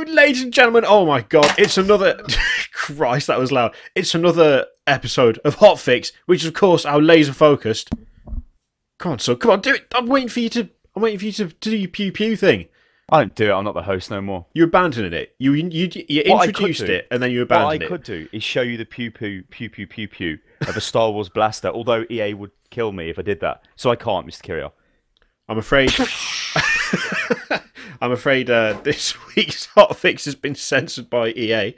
ladies and gentlemen, oh my god, it's another... Christ, that was loud. It's another episode of HOTFIX, which is, of course, our laser-focused... Come on, son, come on, do it. I'm waiting for you to do your pew-pew thing. I don't do it, I'm not the host no more. You're abandoning it. You introduced it, and then you abandoned it. What I could do is show you the pew-pew of a Star Wars blaster, although EA would kill me if I did that. So I can't, Mr. Kirioth. I'm afraid... I'm afraid this week's HOTFIX has been censored by EA.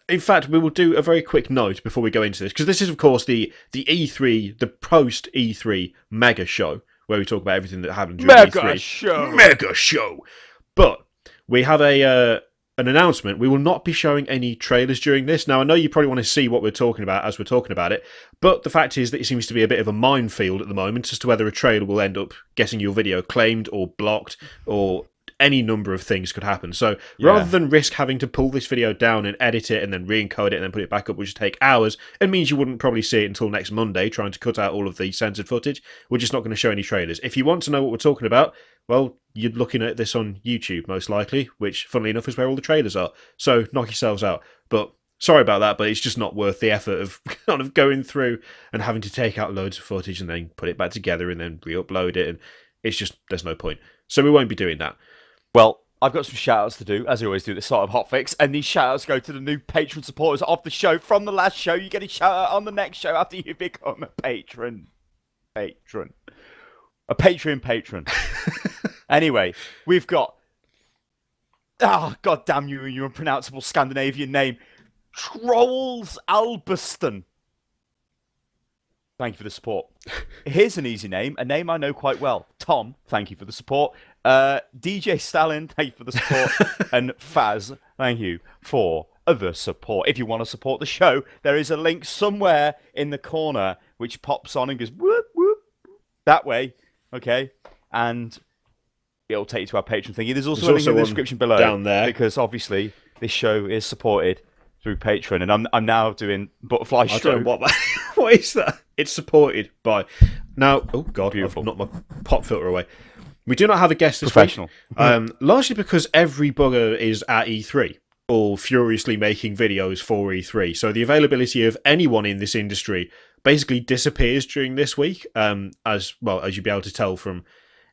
In fact, we will do a very quick note before we go into this, because this is, of course, the E3, the post-E3 mega show, where we talk about everything that happened during E3. Mega show! But we have an announcement. We will not be showing any trailers during this. Now, I know you probably want to see what we're talking about as we're talking about it, but the fact is that it seems to be a bit of a minefield at the moment as to whether a trailer will end up getting your video claimed or blocked, or any number of things could happen. So rather than risk having to pull this video down and edit it and then re-encode it and then put it back up, which would take hours, it means you wouldn't probably see it until next Monday, trying to cut out all of the censored footage. We're just not going to show any trailers. If you want to know what we're talking about, well, you're looking at this on YouTube, most likely, which, funnily enough, is where all the trailers are. So knock yourselves out. But sorry about that, but it's just not worth the effort of kind of going through and having to take out loads of footage and then put it back together and then re-upload it. And it's just, there's no point. So we won't be doing that. Well, I've got some shout-outs to do, as I always do at the start of HOTFIX, and these shout-outs go to the new Patreon supporters of the show. From the last show, you get a shout-out on the next show after you become a patron. A Patreon patron. Anyway, we've got... Ah, god damn you and your unpronounceable Scandinavian name. Trolls Albeston. Thank you for the support. Here's an easy name, a name I know quite well. Tom, thank you for the support. DJ Stalin, thank you for the support. And Faz, thank you for the support. If you want to support the show, there is a link somewhere in the corner which pops on and goes whoop, whoop, that way. Okay? And it'll take you to our Patreon thingy. There's also a link in the description below. Down there. Because obviously this show is supported through Patreon, and I'm now doing Butterfly Stroke. I don't know what is that? It's supported by... Now, oh god, beautiful. I've knocked my pop filter away. We do not have a guest this week. Largely because every bugger is at E3, all furiously making videos for E3. So the availability of anyone in this industry basically disappears during this week. As you'll be able to tell from...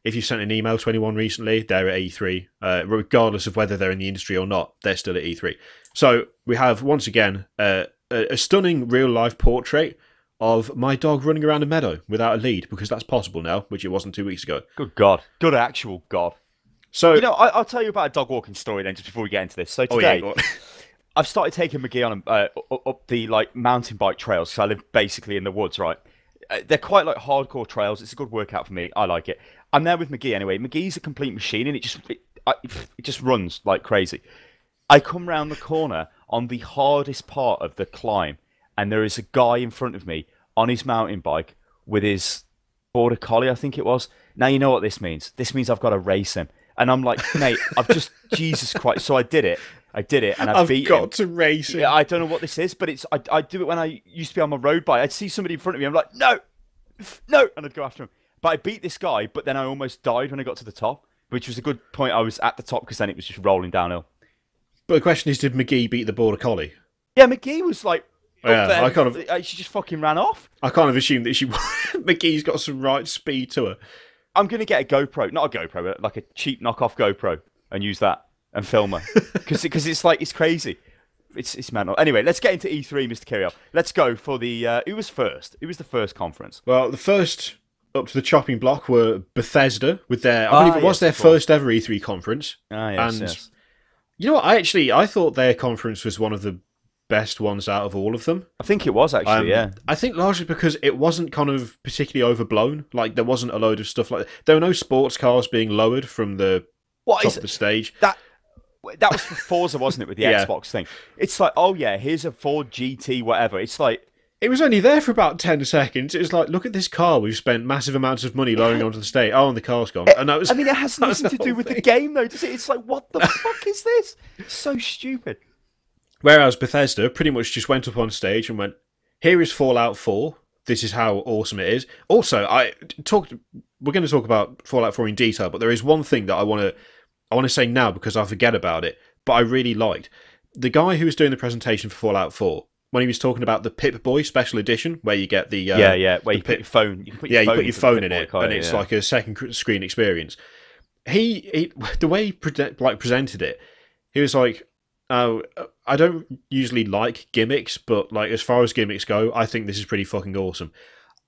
If you sent an email to anyone recently, they're at E3. Regardless of whether they're in the industry or not, they're still at E3. So we have, once again, a stunning real-life portrait of my dog running around a meadow without a lead, because that's possible now, which it wasn't 2 weeks ago. Good God. Good actual God. So, you know, I'll tell you about a dog walking story then, just before we get into this. So today, I've started taking McGee on up the mountain bike trails, because I live basically in the woods, right? They're quite hardcore trails. It's a good workout for me. I like it. I'm there with McGee anyway. McGee's a complete machine, and it just runs like crazy. I come round the corner on the hardest part of the climb, and there is a guy in front of me on his mountain bike with his border collie, I think it was. Now you know what this means. This means I've got to race him. And I'm like, mate, Jesus Christ. So I did it, and I've beat him. I've got to race him. Yeah, I don't know what this is, but I do it when I used to be on my road bike. I'd see somebody in front of me, I'm like, no, and I'd go after him. But I beat this guy, but then I almost died when I got to the top, which was a good point. I was at the top, because then it was just rolling downhill. But the question is, did McGee beat the border collie? Yeah, McGee was like... Yeah, she just fucking ran off. I kind of assumed that McGee's got some right speed to her. I'm going to get a GoPro. Not a GoPro, but like a cheap knockoff GoPro, and use that and film her. Because it's crazy. It's mental. Anyway, let's get into E3, Mr. Kirioth. Let's go for the... who was first? Who was the first conference? Well, the first up to the chopping block were Bethesda, with their... I believe it was their first ever E3 conference. Yes. You know what? I thought their conference was one of the best ones out of all of them. I think it was, actually, yeah. I think largely because it wasn't kind of particularly overblown. Like, there wasn't a load of stuff like that. There were no sports cars being lowered from the top of the stage. That was for Forza, wasn't it, with the Xbox thing? It's like, oh yeah, here's a Ford GT, whatever. It's like... It was only there for about 10 seconds. It was like, look at this car we've spent massive amounts of money lowering onto the stage. Oh, and the car's gone. And that was... I mean, it has nothing to do with the game, though, does it? It's like, what the fuck is this? It's so stupid. Whereas Bethesda pretty much just went up on stage and went, here is Fallout 4. This is how awesome it is. Also, we're going to talk about Fallout 4 in detail, but there is one thing that I want to say now, because I forget about it. but I really liked the guy who was doing the presentation for Fallout 4. When he was talking about the Pip-Boy Special Edition, where you get the where you put your phone, you put your phone in it, and it's like a second screen experience. He the way he presented it, he was like, "Oh, I don't usually like gimmicks, but like as far as gimmicks go, I think this is pretty fucking awesome."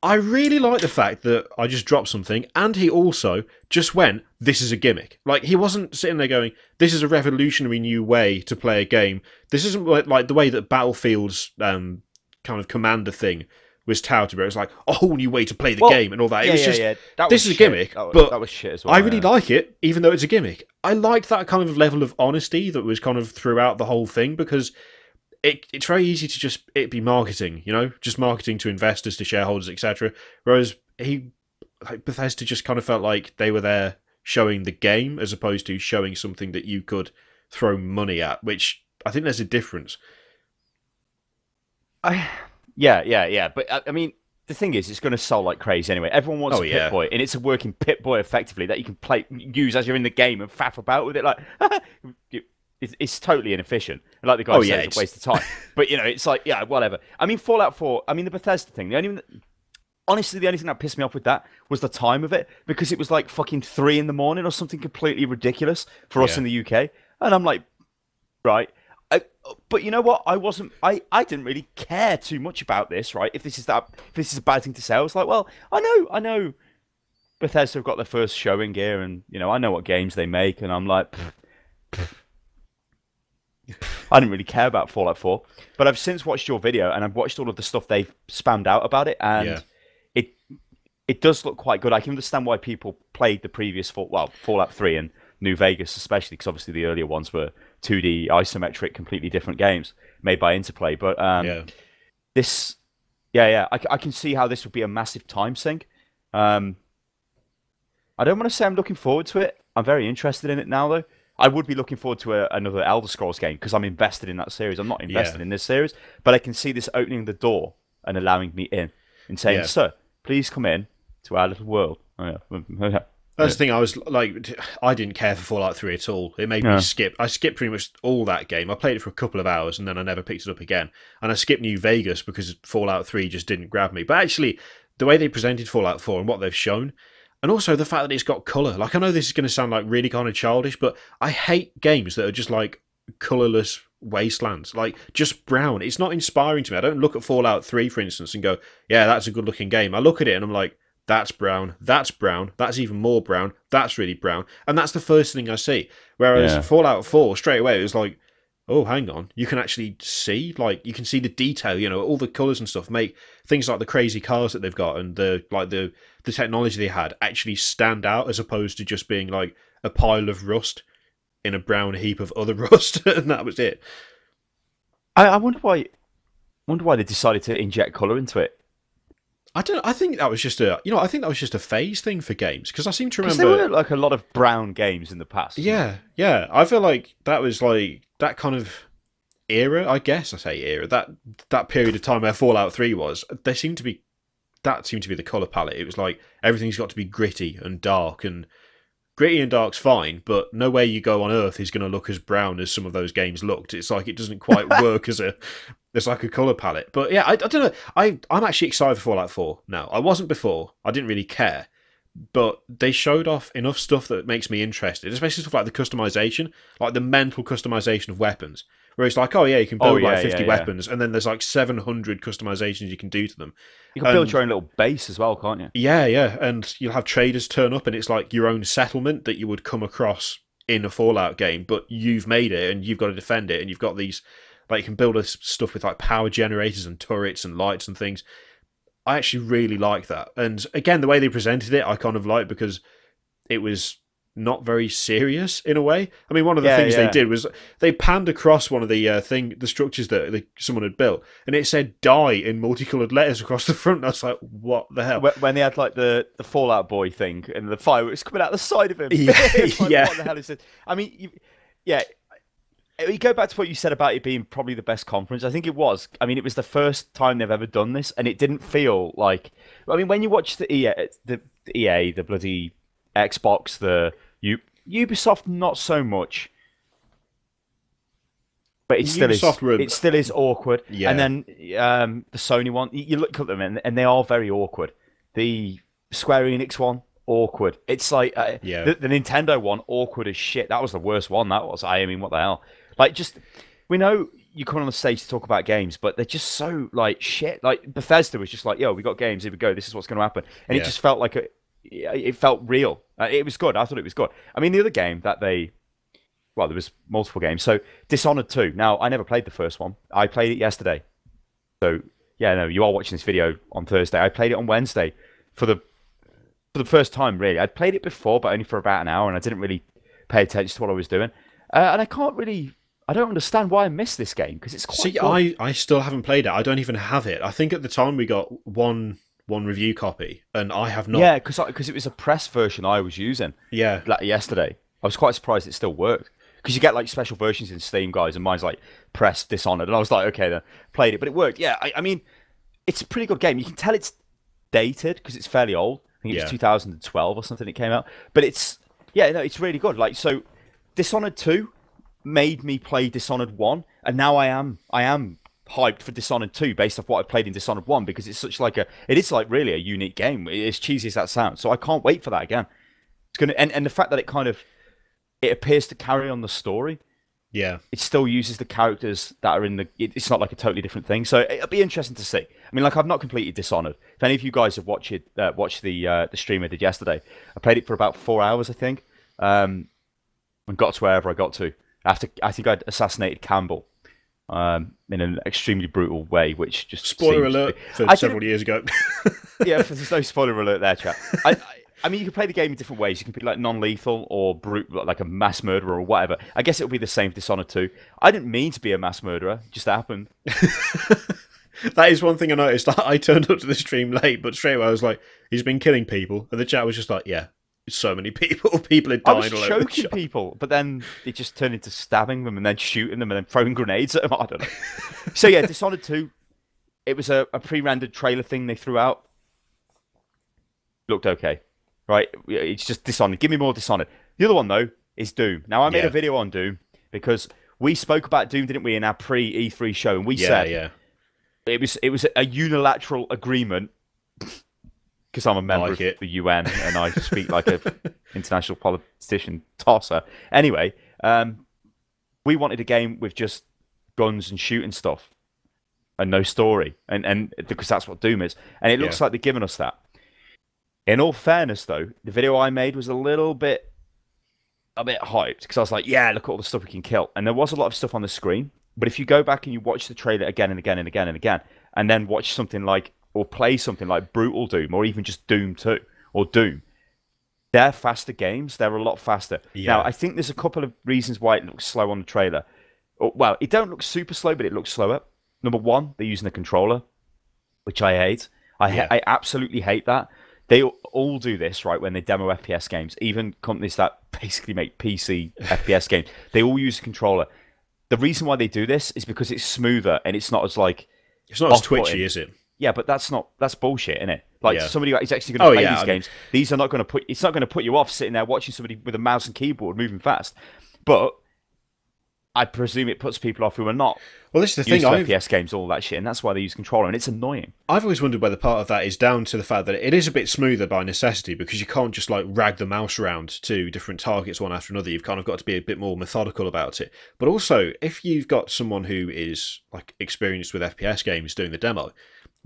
I really like the fact that I just dropped something, and he also just went, "This is a gimmick." Like, he wasn't sitting there going, "This is a revolutionary new way to play a game." This isn't like the way that Battlefield's kind of commander thing was touted, where it's like a whole new way to play the game and all that. It was just, this is a gimmick, but that was shit as well. I really like it, even though it's a gimmick. I liked that kind of level of honesty that was kind of throughout the whole thing, because it's very easy to just it be marketing, just marketing to investors, to shareholders, etc. Whereas Bethesda just kind of felt like they were there showing the game as opposed to showing something that you could throw money at, which I think there's a difference. Yeah. But I mean, the thing is, it's going to sell like crazy anyway. Everyone wants a Pip-Boy, and it's a working Pip-Boy effectively that you can use as you're in the game and faff about with it. Like, it's totally inefficient. And like the guy said, it's a waste of time. But, it's like, yeah, whatever. I mean, Fallout 4, the Bethesda thing, honestly, the only thing that pissed me off with that was the time of it, because it was like fucking 3 a.m. or something completely ridiculous for us in the UK. And I'm like, right. But you know what? I didn't really care too much about this, right? If this is a bad thing to say, I was like, well, I know Bethesda have got their first showing here, and I know what games they make, and I'm like, I didn't really care about Fallout 4. But I've since watched your video, and I've watched all of the stuff they've spammed out about it, and it does look quite good. I can understand why people played the previous Fallout 3 and New Vegas, especially because obviously the earlier ones were 2D isometric, completely different games made by Interplay. But this, I can see how this would be a massive time sink. I don't want to say I'm looking forward to it. I'm very interested in it now, though. I would be looking forward to another Elder Scrolls game because I'm invested in that series. I'm not invested in this series, but I can see this opening the door and allowing me in and saying, "Sir, please come in to our little world." That's the thing. I was like, I didn't care for Fallout 3 at all. It made me skip. I skipped pretty much all that game. I played it for a couple of hours and then I never picked it up again. And I skipped New Vegas because Fallout 3 just didn't grab me. But actually, the way they presented Fallout 4 and what they've shown, and also the fact that it's got colour. Like, I know this is going to sound like really kind of childish, but I hate games that are just like colourless wastelands. Like, just brown. It's not inspiring to me. I don't look at Fallout 3, for instance, and go, yeah, that's a good looking game. I look at it and I'm like, that's brown, that's even more brown, that's really brown. And that's the first thing I see. Whereas Fallout 4, straight away, it was like, oh, hang on, you can actually see, like, you can see the detail, all the colours and stuff make things like the crazy cars that they've got and the technology they had actually stand out, as opposed to just being like a pile of rust in a brown heap of other rust, and that was it. I wonder why they decided to inject colour into it. I think that was just a phase thing for games, because I seem to remember there were like a lot of brown games in the past. Yeah. I feel like that was like that kind of era. I guess I say era. That period of time where Fallout 3 was. That seemed to be the color palette. It was like everything's got to be gritty and dark, and gritty and dark's fine, but no way you go on Earth is going to look as brown as some of those games looked. It's like it doesn't quite work as like a colour palette. But yeah, I don't know. I'm actually excited for Fallout 4 now. I wasn't before. I didn't really care. But they showed off enough stuff that makes me interested, especially stuff like the customization, like the mental customization of weapons. Where it's like, oh yeah, you can build 50 weapons, and then there's like 700 customizations you can do to them. You can build your own little base as well, can't you? Yeah, and you'll have traders turn up, and it's like your own settlement that you would come across in a Fallout game, but you've made it, and you've got to defend it, and you've got these, like, you can build stuff with like power generators and turrets and lights and things. I actually really like that, and again, the way they presented it, I kind of like, because it was not very serious in a way. I mean, one of the things they did was they panned across one of the structures that someone had built, and it said "die" in multicolored letters across the front. And I was like, "What the hell?" When they had like the Fallout Boy thing and the fireworks coming out the side of him. Yeah, like, what the hell is this? I mean, you go back to what you said about it being probably the best conference. I think it was. I mean, it was the first time they've ever done this, and it didn't feel like. I mean, when you watch the EA, the bloody Xbox, the Ubisoft, not so much. but it still is awkward. Yeah. And then the Sony one, you look at them and they are very awkward. The Square Enix one, awkward. It's like the Nintendo one, awkward as shit. That was the worst one. That was. I mean, what the hell? Like, just we know you come on the stage to talk about games, but they're just so like shit. Like Bethesda was just like, yo, we got games, here we go. This is what's going to happen, and it just felt like it felt real. It was good. I thought it was good. I mean, the other game that there was multiple games. So Dishonored 2. Now, I never played the first one. I played it yesterday. So yeah, no, you are watching this video on Thursday. I played it on Wednesday for the first time. Really, I'd played it before, but only for about an hour, and I didn't really pay attention to what I was doing. And I don't understand why I missed this game, because it's quite good. I still haven't played it. I don't even have it. I think at the time we got one review copy, and I have not. Yeah, because it was a press version I was using. Yeah, like yesterday. I was quite surprised it still worked, because you get like special versions in Steam, guys, and mine's like press Dishonored, and I was like, okay, then played it, but it worked. Yeah, I mean, it's a pretty good game. You can tell it's dated because it's fairly old. I think it was 2012 or something it came out, but it's really good. Like, so Dishonored 2 made me play Dishonored 1, and now I am hyped for Dishonored 2 based off what I played in Dishonored 1, because it's really a unique game. As cheesy as that sounds, so I can't wait for that again. It's gonna and the fact that it appears to carry on the story. Yeah, it still uses the characters that are in the. It's not like a totally different thing, so it'll be interesting to see. I mean, like, I've not completed Dishonored. If any of you guys have watched the stream I did yesterday, I played it for about 4 hours, I think, and got to wherever I got to. After I think I'd assassinated Campbell in an extremely brutal way, which just spoiler alert for several years ago. Yeah, there's no spoiler alert there, chap. I mean, you can play the game in different ways. You can be like non-lethal or brute, like a mass murderer or whatever. I guess it would be the same for Dishonored 2. I didn't mean to be a mass murderer; it just happened. That is one thing I noticed. I turned up to the stream late, but straight away I was like, "He's been killing people," and the chat was just like, "Yeah, so many people. People are dying all over the shop." I was choking people, but then it just turned into stabbing them and then shooting them and then throwing grenades at them. I don't know. So yeah, Dishonored 2. It was a pre-rendered trailer thing they threw out. Looked okay. Right, it's just Dishonored. Give me more Dishonored. The other one, though, is Doom. Now, I made a video on Doom because we spoke about Doom, didn't we, in our pre-E3 show? And we said it was a unilateral agreement, because I'm a member of the UN and I speak like an international politician tosser. Anyway, we wanted a game with just guns and shooting stuff and no story, and because that's what Doom is. And it looks like they're giving us that. In all fairness, though, the video I made was a bit hyped, because I was like, yeah, look at all the stuff we can kill. And there was a lot of stuff on the screen. But if you go back and you watch the trailer again and again and again and again, and then watch something like, or play something like Brutal Doom, or even just Doom 2, or Doom, they're faster games. They're a lot faster. Yeah. Now, I think there's a couple of reasons why it looks slow on the trailer. Well, it don't look super slow, but it looks slower. Number one, they're using a controller, which I hate. I absolutely hate that. They all do this, right, when they demo FPS games. Even companies that basically make PC FPS games, they all use a controller. The reason why they do this is because it's smoother and it's not as like... It's not as twitchy, is it? Yeah, but that's bullshit, isn't it? Like, somebody who's actually going to play these games, these are not going to it's not going to put you off sitting there watching somebody with a mouse and keyboard moving fast. But I presume it puts people off who are not. Well, this is the thing. FPS games, all that shit, and that's why they use controller, and it's annoying. I've always wondered whether part of that is down to the fact that it is a bit smoother by necessity, because you can't just like rag the mouse around to different targets one after another. You've kind of got to be a bit more methodical about it. But also, if you've got someone who is like experienced with FPS games doing the demo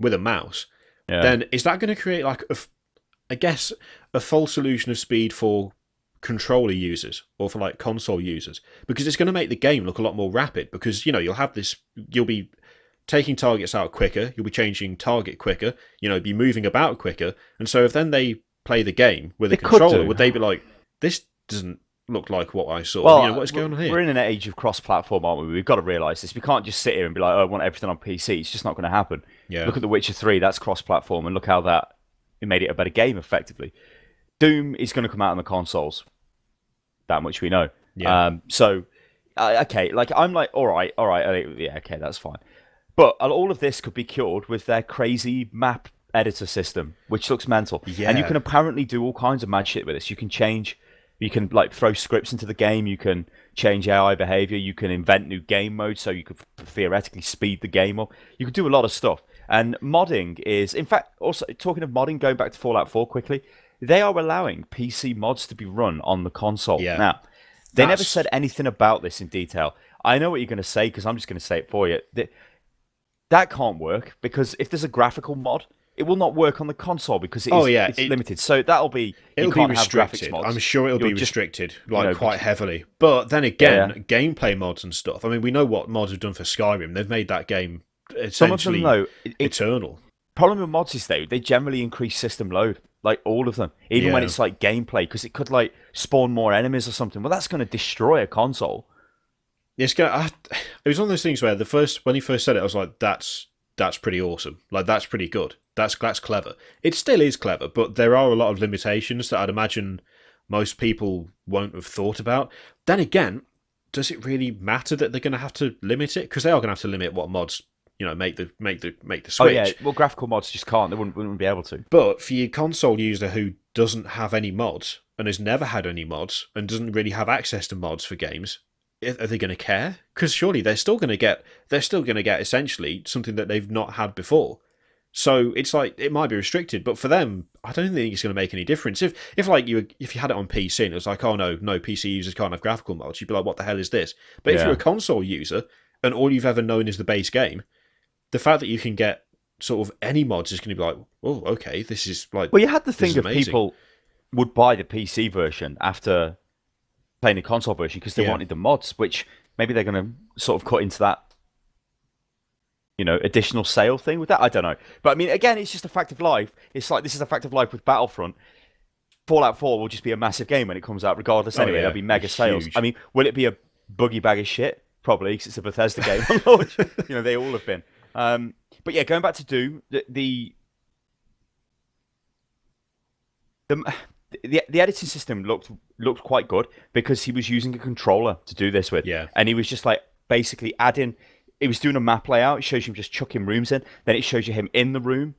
with a mouse, then is that going to create like a false illusion of speed for controller users or for like console users? Because it's going to make the game look a lot more rapid, because you'll be taking targets out quicker, you'll be changing target quicker, be moving about quicker. And so if then they play the game with a controller, would they be like, this doesn't look like what I saw? Well, what's going on here? We're in an age of cross-platform, aren't we? We've got to realise this. We can't just sit here and be like, oh, I want everything on PC. It's just not going to happen. Look at The Witcher 3, that's cross-platform, and look how it made it a better game, effectively. Doom is going to come out on the consoles. That much we know. Okay, like, I'm like, all right, yeah, okay, that's fine. But all of this could be cured with their crazy map editor system, which looks mental. Yeah. And you can apparently do all kinds of mad shit with this. You can change You can like throw scripts into the game. You can change AI behavior. You can invent new game modes, so you could theoretically speed the game up. You could do a lot of stuff. And modding is, in fact, also talking of modding, going back to Fallout 4 quickly, they are allowing PC mods to be run on the console. Yeah. Now, they never said anything about this in detail. I know what you're going to say because I'm just going to say it for you. That can't work because if there's a graphical mod, it will not work on the console because it's limited. So it'll be restricted. I'm sure it'll be restricted, quite heavily. But then again, gameplay mods and stuff. I mean, we know what mods have done for Skyrim. They've made that game essentially eternal. Problem with mods is they generally increase system load, like all of them, even when it's like gameplay, because it could like spawn more enemies or something. Well, that's going to destroy a console. It was one of those things where when he first said it, I was like, that's pretty awesome. Like, that's pretty good. That's clever. It still is clever, but there are a lot of limitations that I'd imagine most people won't have thought about. Then again, does it really matter that they're going to have to limit it? Because they are going to have to limit what mods, make the Switch. Oh yeah, well, graphical mods just can't. They wouldn't be able to. But for your console user who doesn't have any mods and has never had any mods and doesn't really have access to mods for games, are they going to care? Because surely they're still going to get essentially something that they've not had before. So it's like it might be restricted, but for them, I don't think it's going to make any difference. If you had it on PC and it was like, oh no, PC users can't have graphical mods, you'd be like, what the hell is this? But if you're a console user and all you've ever known is the base game, the fact that you can get sort of any mods is going to be like, oh, okay, this is like. Well, you had to think of people would buy the PC version after playing the console version because they wanted the mods, which maybe they're going to sort of cut into that, additional sale thing with that. I don't know. But I mean, again, it's just a fact of life. It's like this is a fact of life with Battlefront. Fallout 4 will just be a massive game when it comes out, regardless. Anyway, there'll be mega sales. Huge. I mean, will it be a buggy bag of shit? Probably, because it's a Bethesda game on launch. They all have been. But yeah, going back to Doom, the editing system looked quite good because he was using a controller to do this with. Yeah. And he was just like basically adding. It was doing a map layout. It shows you just chucking rooms in. Then it shows you him in the room,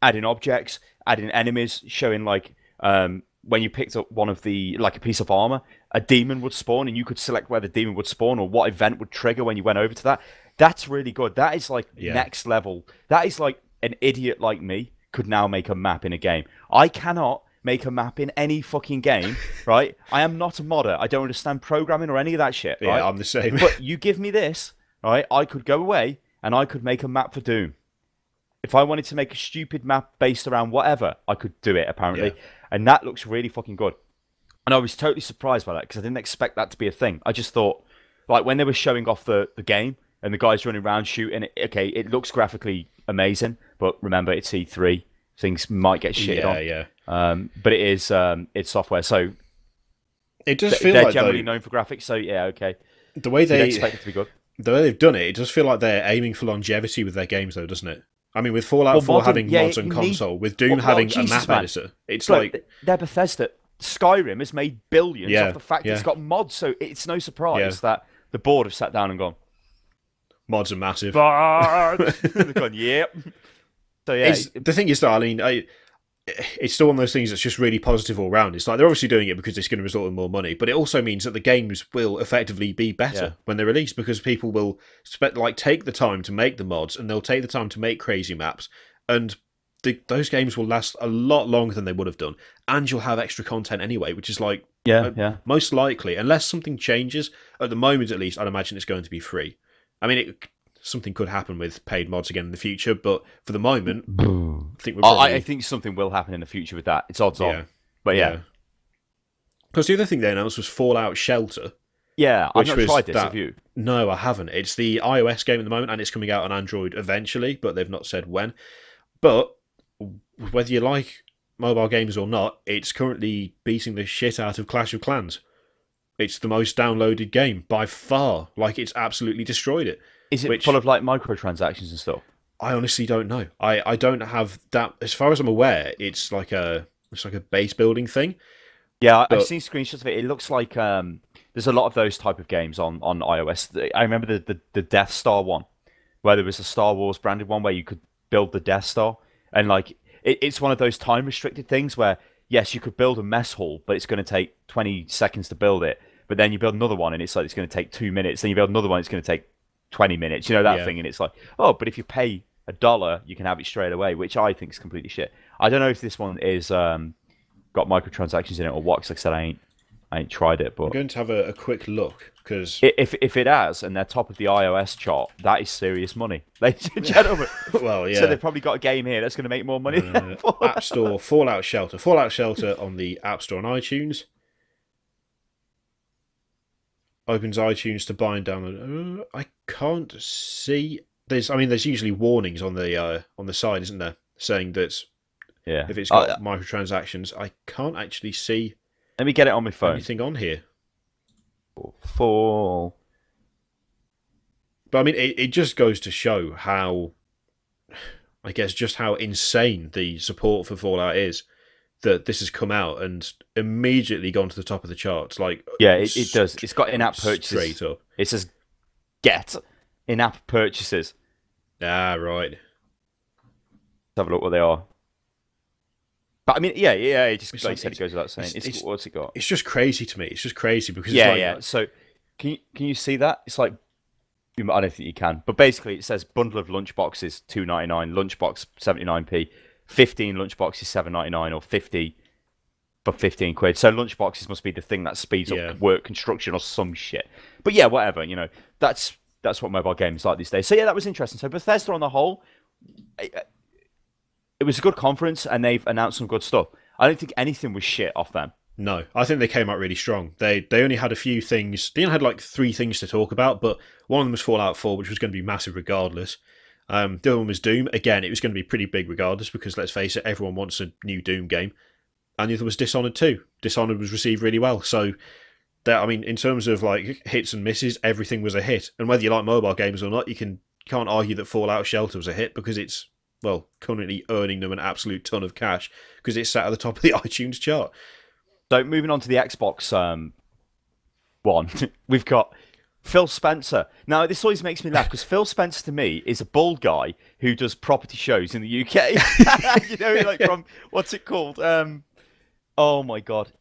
adding objects, adding enemies, showing like when you picked up one of the like a piece of armor, a demon would spawn, and you could select where the demon would spawn or what event would trigger when you went over to that. That's really good. That is like next level. That is like an idiot like me could now make a map in a game. I cannot make a map in any fucking game, right? I am not a modder. I don't understand programming or any of that shit, right? Yeah, I'm the same. But you give me this, right? I could go away and I could make a map for Doom. If I wanted to make a stupid map based around whatever, I could do it, apparently. Yeah. And that looks really fucking good. And I was totally surprised by that because I didn't expect that to be a thing. I just thought, like, when they were showing off the game and the guys running around shooting, okay, it looks graphically amazing, but remember, it's E3. Things might get shitted on. Yeah. But it is it's software, so it does feel they're like generally known for graphics. So yeah, okay. The way they expect it to be good, the way they've done it, it does feel like they're aiming for longevity with their games, though, doesn't it? I mean, with Fallout 4 having mods on console, with Doom having a map editor, it's like they're Bethesda. Skyrim has made billions off the fact that it's got mods, so it's no surprise that the board have sat down and gone, mods are massive. They've gone, yep. So yeah, the thing is, though, I mean, it's still one of those things that's just really positive all round. It's like they're obviously doing it because it's going to result in more money, but it also means that the games will effectively be better when they're released because people will take the time to make the mods and they'll take the time to make crazy maps, and those games will last a lot longer than they would have done, and you'll have extra content anyway, which is like most likely, unless something changes. At the moment, at least, I'd imagine it's going to be free. I mean, something could happen with paid mods again in the future, but for the moment, I think something will happen in the future with that. It's odds on, but yeah. Because the other thing they announced was Fallout Shelter. Yeah, I've not tried this. Have you? No, I haven't. It's the iOS game at the moment, and it's coming out on Android eventually, but they've not said when. But whether you like mobile games or not, it's currently beating the shit out of Clash of Clans. It's the most downloaded game by far. Like, it's absolutely destroyed it. Is it full of like microtransactions and stuff? I honestly don't know. I don't have that. As far as I'm aware, it's like a base building thing. Yeah, I've seen screenshots of it. It looks like there's a lot of those type of games on iOS. I remember the Death Star one, where there was a Star Wars branded one where you could build the Death Star, and like it's one of those time restricted things where yes, you could build a mess hall, but it's going to take 20 seconds to build it. But then you build another one, and it's like it's going to take 2 minutes. Then you build another one, it's going to take 20 minutes. You know that thing, and it's like, oh, but if you pay $1, you can have it straight away, which I think is completely shit. I don't know if this one is got microtransactions in it or what. Because like I said, I ain't tried it, but I'm going to have a quick look because if it has, and they're top of the iOS chart, that is serious money, ladies and gentlemen. Well, yeah. So they've probably got a game here that's going to make more money. App Store, Fallout Shelter on the App Store on iTunes. Opens iTunes to buy and download. I can't see. There's usually warnings on the side, isn't there, saying that if it's got microtransactions. I can't actually see. Let me get it on my phone. Anything on here? But I mean, it just goes to show how, I guess, just how insane the support for Fallout is. That this has come out and immediately gone to the top of the charts. Like, yeah, it does. It's got in-app purchases. Straight up. It says, get in-app purchases. Ah, right. Let's have a look what they are. But I mean, yeah. It just like said, it goes without saying. What's it got? It's just crazy to me. It's just crazy because So can you see that? It's like, I don't think you can, but basically it says bundle of lunchboxes $2.99, lunchbox 79p. 15 lunchboxes $7.99 or 50 for 15 quid. So lunchboxes must be the thing that speeds up work construction or some shit. But yeah, whatever. You know, that's what mobile games like these days. So yeah, that was interesting. So Bethesda on the whole, it was a good conference and they've announced some good stuff. I don't think anything was shit off them. No, I think they came out really strong. They only had a few things. They only had like 3 things to talk about, but one of them was Fallout 4, which was going to be massive regardless. The other one was Doom. Again, it was going to be pretty big regardless because, let's face it, everyone wants a new Doom game. And the other was Dishonored 2. Dishonored was received really well. So, in terms of like hits and misses, everything was a hit. And whether you like mobile games or not, you can't argue that Fallout Shelter was a hit because it's, well, currently earning them an absolute ton of cash because it's sat at the top of the iTunes chart. So, moving on to the Xbox one, we've got Phil Spencer. Now, this always makes me laugh because Phil Spencer to me is a bald guy who does property shows in the UK. You know, like from, what's it called? Oh my God.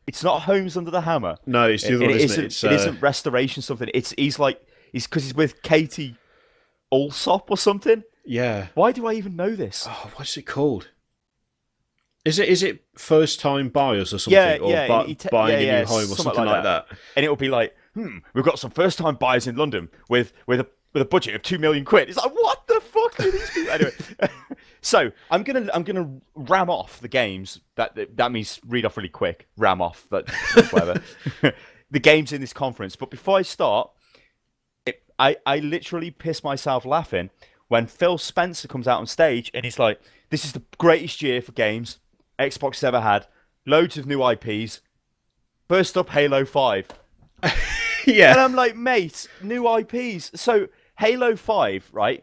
It's not Homes Under the Hammer. No, it's the other one, isn't it? It isn't Restoration something. He's because he's with Katie Allsop or something. Yeah. Why do I even know this? Oh, what's it called? Is it First Time Buyers or something? Yeah, or buying a new home or something like that. And it'll be like, we've got some first time buyers in London with a budget of £2 million. It's like, what the fuck do these people? Anyway, so I'm gonna ram off the games. That means read off really quick. Ram off that whatever. The games in this conference. But before I start, I literally piss myself laughing when Phil Spencer comes out on stage and he's like, "This is the greatest year for games Xbox has ever had. Loads of new IPs. First up, Halo 5." Yeah. And I'm like, mate, new IPs. So Halo 5, right?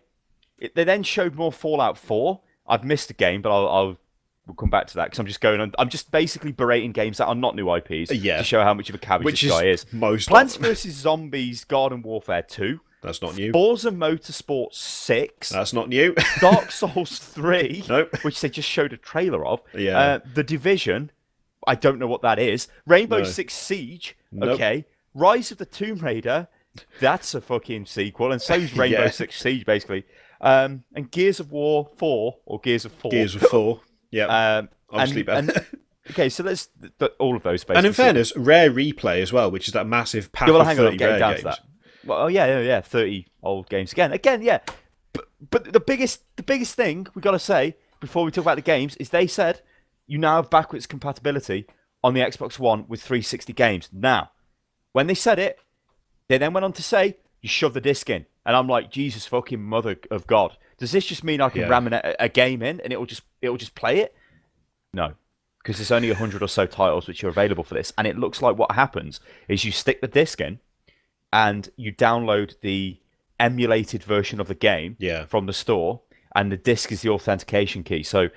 They then showed more Fallout 4. I've missed the game, but we'll come back to that because I'm just going on. I'm just basically berating games that are not new IPs to show how much of a cabbage this guy is. Plants vs Zombies Garden Warfare 2. That's not new. Forza Motorsport 6. That's not new. Dark Souls 3. Nope. Which they just showed a trailer of. Yeah. The Division. I don't know what that is. Rainbow Six Siege. Nope. Okay. Rise of the Tomb Raider. That's a fucking sequel. And so is Rainbow Six Siege, basically. And Gears of War 4. Or Gears of 4. Gears of 4. Yeah. Obviously better. Okay, so let's all of those basically. And in fairness, Rare Replay as well, which is that massive pack of 30 I'm getting Rare down games. to that. Well, yeah, 30 old games again, yeah. But the biggest thing we got to say before we talk about the games is they said you now have backwards compatibility on the Xbox One with 360 games. Now, when they said it, they then went on to say you shove the disc in, and I'm like, Jesus fucking mother of God, does this just mean I can ram a game in and it'll just play it? No, because there's only 100 or so titles which are available for this, and it looks like what happens is you stick the disc in. And you download the emulated version of the game from the store, and the disc is the authentication key. So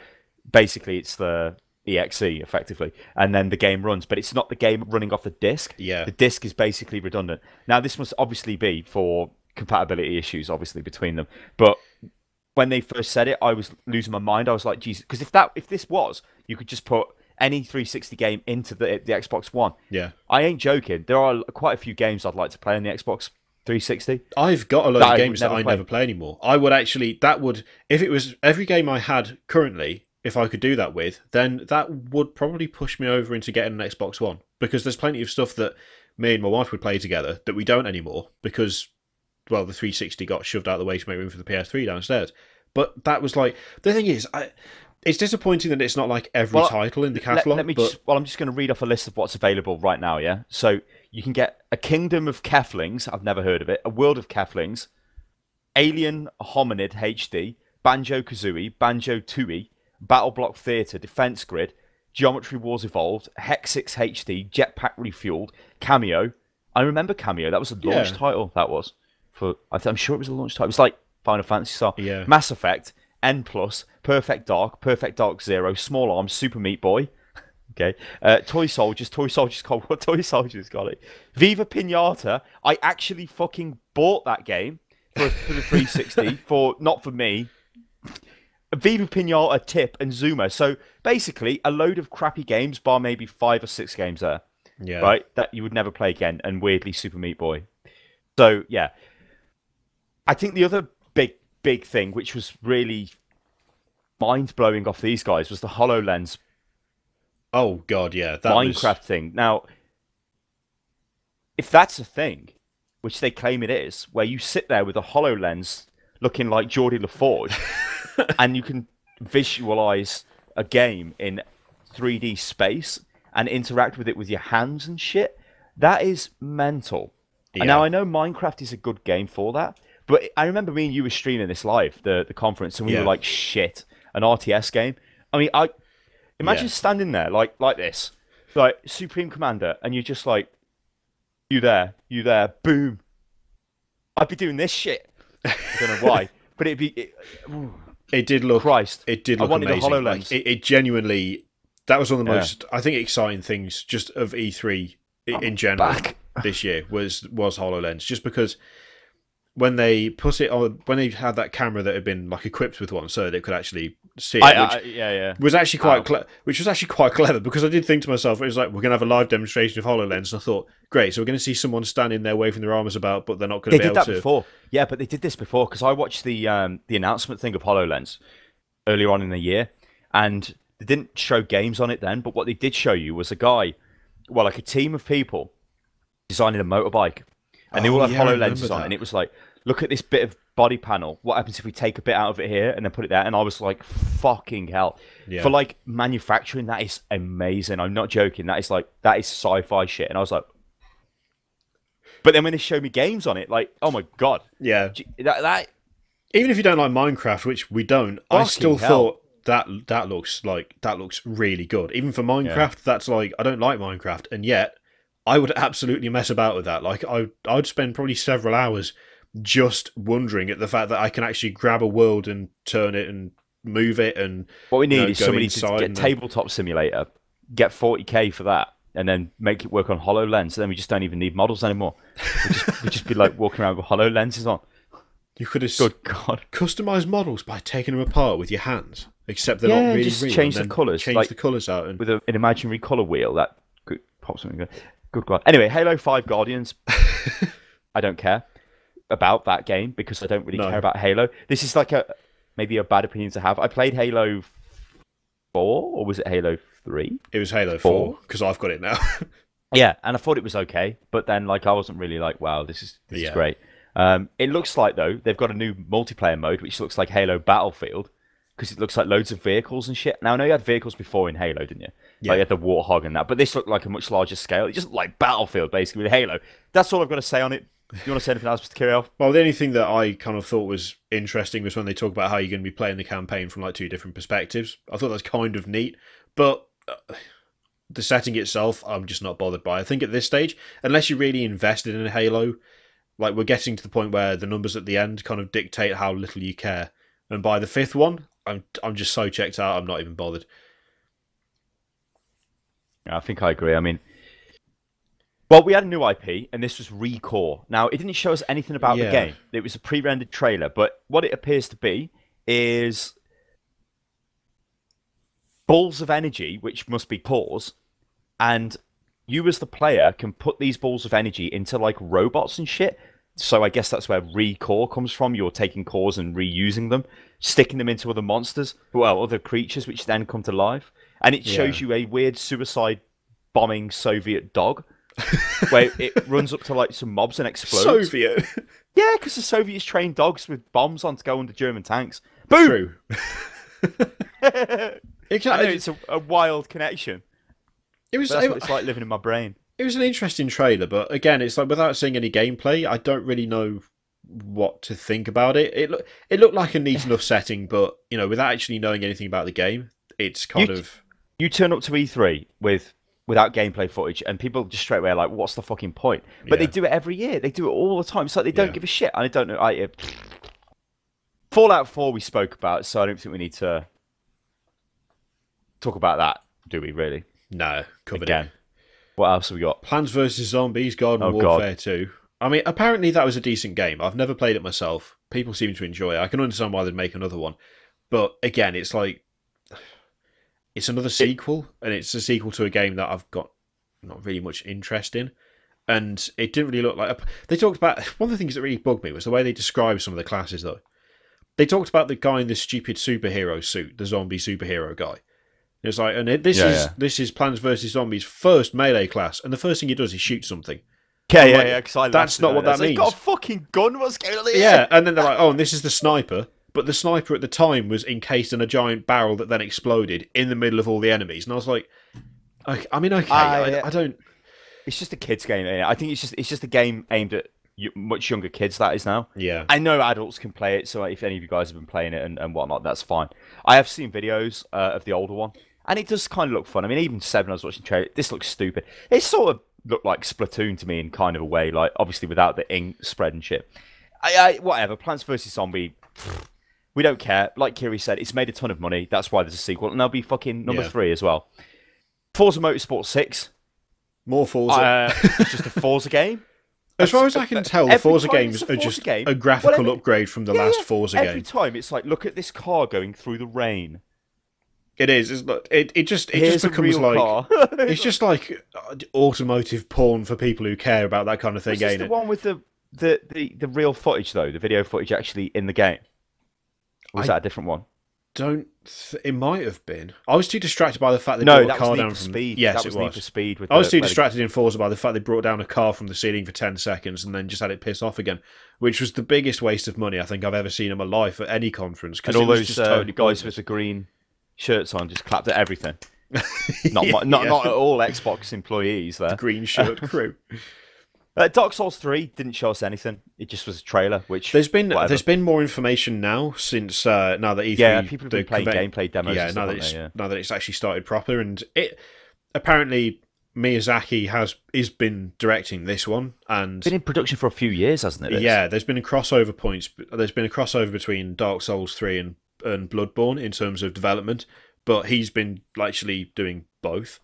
basically, it's the EXE, effectively, and then the game runs. But it's not the game running off the disc. Yeah. The disc is basically redundant. Now, this must obviously be for compatibility issues, obviously, between them. But when they first said it, I was losing my mind. I was like, Jesus, because if this was, you could just put any 360 game into the Xbox One. Yeah. I ain't joking. There are quite a few games I'd like to play on the Xbox 360. I've got a load of games that I never play anymore. I would actually, if it was every game I had currently, if I could do that with, then that would probably push me over into getting an Xbox One. Because there's plenty of stuff that me and my wife would play together that we don't anymore because, well, the 360 got shoved out of the way to make room for the PS3 downstairs. But that was like, the thing is, it's disappointing that it's not like every title in the catalogue. I'm just going to read off a list of what's available right now, yeah? So you can get A Kingdom of Keflings, I've never heard of it, A World of Keflings, Alien Hominid HD, Banjo-Kazooie, Banjo-Tooie, Battle Block Theatre, Defense Grid, Geometry Wars Evolved, Hexix HD, Jetpack Refueled, Cameo. I remember Cameo, that was a launch title, that was. I'm sure it was a launch title. It was like Final Fantasy Star. Yeah. Mass Effect, N+, Perfect Dark Zero, Small Arms, Super Meat Boy. Okay. Toy Soldiers got it. Viva Pinata. I actually fucking bought that game for the 360 not for me. Viva Pinata, Tip, and Zuma. So basically, a load of crappy games, bar maybe 5 or 6 games there. Yeah. Right? That you would never play again, and weirdly, Super Meat Boy. So, yeah. I think the other big thing, which was really mind-blowing off these guys, was the HoloLens. Oh, God, yeah. Minecraft thing. Now, if that's a thing, which they claim it is, where you sit there with a HoloLens looking like Geordie LaForge, and you can visualize a game in 3D space and interact with it with your hands and shit, that is mental. Yeah. And now, I know Minecraft is a good game for that, but I remember me and you were streaming this live, the conference, and we were like, shit, an RTS game. I mean, imagine standing there like this, like Supreme Commander, and you're just like, you there, boom. I'd be doing this shit. I don't know why, but it did look amazing. HoloLens. Like, it genuinely, that was one of the most, I think, exciting things just of E3 in general this year was HoloLens, just because when they put it on, when they had that camera that had been like equipped with one, so they could actually see it, was actually quite clever. Because I did think to myself, it was like, we're gonna have a live demonstration of HoloLens, and I thought, great, so we're gonna see someone standing there waving their arms about, but they're not gonna be able to. They did that before, yeah, but they did this before because I watched the announcement thing of HoloLens earlier on in the year, and they didn't show games on it then, but what they did show you was a guy, well, like a team of people designing a motorbike. And they all had HoloLenses on, and it was like, look at this bit of body panel. What happens if we take a bit out of it here and then put it there? And I was like, fucking hell. Yeah. For like manufacturing, that is amazing. I'm not joking. That is sci-fi shit. And I was like, but then when they showed me games on it, like, oh my God. Yeah. That even if you don't like Minecraft, which we don't, I still thought that looks really good. Even for Minecraft, that's like, I don't like Minecraft, and yet I would absolutely mess about with that. Like, I'd spend probably several hours just wondering at the fact that I can actually grab a world and turn it and move it. And what we need is somebody to get Tabletop Simulator, get 40k for that, and then make it work on HoloLens. So then we just don't even need models anymore. We'd just be like walking around with HoloLenses on. You could have customized models by taking them apart with your hands, except they're not really just real. Change the colours. Change the colours out. And... with an imaginary colour wheel that could pop something good. Good God. Anyway, Halo 5 Guardians. I don't care about that game because I don't really care about Halo. This is like maybe a bad opinion to have. I played Halo 4, or was it Halo 3? It was Halo 4 because I've got it now. Yeah, and I thought it was okay, but then like I wasn't really like, wow, this is great. It looks like though they've got a new multiplayer mode which looks like Halo Battlefield because it looks like loads of vehicles and shit. Now I know you had vehicles before in Halo, didn't you? Yeah. Like you had the Warthog and that, but this looked like a much larger scale. It just looked like Battlefield basically with Halo. That's all I've got to say on it. Do you want to say anything else, Mr. Kirioth? Well, the only thing that I kind of thought was interesting was when they talk about how you're going to be playing the campaign from like 2 different perspectives. I thought that's kind of neat, but the setting itself, I'm just not bothered by. I think at this stage, unless you're really invested in Halo, like we're getting to the point where the numbers at the end kind of dictate how little you care. And by the 5th one, I'm just so checked out, I'm not even bothered. I think I agree. I mean, well, we had a new IP, and this was Recore. Now, it didn't show us anything about the game. It was a pre-rendered trailer, but what it appears to be is balls of energy, which must be cores, and you as the player can put these balls of energy into like robots and shit. So I guess that's where re-core comes from. You're taking cores and reusing them, sticking them into other monsters, well, other creatures, which then come to life. And it shows you a weird suicide bombing Soviet dog, where it runs up to like some mobs and explodes. Soviet? Yeah, because the Soviets trained dogs with bombs on to go under German tanks. Boom! True. It's a wild connection. That's what it's like living in my brain. It was an interesting trailer, but again, it's like without seeing any gameplay, I don't really know what to think about it. It looked like a neat enough setting, but you know, without actually knowing anything about the game, it's kind of. You turn up to E3 without gameplay footage, and people just straight away are like, "What's the fucking point?" But they do it every year. They do it all the time. It's like they don't give a shit. I don't know. Fallout 4 we spoke about, so I don't think we need to talk about that, do we? Really? No, covered again. It. What else have we got? Plants vs Zombies: Garden Warfare 2. I mean, apparently that was a decent game. I've never played it myself. People seem to enjoy it. I can understand why they'd make another one, but again, it's like it's another sequel, and it's a sequel to a game that I've got not really much interest in. And it didn't really look like. They talked about one of the things that really bugged me was the way they described some of the classes. Though they talked about the guy in the stupid superhero suit, the zombie superhero guy. It's like, and this is Plants vs Zombies' first melee class, and the first thing he does is shoot something. Yeah. That's not what that means. He's got a fucking gun. What's going on here? Yeah, and then they're like, oh, and this is the sniper. But the sniper at the time was encased in a giant barrel that then exploded in the middle of all the enemies. And I was like, I mean, okay, I don't. It's just a kids' game. I think it's just a game aimed at much younger kids. That is now. Yeah. I know adults can play it, so if any of you guys have been playing it and whatnot, that's fine. I have seen videos of the older one. And it does kind of look fun. I mean, even 7, I was watching the trailer. This looks stupid. It sort of looked like Splatoon to me in kind of a way, like obviously without the ink spread and shit. Whatever. Plants vs Zombie. We don't care. Like Kiri said, it's made a ton of money. That's why there's a sequel, and there'll be fucking number 3 as well. Forza Motorsport 6. More Forza. It's just a Forza game. As far as I can tell, the Forza games are just a graphical upgrade from the last Forza game. Every time it's like, look at this car going through the rain. It is. It just becomes like it's just like automotive porn for people who care about that kind of thing. Was this the one with the real footage though, the video footage actually in the game? Or was that a different one? It might have been. I was too distracted by the fact they brought a car down from speed. Yes, that was Need for Speed. I was too distracted in Forza by the fact they brought down a car from the ceiling for 10 seconds and then just had it piss off again, which was the biggest waste of money I think I've ever seen in my life at any conference. And all those totally guys with the green shirts on just clapped at everything. Not at all Xbox employees there. The green shirt crew. Dark Souls 3 didn't show us anything. It just was a trailer. Which there's been more information now since now that E3. Yeah, people have been playing gameplay demos. Yeah, now that it's actually started proper, and it apparently Miyazaki is been directing this one, and been in production for a few years, hasn't it? Yeah, there's been a crossover points. There's been a crossover between Dark Souls 3 and Bloodborne in terms of development, but he's been actually doing both,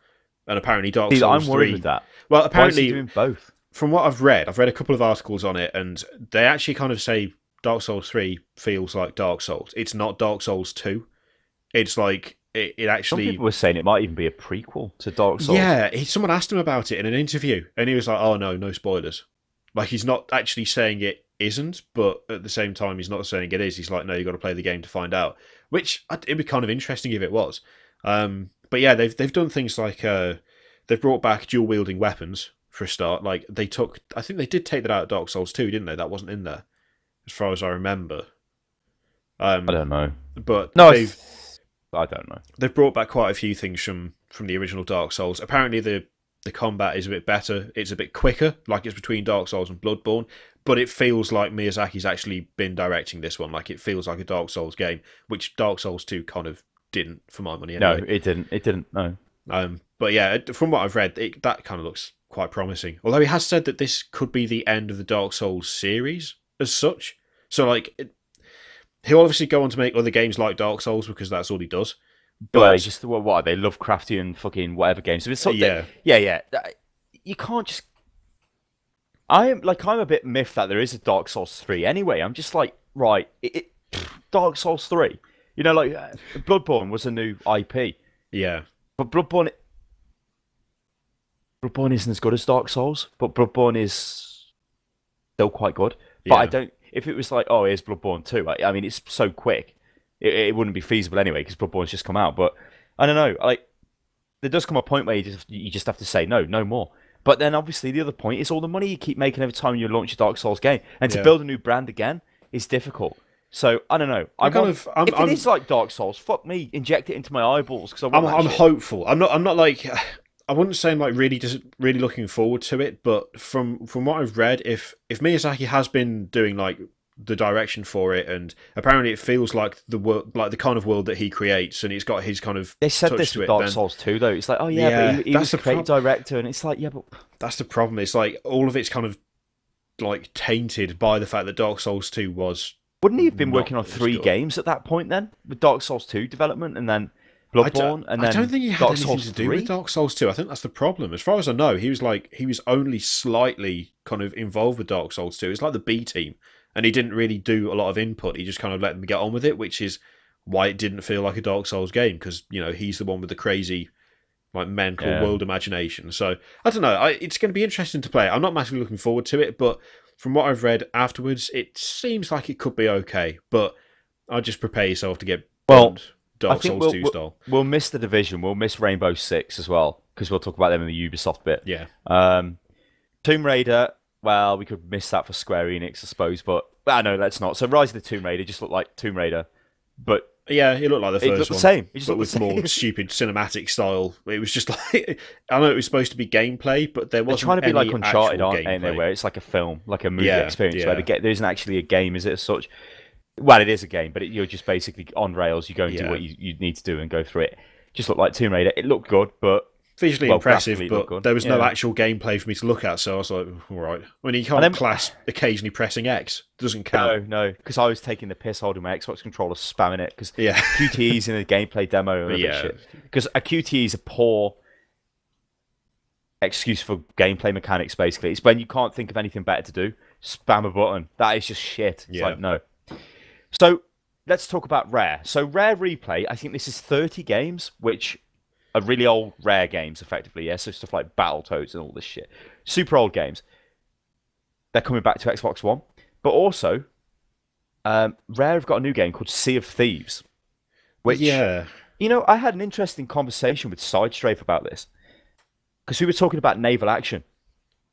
and apparently Dark Souls 3. I'm worried with that. Well, apparently why is he doing both. From what I've read a couple of articles on it, and they actually kind of say Dark Souls 3 feels like Dark Souls. It's not Dark Souls 2. It's like it actually. Some people were saying it might even be a prequel to Dark Souls. Yeah, someone asked him about it in an interview, and he was like, "Oh no spoilers." Like he's not actually saying it isn't, but at the same time he's not saying it is. He's like, "No, you got to play the game to find out." Which it'd be kind of interesting if it was. But yeah, they've done things like they've brought back dual wielding weapons. For a start, like I think they did take that out of Dark Souls 2, didn't they? That wasn't in there, as far as I remember. I don't know, but no, I don't know. They've brought back quite a few things from the original Dark Souls. Apparently, the combat is a bit better. It's a bit quicker, like it's between Dark Souls and Bloodborne. But it feels like Miyazaki's actually been directing this one. Like it feels like a Dark Souls game, which Dark Souls 2 kind of didn't, for my money. Anyway. No, it didn't. It didn't. No. But yeah, from what I've read, that kind of looks quite promising. Although he has said that this could be the end of the Dark Souls series as such. So like, he'll obviously go on to make other games like Dark Souls because that's all he does. But well, just what are they? Lovecraftian fucking whatever games. It's yeah. You can't just. I'm a bit miffed that there is a Dark Souls 3. Anyway, I'm just like, right, Dark Souls 3. You know, like Bloodborne was a new IP. Yeah. But Bloodborne isn't as good as Dark Souls, but Bloodborne is still quite good. But I don't. If it was like, oh, here's Bloodborne 2, I mean, it's so quick, it wouldn't be feasible anyway because Bloodborne's just come out. But I don't know. Like, there does come a point where you just have to say no more. But then obviously the other point is all the money you keep making every time you launch a Dark Souls game, and to build a new brand again is difficult. So I don't know. If it is like Dark Souls, fuck me, inject it into my eyeballs because I'm hopeful. I'm not like. I wouldn't say I'm like really looking forward to it, but from what I've read, if Miyazaki has been doing like the direction for it, and apparently it feels like the world, like the kind of world that he creates, and it's got his kind of. They said this with Dark Souls 2 though. It's like, oh yeah, but he was the creative director, and it's like, yeah, but that's the problem. It's like all of it's kind of like tainted by the fact that Dark Souls 2 was. Wouldn't he have been working on 3 games at that point then, with Dark Souls 2 development, and then Bloodborne, and then I don't think he had anything to do with Dark Souls 2. I think that's the problem. As far as I know, he was only slightly kind of involved with Dark Souls 2. It's like the B team, and he didn't really do a lot of input. He just kind of let them get on with it, which is why it didn't feel like a Dark Souls game, because he's the one with the crazy, like mental world imagination. So I don't know. It's going to be interesting to play. I'm not massively looking forward to it, but from what I've read afterwards, it seems like it could be okay. But I'll just prepare yourself to get bored. Dark Souls 2 style. We'll miss The Division. We'll miss Rainbow Six as well, because we'll talk about them in the Ubisoft bit. Yeah. Tomb Raider, well, we could miss that for Square Enix, I suppose, but no, let's not. So Rise of the Tomb Raider just looked like Tomb Raider, but yeah, it looked like the first one. It looked the same. It just but with more stupid cinematic style. It was just like, I know it was supposed to be gameplay, but there wasn't. They're trying to be like Uncharted, aren't they? Where it's like a film, like a movie experience, where there isn't actually a game, is it, as such? Well, it is a game, but you're just basically on rails. You go and do what you need to do and go through it. Just looked like Tomb Raider. It looked good, but visually impressive, but there was no actual gameplay for me to look at. So I was like, all right. I mean, you can't class occasionally pressing X. Doesn't count. No, because I was taking the piss holding my Xbox controller, spamming it because QTEs in a gameplay demo and shit. Because a QTE is a poor excuse for gameplay mechanics. Basically, it's when you can't think of anything better to do. Spam a button. That is just shit. It's like no. So let's talk about Rare. So Rare Replay, I think this is 30 games, which are really old Rare games, effectively. Yeah, so stuff like Battletoads and all this shit. Super old games. They're coming back to Xbox One. But also, Rare have got a new game called Sea of Thieves. Which, I had an interesting conversation with Sidestrafe about this. Because we were talking about naval action.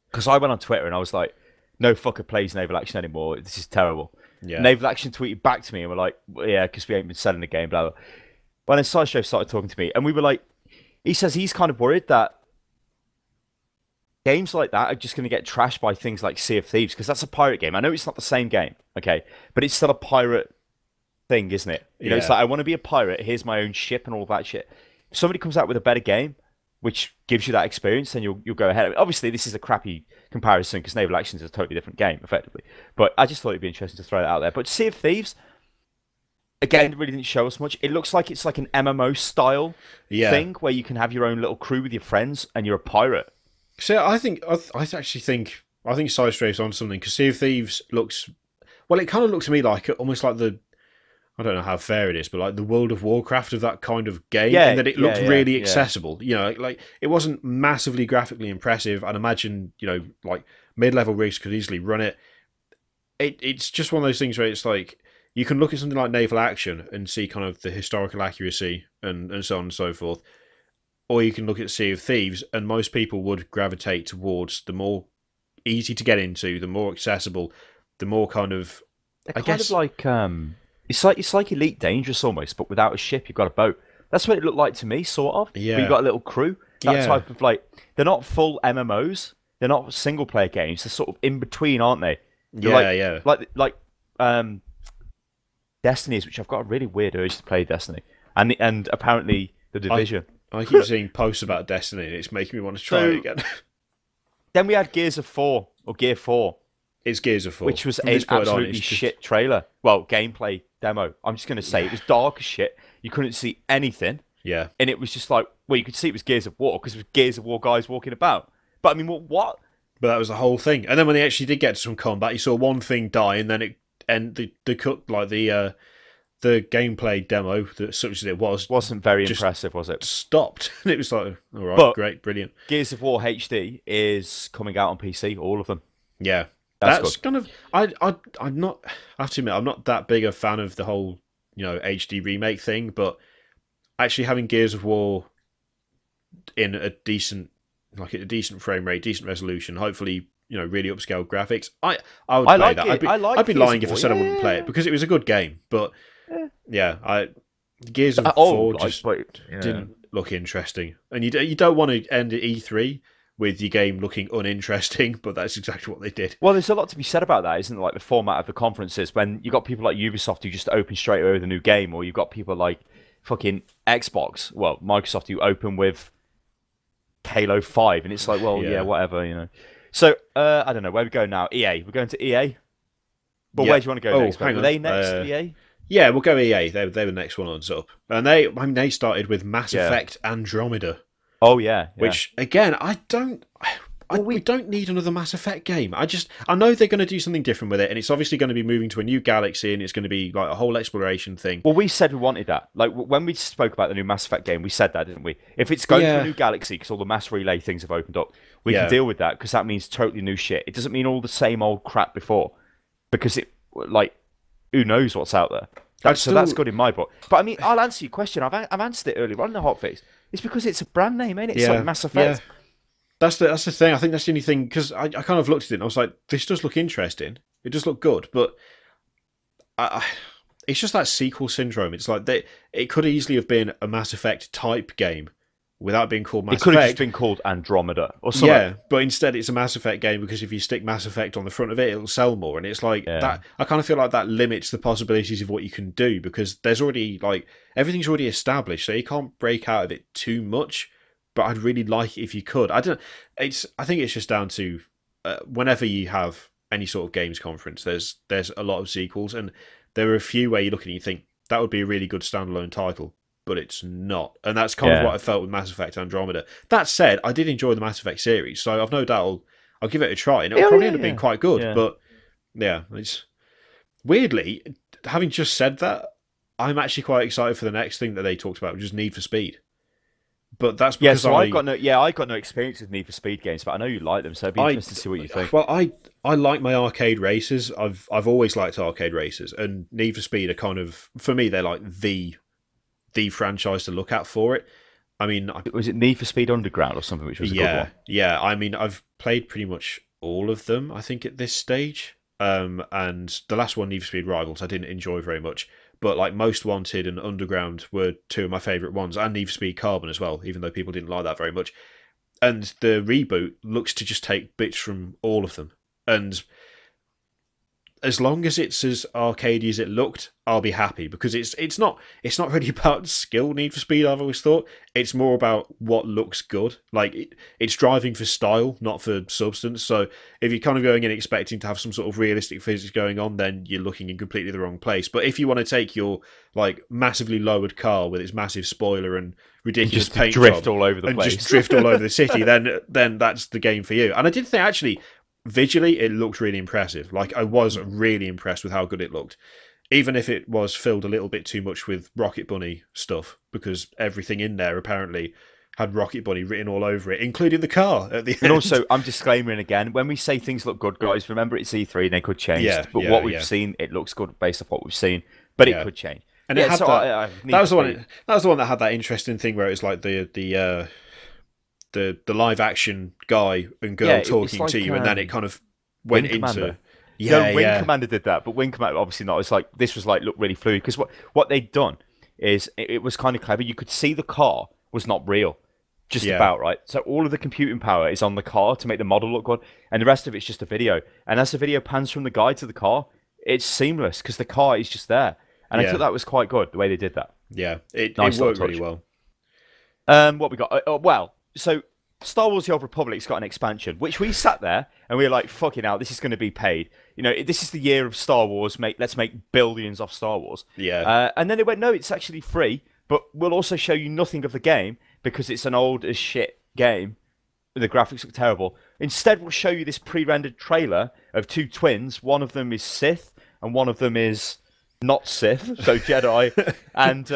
Because I went on Twitter and I was like, no fucker plays naval action anymore. This is terrible. Yeah. Naval Action tweeted back to me and were like, well, yeah, because we ain't been selling the game, blah, blah. Well, then Sideshow started talking to me and we were like, he says he's kind of worried that games like that are just going to get trashed by things like Sea of Thieves, because that's a pirate game. I know it's not the same game, okay, but it's still a pirate thing, isn't it? You know, it's like, I want to be a pirate, here's my own ship and all that shit. If somebody comes out with a better game, which gives you that experience, then you'll go ahead. Obviously, this is a crappy comparison because Naval Action is a totally different game, effectively. But I just thought it'd be interesting to throw that out there. But Sea of Thieves, again, really didn't show us much. It looks like it's like an MMO style thing where you can have your own little crew with your friends and you're a pirate. So I actually think Sidestrafe's on something, because Sea of Thieves looks, well, it kind of looks to me like almost like I don't know how fair it is, but like the World of Warcraft of that kind of game, and that it looked really accessible. You know, like it wasn't massively graphically impressive. I'd imagine, like mid-level rigs could easily run it. It's just one of those things where it's like you can look at something like Naval Action and see kind of the historical accuracy and so on and so forth, or you can look at Sea of Thieves, and most people would gravitate towards the more easy to get into, the more accessible, the more kind of. They're kind of like It's like Elite Dangerous almost, but without a ship, you've got a boat. That's what it looked like to me, sort of. Yeah. But you've got a little crew. That type of like, they're not full MMOs. They're not single player games. They're sort of in between, aren't they? They're like Destinies, which I've got a really weird urge to play Destiny, and apparently the Division. I keep seeing posts about Destiny, and it's making me want to try it again. Then we had Gear 4. It's Gears of 4. Which was an absolutely shit trailer. Well, gameplay demo. I'm just going to say it was dark as shit. You couldn't see anything. Yeah. And it was just like, well, you could see it was Gears of War because it was Gears of War guys walking about. But I mean, what? But that was the whole thing. And then when they actually did get to some combat, you saw one thing die, and then the the gameplay demo, that such as it wasn't very impressive, was it? Stopped, and it was like, all right, but great, brilliant. Gears of War HD is coming out on PC, all of them. Yeah, that's kind of. I'm not. I have to admit, I'm not that big a fan of the whole, HD remake thing, but actually having Gears of War in a decent frame rate, decent resolution, hopefully, really upscale graphics. I would play like that. It. I'd be lying if I said I wouldn't play it, because it was a good game. But Gears of War just didn't look interesting, and you don't want to end at E3 with your game looking uninteresting, but that's exactly what they did. Well, there's a lot to be said about that, isn't there? Like the format of the conferences, when you got people like Ubisoft who just open straight away with a new game, or you've got people like fucking Xbox, Microsoft, who open with Halo 5, and it's like, whatever, So, I don't know, where we go now? EA. We're going to EA? But where do you want to go next? Hang on. Are they next, EA? Yeah, we'll go EA. They were the next one on up. And they started with Mass Effect Andromeda. Oh, yeah. Which, again, we don't need another Mass Effect game. I know they're going to do something different with it, and it's obviously going to be moving to a new galaxy, and it's going to be like a whole exploration thing. Well, we said we wanted that. Like, when we spoke about the new Mass Effect game, we said that, didn't we? If it's going to a new galaxy, because all the mass relay things have opened up, we can deal with that, because that means totally new shit. It doesn't mean all the same old crap before, because who knows what's out there. So that's good in my book. But I mean, I'll answer your question. I've answered it earlier on in the hotfix. It's because it's a brand name, ain't it? It's like Mass Effect. Yeah. That's the thing. I think that's the only thing, because I kind of looked at it and I was like, this does look interesting. It does look good, but it's just that sequel syndrome. It's like it could easily have been a Mass Effect type game without being called Mass Effect. It could have just been called Andromeda or something. Yeah, but instead it's a Mass Effect game, because if you stick Mass Effect on the front of it, it'll sell more. And it's like that. I kind of feel like that limits the possibilities of what you can do, because there's already everything's already established, so you can't break out of it too much. But I'd really like it if you could. I think it's just down to whenever you have any sort of games conference, there's a lot of sequels, and there are a few where you look at it and you think that would be a really good standalone title, but it's not. And that's kind of what I felt with Mass Effect Andromeda. That said, I did enjoy the Mass Effect series, so I've no doubt I'll give it a try, and it'll probably end up being quite good. Yeah. But it's weirdly, having just said that, I'm actually quite excited for the next thing that they talked about, which is Need for Speed. But that's because I got no experience with Need for Speed games, but I know you like them, so it'd be interesting to see what you think. Well, I like my arcade races. I've always liked arcade races, and Need for Speed are kind of, for me, they're like the franchise to look at for it. I mean, was it Need for Speed Underground or something, which was a good one? Yeah. I mean, I've played pretty much all of them, I think, at this stage. And the last one, Need for Speed Rivals, I didn't enjoy very much. But like Most Wanted and Underground were two of my favourite ones, and Need for Speed Carbon as well, even though people didn't like that very much. And the reboot looks to just take bits from all of them. And as long as it's as arcadey as it looked, I'll be happy, because it's not really about skill, Need for Speed, I've always thought. It's more about what looks good. Like, it's driving for style, not for substance. So if you're kind of going in expecting to have some sort of realistic physics going on, then you're looking in completely the wrong place. But if you want to take your massively lowered car with its massive spoiler and ridiculous paint drift job all over the place, just drift all over the city, then that's the game for you. And I did think, actually, visually, it looked really impressive. Like, I was really impressed with how good it looked, even if it was filled a little bit too much with Rocket Bunny stuff, because everything in there apparently had Rocket Bunny written all over it, including the car at the end. And also, I'm disclaiming again, when we say things look good, guys, remember it's E3 and they could change. But what we've seen, it looks good based off what we've seen, but it could change. And it had that was the one that had that interesting thing where it was like the live action guy and girl talking to you, and then it kind of went into Wing Commander did that, but Wing Commander obviously not. It's like this was like looked really fluid, because what they'd done is it was kind of clever. You could see the car was not real, just about, right. So all of the computing power is on the car to make the model look good, and the rest of it's just a video. And as the video pans from the guy to the car, it's seamless because the car is just there. And I thought that was quite good the way they did that. Yeah, it worked really well. What we got? So Star Wars: The Old Republic's got an expansion, which we sat there and we were like, "Fucking hell, this is going to be paid." This is the year of Star Wars. Let's make billions off Star Wars. Yeah. And then they went, "No, it's actually free, but we'll also show you nothing of the game because it's an old as shit game. The graphics look terrible. Instead, we'll show you this pre-rendered trailer of two twins. One of them is Sith, and one of them is not Sith, so Jedi, and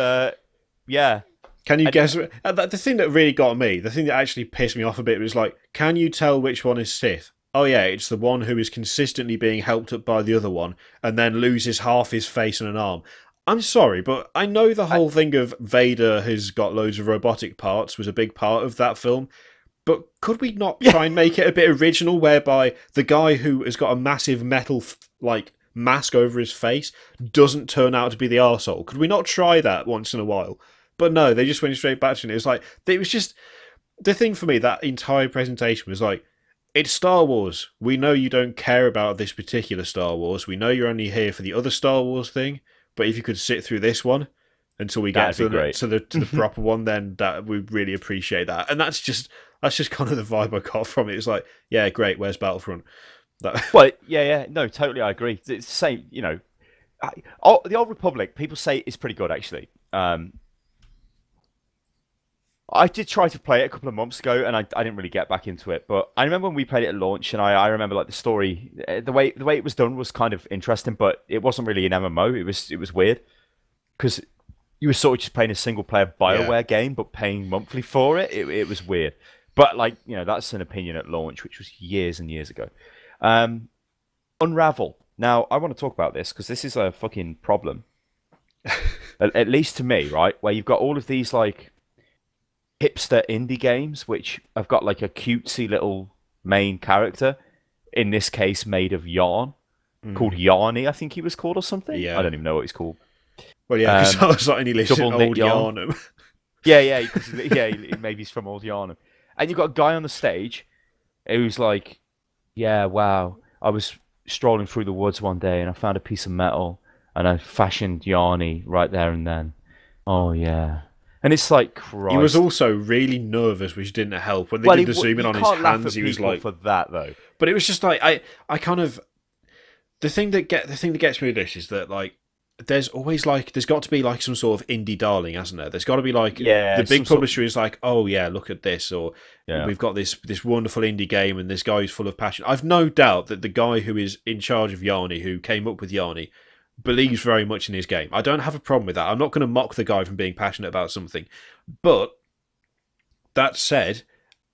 yeah. Can you guess? The thing that really got me, the thing that actually pissed me off a bit was like, can you tell which one is Sith? Oh yeah, it's the one who is consistently being helped up by the other one and then loses half his face and an arm. I'm sorry, but I know the whole thing of Vader has got loads of robotic parts was a big part of that film, but could we not try and make it a bit original whereby the guy who has got a massive metal mask over his face doesn't turn out to be the arsehole? Could we not try that once in a while? But no, they just went straight back to it. It was just the thing for me, that entire presentation was like, it's Star Wars. We know you don't care about this particular Star Wars. We know you're only here for the other Star Wars thing. But if you could sit through this one until we get to the proper one, then that we really appreciate that. And that's just kind of the vibe I got from it. It's like, yeah, great. Where's Battlefront? Well, yeah, no, totally, I agree. It's the same, you know. The Old Republic, people say it's pretty good actually. I did try to play it a couple of months ago, and I didn't really get back into it. But I remember when we played it at launch, and I remember like the story, the way it was done was kind of interesting, but it wasn't really an MMO. It was weird because you were sort of just playing a single player BioWare game, but paying monthly for it. It was weird. But like, you know, that's an opinion at launch, which was years and years ago. Unravel. Now I want to talk about this because this is a fucking problem, at least to me, right? Where you've got all of these like hipster indie games which have got like a cutesy little main character, in this case made of yarn, called Yarny, I think he was called, or something. I don't even know what he's called. Well, yeah, because I was like, and he lives in Old Yarnum. yeah, maybe he's from Old Yarnum. And you've got a guy on the stage who's like, yeah, wow, I was strolling through the woods one day and I found a piece of metal and I fashioned Yarny right there and then. Oh yeah. And it's like, Christ. He was also really nervous, which didn't help. When they did the zoom in on his hands, he was like, for that though. But it was just like I kind of the thing that gets me with this is that like there's got to be like some sort of indie darling, hasn't there? There's got to be like the big publisher is like, oh yeah, look at this, or we've got this wonderful indie game and this guy who's full of passion. I've no doubt that the guy who is in charge of Yarny, who came up with Yarny, believes very much in his game. I don't have a problem with that. I'm not going to mock the guy from being passionate about something. But that said,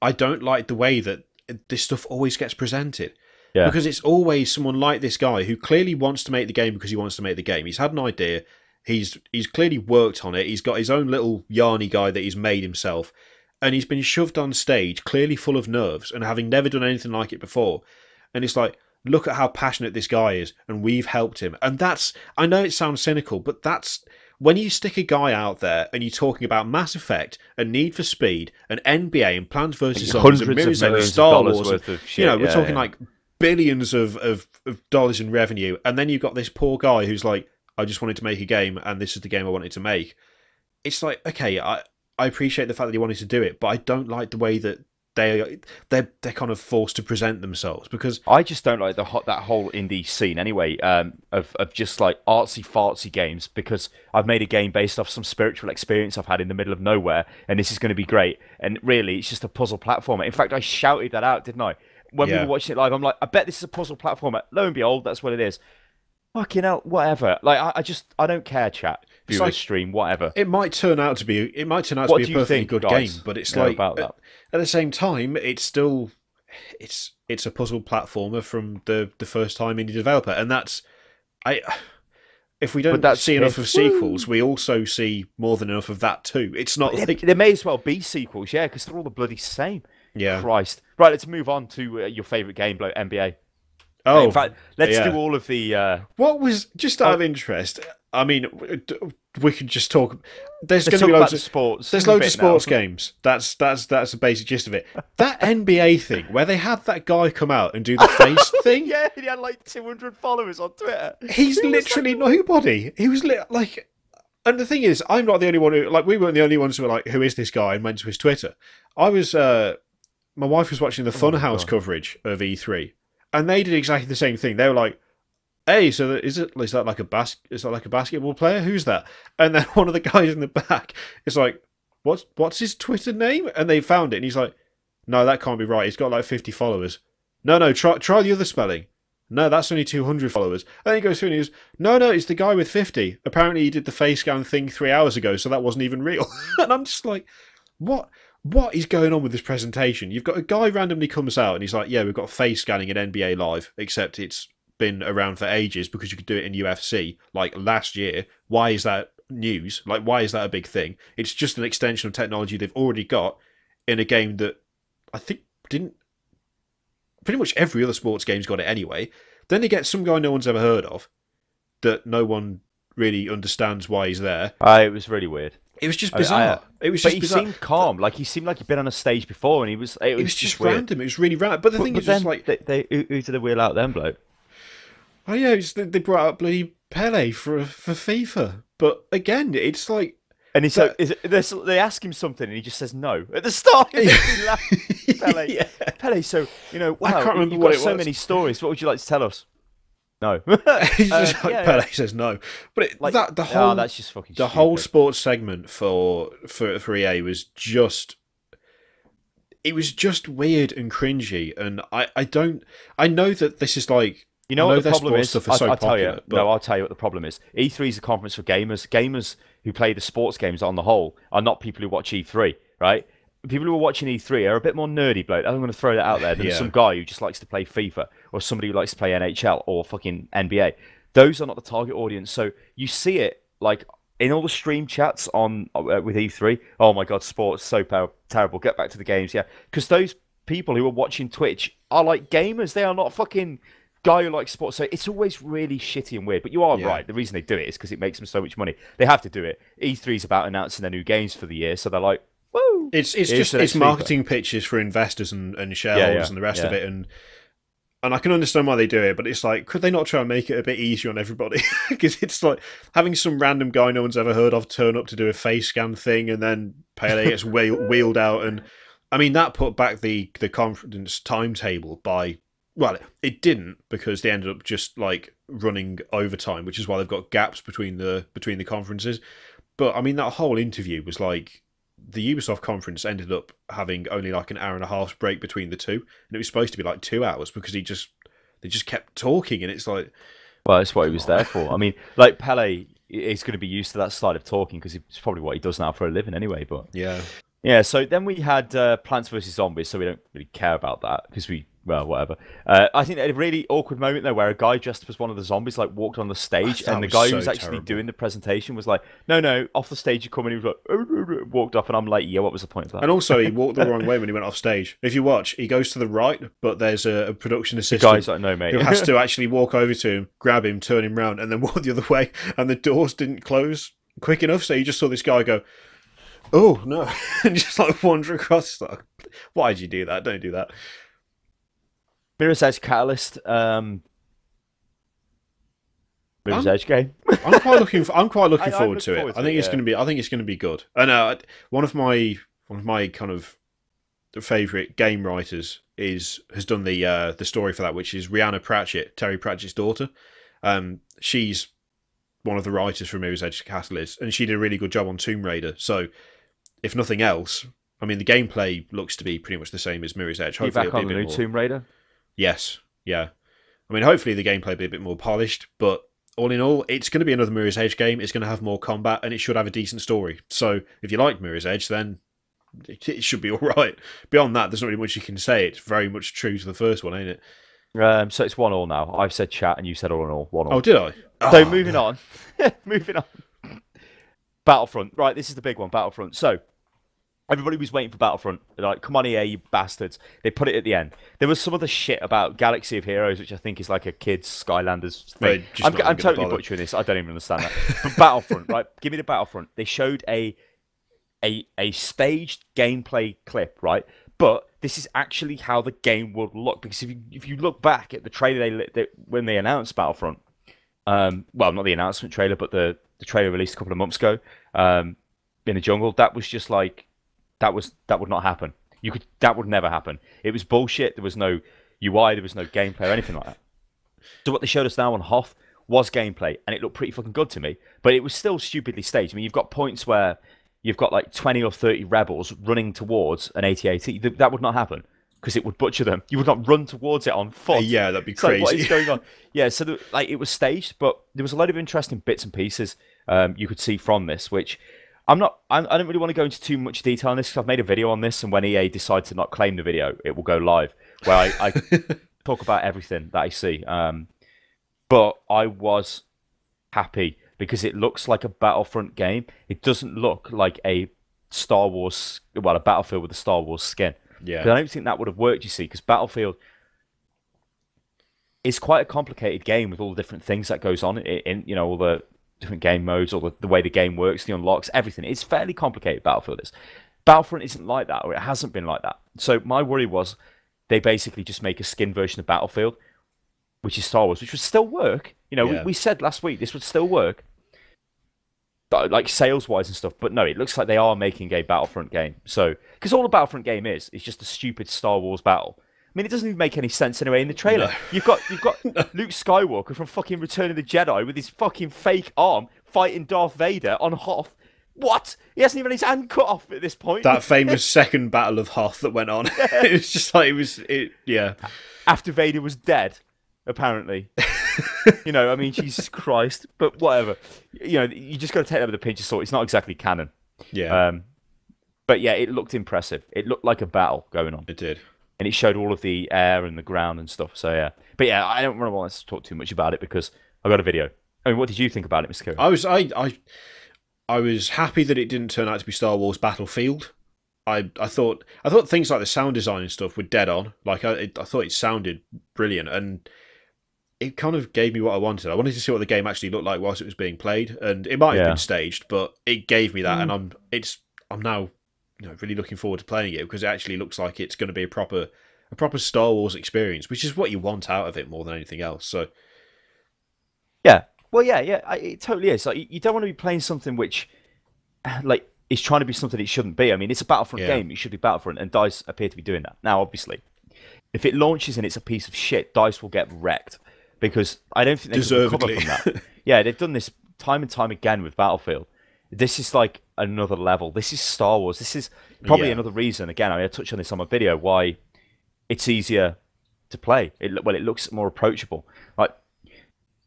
I don't like the way that this stuff always gets presented. Yeah. Because it's always someone like this guy who clearly wants to make the game because he wants to make the game. He's had an idea. He's clearly worked on it. He's got his own little Yarny guy that he's made himself. And he's been shoved on stage, clearly full of nerves, and having never done anything like it before. And it's like, look at how passionate this guy is, and we've helped him. And that's, I know it sounds cynical, but that's, when you stick a guy out there and you're talking about Mass Effect and Need for Speed and NBA and Plants vs. Zombies and millions of Star Wars, worth of shit, we're talking like billions of dollars in revenue, and then you've got this poor guy who's like, I just wanted to make a game, and this is the game I wanted to make. It's like, okay, I appreciate the fact that he wanted to do it, but I don't like the way that they're kind of forced to present themselves, because I just don't like that whole indie scene anyway, of just like artsy fartsy games, because I've made a game based off some spiritual experience I've had in the middle of nowhere, and this is going to be great. And really, it's just a puzzle platformer. In fact, I shouted that out, didn't I? When we were watching it live, I'm like, I bet this is a puzzle platformer. Lo and behold, that's what it is. Fucking hell, whatever. Like, I don't care, chat. View like, stream, whatever. It might turn out to be a perfectly good game, but it's like about that? At the same time, it's still it's a puzzle platformer from the first time indie developer, and that's if we don't see enough of sequels, we also see more than enough of that too. It's not like there may as well be sequels, yeah, because they're all the bloody same. Yeah, Christ. Right, let's move on to your favorite game, NBA. Oh, in fact, let's do all of the. What was just out of interest? I mean, we could just talk. There's going to be loads of sports. There's loads of sports games. That's the basic gist of it. That NBA thing where they had that guy come out and do the face thing. Yeah, he had like 200 followers on Twitter. He's literally nobody. He was like, and the thing is, I'm not the only one who we weren't the only ones who were like, who is this guy? And went to his Twitter. I was. My wife was watching the Funhouse coverage of E3. And they did exactly the same thing. They were like, "Hey, so is that like a basketball player? Who's that?" And then one of the guys in the back is like, "What's his Twitter name?" And they found it, and he's like, "No, that can't be right. He's got like 50 followers." No, try the other spelling. no, that's only 200 followers. And then he goes through and he goes, no, it's the guy with 50. Apparently he did the face scan thing 3 hours ago, so that wasn't even real. And I'm just like, what is going on with this presentation? You've got a guy randomly comes out and he's like, yeah, we've got face scanning in NBA Live, except it's been around for ages because you could do it in UFC, like last year. Why is that news? Like, why is that a big thing? It's just an extension of technology they've already got in a game that I think didn't... Pretty much every other sports game's got it anyway. Then they get some guy no one's ever heard of that no one really understands why he's there. It was really weird. It was just bizarre. It was just he bizarre. Seemed calm. Like he seemed like he'd been on a stage before, and it was just weird. random. It was really random. But the thing is, then, like, who did they wheel out then, bloke? Oh yeah, they brought out bloody Pele for FIFA. But again, it's like, and he's like, they ask him something, and he just says no at the start. Pele, yeah. Pele. So wow, I can't remember you've what got it so was. many stories. What would you like to tell us? No. He's just like, Pele says no. But that's just fucking the stupid. whole sports segment for EA was just... It was just weird and cringy, and I know that this is like... You know what the problem is? I'll tell you what the problem is. E3 is a conference for gamers. Gamers who play the sports games on the whole are not people who watch E3, right? People who are watching E3 are a bit more nerdy, bloke. I'm going to throw that out there than some guy who just likes to play FIFA or somebody who likes to play NHL or fucking NBA. Those are not the target audience. So you see it like in all the stream chats on with E3. Oh my god, sports so terrible. Get back to the games, yeah. Because those people who are watching Twitch are like gamers. They are not fucking guy who likes sports. So it's always really shitty and weird. But you are right. The reason they do it is because it makes them so much money. They have to do it. E3 is about announcing their new games for the year, so they're like, woo! It's marketing pitches for investors and shareholders and the rest of it, and I can understand why they do it, but it's like, could they not try and make it a bit easier on everybody? Because it's like having some random guy no one's ever heard of turn up to do a face scan thing, and then Pele gets wheeled out, and I mean that put back the conference timetable by... Well, it didn't, because they ended up just like running overtime, which is why they've got gaps between the conferences. But I mean, that whole interview was like, the Ubisoft conference ended up having only like an hour and a half break between the two, and it was supposed to be like 2 hours because they just kept talking, and it's like, well, that's what he was there for. I mean, like Pele is going to be used to that side of talking because it's probably what he does now for a living anyway. But yeah. So then we had Plants vs Zombies, so we don't really care about that because well, whatever. I think a really awkward moment there where a guy dressed up as one of the zombies like walked on the stage, and the guy who was actually terrible. Doing the presentation was like, no, off the stage you come, and he was like, walked off, and I'm like, yeah, what was the point of that? And also, he walked the wrong way when he went off stage. If you watch, he goes to the right, but there's a production assistant the guy's like, no, mate, who has to actually walk over to him, grab him, turn him round, and then walk the other way, and the doors didn't close quick enough, so you just saw this guy go, oh, no, and just like wander across. Like, why did you do that? Don't do that. Mirror's Edge Catalyst, Mirror's Edge game. I'm quite looking forward to it. I think it's going to be good. And one of my kind of favorite game writers has done the story for that, which is Rihanna Pratchett, Terry Pratchett's daughter. She's one of the writers for Mirror's Edge Catalyst, and she did a really good job on Tomb Raider. So, if nothing else, I mean, the gameplay looks to be pretty much the same as Mirror's Edge. Hopefully, back on the new Tomb Raider. Yes, yeah. I mean, hopefully the gameplay will be a bit more polished, but all in all, it's going to be another Mirror's Edge game. It's going to have more combat, and it should have a decent story. So, if you like Mirror's Edge, then it should be all right. Beyond that, there's not really much you can say. It's very much true to the first one, ain't it? So it's 1-1 now. I've said chat, and you said all in all. 1-1. Oh, did I? So moving on. Moving on. Battlefront. Right, this is the big one, Battlefront. So, everybody was waiting for Battlefront. They're like, come on, EA, you bastards. They put it at the end. There was some other shit about Galaxy of Heroes, which I think is like a kid's Skylanders thing. I'm totally butchering this. I don't even understand that. But Battlefront, right? Give me the Battlefront. They showed a staged gameplay clip, right? But this is actually how the game would look. Because if you look back at the trailer when they announced Battlefront, well, not the announcement trailer, but the trailer released a couple of months ago, in the jungle, that was just like, that would not happen. That would never happen. It was bullshit. There was no UI, there was no gameplay or anything like that. So what they showed us now on Hoth was gameplay, and it looked pretty fucking good to me. But it was still stupidly staged. I mean, you've got points where you've got like 20 or 30 rebels running towards an AT-AT. That would not happen. because it would butcher them. You would not run towards it on foot. Yeah, that'd be crazy. What is going on? Yeah, so it was staged, but there was a lot of interesting bits and pieces you could see from this, which I don't really want to go into too much detail on this because I've made a video on this, and when EA decide to not claim the video, it will go live, where I talk about everything that I see. But I was happy because it looks like a Battlefront game. It doesn't look like a Star Wars, well, a Battlefield with a Star Wars skin. Yeah. But I don't think that would have worked, you see, because Battlefield is quite a complicated game with all the different things that goes on in all the different game modes, or the way the game works, the unlocks, everything. It's fairly complicated, Battlefield is. Battlefront isn't like that, or it hasn't been like that. So my worry was they basically just make a skin version of Battlefield, which is Star Wars, which would still work. We said last week this would still work, like sales-wise and stuff. But no, it looks like they are making a Battlefront game. So, because all the Battlefront game is just a stupid Star Wars battle. I mean, it doesn't even make any sense anyway in the trailer. No. You've got Luke Skywalker from fucking Return of the Jedi with his fucking fake arm fighting Darth Vader on Hoth. What? He hasn't even had his hand cut off at this point. That famous second Battle of Hoth that went on. Yeah. It was just like yeah. After Vader was dead, apparently. I mean, Jesus Christ. But whatever. You just got to take that with a pinch of salt. It's not exactly canon. Yeah. But yeah, it looked impressive. It looked like a battle going on. It did. And it showed all of the air and the ground and stuff. So yeah, but yeah, I don't really want to talk too much about it because I got a video. I mean, what did you think about it, Mr. Kirioth? I was happy that it didn't turn out to be Star Wars Battlefield. I thought things like the sound design and stuff were dead on. Like I thought it sounded brilliant, and it kind of gave me what I wanted. I wanted to see what the game actually looked like whilst it was being played, and it might have been staged, but it gave me that, and I'm now really looking forward to playing it because it actually looks like it's going to be a proper Star Wars experience, which is what you want out of it more than anything else. So, yeah, well, yeah, it totally is. Like, you don't want to be playing something which, like, is trying to be something it shouldn't be. I mean, it's a Battlefront game; it should be Battlefront, and DICE appear to be doing that now. Obviously, if it launches and it's a piece of shit, DICE will get wrecked because I don't think they can recover from that. Yeah, they've done this time and time again with Battlefield. This is like another level. This is Star Wars. This is probably another reason, again, I touched on this on my video, why it's easier to play. It looks more approachable. Like,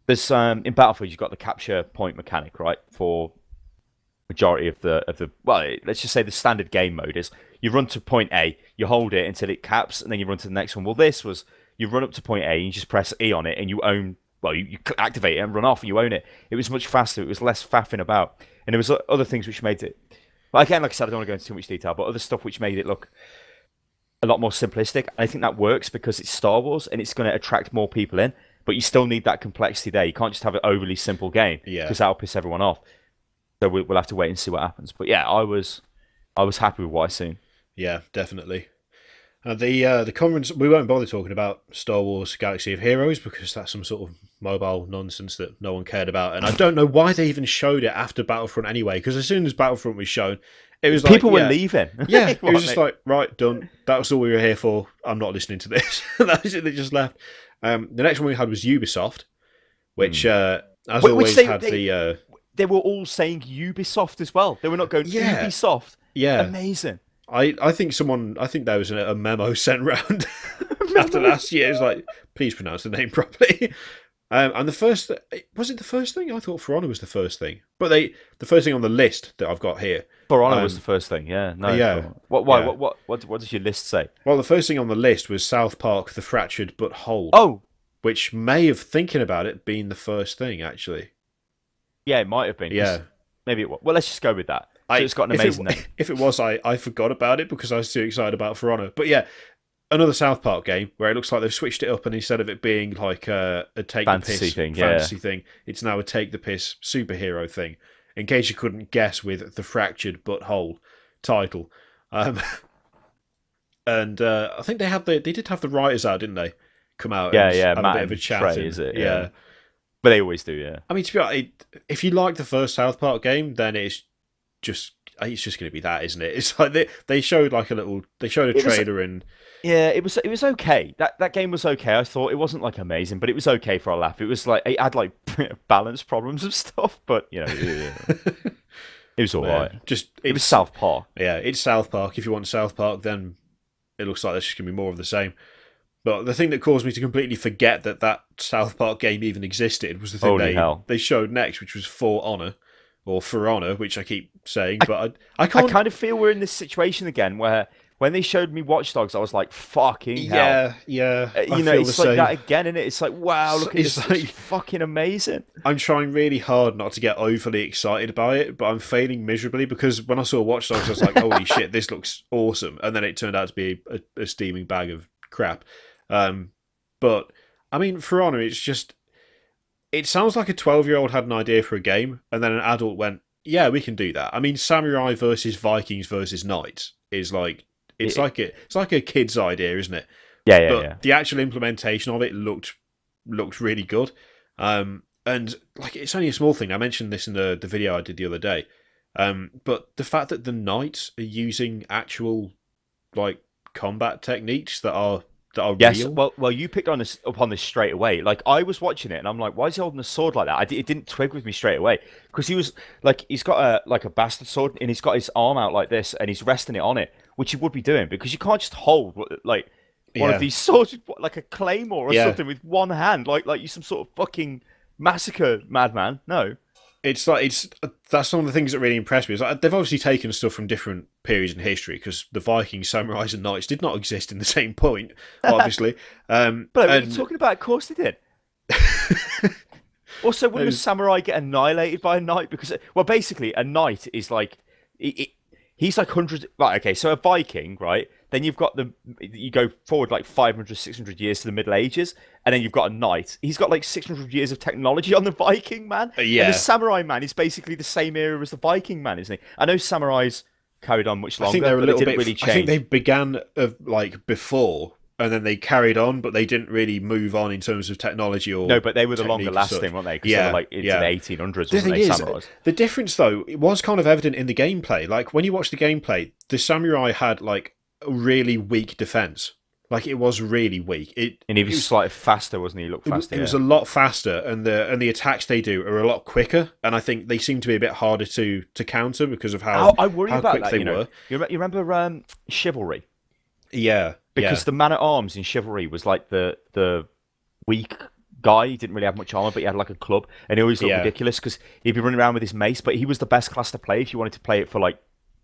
there's in Battlefield, you've got the capture point mechanic, right? For majority of the let's just say the standard game mode is you run to point A, you hold it until it caps, and then you run to the next one. Well, this was you run up to point A, and you just press E on it, and you own. Well, you activate it and run off, and you own it. It was much faster. It was less faffing about. And there was other things which made it... Well, again, like I said, I don't want to go into too much detail, but other stuff which made it look a lot more simplistic. I think that works because it's Star Wars, and it's going to attract more people in, but you still need that complexity there. You can't just have an overly simple game, because that'll piss everyone off. So we'll have to wait and see what happens. But yeah, I was happy with what I seen. Yeah, definitely. The conference, we won't bother talking about Star Wars Galaxy of Heroes because that's some sort of mobile nonsense that no one cared about, and I don't know why they even showed it after Battlefront anyway, because as soon as Battlefront was shown, it was like... People were leaving. Yeah, it was just like, right, done. That was all we were here for. I'm not listening to this. That was it, they just left. The next one we had was Ubisoft, which, as always, They were all saying Ubisoft as well. They were not going Ubisoft. Yeah. Amazing. I think there was a memo sent round after last year. It was like, please pronounce the name properly. And the first, was it the first thing? I thought For Honor was the first thing. But the first thing on the list that I've got here. For Honor was the first thing, yeah. No, yeah. What does your list say? Well, the first thing on the list was South Park, The Fractured But Whole. Oh! Which may have, thinking about it, been the first thing, actually. Yeah, it might have been. Yeah. Maybe it was. Well, let's just go with that. So it's got an amazing name. If it was, I forgot about it because I was too excited about For Honor. But yeah, another South Park game where it looks like they've switched it up, and instead of it being like a take fantasy the piss fantasy thing, it's now a take the piss superhero thing. In case you couldn't guess with the Fractured But Whole title, and I think they did have the writers out, didn't they? Come out, and have a bit of a chat. Trey, is it? Yeah. But they always do, yeah. I mean, to be honest, if you like the first South Park game, then it's just going to be that, isn't it? It's like they showed like a trailer and it was okay. That game was okay. I thought it wasn't like amazing, but it was okay for a laugh. It was like it had like balance problems and stuff, but it was all right. It was South Park. Yeah, it's South Park. If you want South Park, then it looks like there's just going to be more of the same. But the thing that caused me to completely forget that South Park game even existed was the thing they showed next, which was For Honor, or For Honor, which I keep saying. But I can't. I kind of feel we're in this situation again where when they showed me Watch Dogs, I was like, fucking hell. Yeah. It's like that again, isn't it? It's like, wow, look at this. It's fucking amazing. I'm trying really hard not to get overly excited by it, but I'm failing miserably because when I saw Watch Dogs, I was like, holy shit, this looks awesome. And then it turned out to be a steaming bag of crap. But, I mean, For Honor, it's just... It sounds like a 12-year-old had an idea for a game, and then an adult went, yeah, we can do that. I mean, Samurai versus Vikings versus Knights is like... It's like a kid's idea, isn't it? Yeah. But the actual implementation of it looked really good. And like it's only a small thing. I mentioned this in the video I did the other day. But the fact that the Knights are using actual like combat techniques that are real. Well, you picked up on this straight away. Like I was watching it, and I'm like, why is he holding a sword like that? It didn't twig with me straight away because he was like, he's got a bastard sword, and he's got his arm out like this, and he's resting it on it, which he would be doing because you can't just hold like one of these swords, like a claymore or something, with one hand, like you some sort of fucking massacre madman. No. It's that's one of the things that really impressed me. Is like, they've obviously taken stuff from different periods in history because the Vikings, samurais, and knights did not exist in the same point, obviously. But what are you talking about? Of course they did. Also, wouldn't a samurai get annihilated by a knight? Because, well, basically, a knight is like he's like hundreds. Right, okay, so a Viking, right? Then you've got you go forward like 500, 600 years to the Middle Ages, and then you've got a knight. He's got like 600 years of technology on the Viking man. Yeah. And the samurai man is basically the same era as the Viking man, isn't he? I know samurais carried on much longer. I think they're a little bit. Really change. I think they began like before, and then they carried on, but they didn't really move on in terms of technology or. No, but they were the longer lasting, weren't they? Because they were like into the 1800s. The thing is, the difference though, it was kind of evident in the gameplay. Like when you watch the gameplay, the samurai had like a really weak defense. Like it was really weak. And he was slightly faster, wasn't he? He looked faster. It was a lot faster, and the attacks they do are a lot quicker. And I think they seem to be a bit harder to counter because of how I worry about quick that, they were. You remember Chivalry? Yeah, because the man at arms in Chivalry was like the weak guy. He didn't really have much armor, but he had like a club, and he always looked ridiculous because he'd be running around with his mace. But he was the best class to play if you wanted to play it for like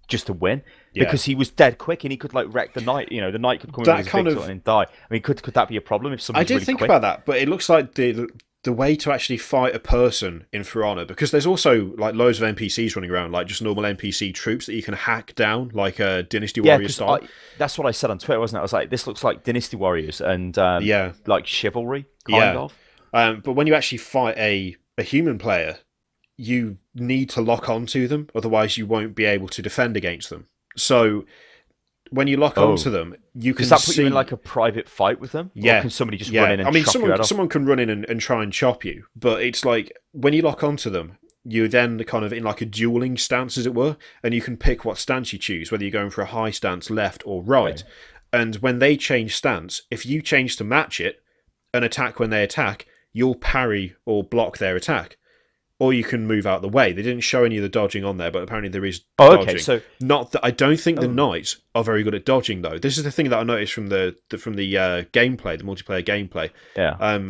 just to win, because he was dead quick and he could like wreck the knight. You know, the knight could come in with his big sword and die. I mean, could that be a problem if somebody's really quick? I did think about that, but it looks like the way to actually fight a person in For Honor, because there's also like loads of NPCs running around, like just normal NPC troops that you can hack down, like a Dynasty Warrior style. That's what I said on Twitter, wasn't it? I was like, this looks like Dynasty Warriors and like Chivalry, kind of. But when you actually fight a human player, you need to lock onto them, otherwise you won't be able to defend against them. So when you lock onto them, you can. Does that put you in like a private fight with them? Yeah. Or can somebody just run in and chop you out? Someone can run in and try and chop you, but it's like when you lock onto them, you're then kind of in like a dueling stance, as it were, and you can pick what stance you choose, whether you're going for a high stance, left or right. And when they change stance, if you change to match it and attack when they attack, you'll parry or block their attack. Or you can move out the way. They didn't show any of the dodging on there, but apparently there is dodging. Okay, so not that I don't think the knights are very good at dodging, though. This is the thing that I noticed from the gameplay, the multiplayer gameplay. Yeah.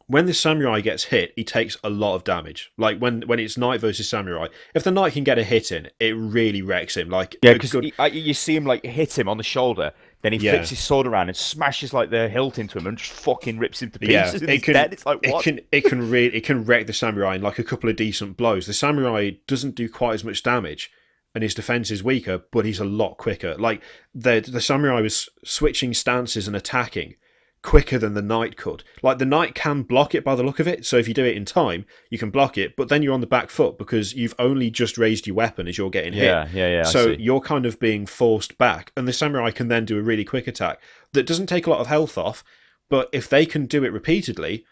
When the samurai gets hit, he takes a lot of damage. Like when it's knight versus samurai, if the knight can get a hit in, it really wrecks him. Like because you see him like hit him on the shoulder. Then he flips his sword around and smashes like the hilt into him and just fucking rips him to pieces. And he's dead. It's like, what? It can wreck the samurai in like a couple of decent blows. The samurai doesn't do quite as much damage, and his defense is weaker, but he's a lot quicker. Like the samurai was switching stances and attacking quicker than the knight could. Like the knight can block it by the look of it, so if you do it in time, you can block it, but then you're on the back foot because you've only just raised your weapon as you're getting hit. Yeah. So you're kind of being forced back, and the samurai can then do a really quick attack that doesn't take a lot of health off, but if they can do it repeatedly,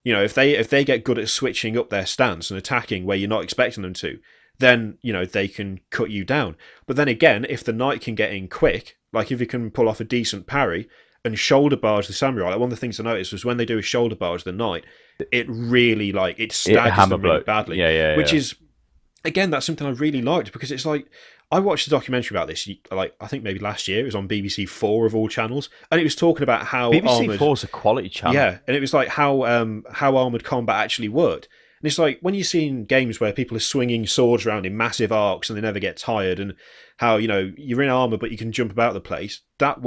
you know, if they get good at switching up their stance and attacking where you're not expecting them to, then, you know, they can cut you down. But then again, if the knight can get in quick, like if he can pull off a decent parry, and shoulder barge the samurai. Like one of the things I noticed was when they do a shoulder barge the knight, it really it staggers them really badly. Yeah. Which is, again, that's something I really liked because it's like I watched a documentary about this, like I think maybe last year. It was on BBC Four of all channels, and it was talking about how BBC Four is a quality channel. Yeah, and it was like how armored combat actually worked. And it's like when you're seeing games where people are swinging swords around in massive arcs and they never get tired, and how you're in armor but you can jump about the place. That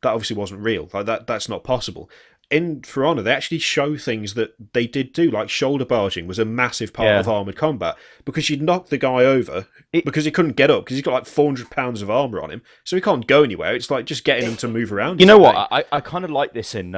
obviously wasn't real. Like that's not possible. In For Honor, they actually show things that they did do, like shoulder barging was a massive part of armoured combat, because you'd knock the guy over because he couldn't get up because he's got like 400 pounds of armour on him, so he can't go anywhere. It's like just getting him to move around. You know what? I kind of like this in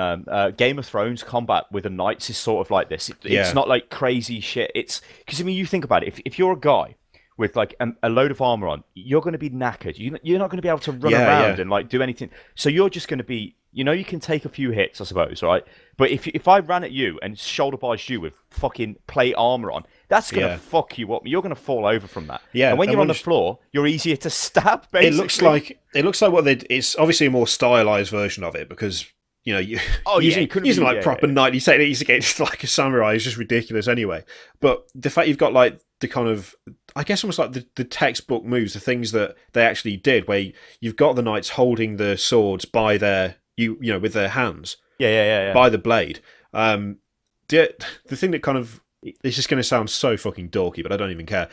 Game of Thrones combat with the knights is sort of like this. It's not like crazy shit. It's because, I mean, you think about it. If you're a guy with like a load of armour on, you're going to be knackered. You're not going to be able to run around and like do anything. So you're just going to be... you can take a few hits, I suppose, right? But if I ran at you and shoulder barged you with fucking plate armor on, that's gonna fuck you up. You're gonna fall over from that. Yeah. And when you're on the floor, you're easier to stab. Basically, it looks like what they. It's obviously a more stylized version of it because using like proper knightly techniques against like a samurai is just ridiculous anyway. But the fact you've got like the kind of, I guess, almost like the textbook moves, the things that they actually did, where you've got the knights holding the swords by their with their hands, by the blade. The thing that kind of, it's just going to sound so fucking dorky, but I don't even care.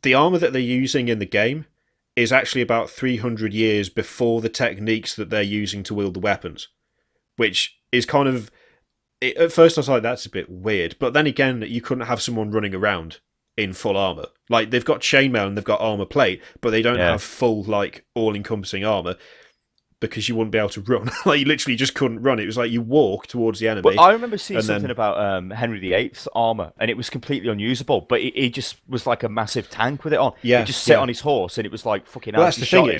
The armor that they're using in the game is actually about 300 years before the techniques that they're using to wield the weapons, which is kind of, at first I was like, that's a bit weird, but then again, you couldn't have someone running around in full armor. Like, they've got chainmail and they've got armor plate, but they don't have full, like, all-encompassing armor, because you wouldn't be able to run. Like, you literally just couldn't run. It was like you walk towards the enemy. But I remember seeing something about Henry VIII's armour, and it was completely unusable, but it just was like a massive tank with it on. Yeah. It just sat on his horse, and it was like fucking... Well, that's the thing.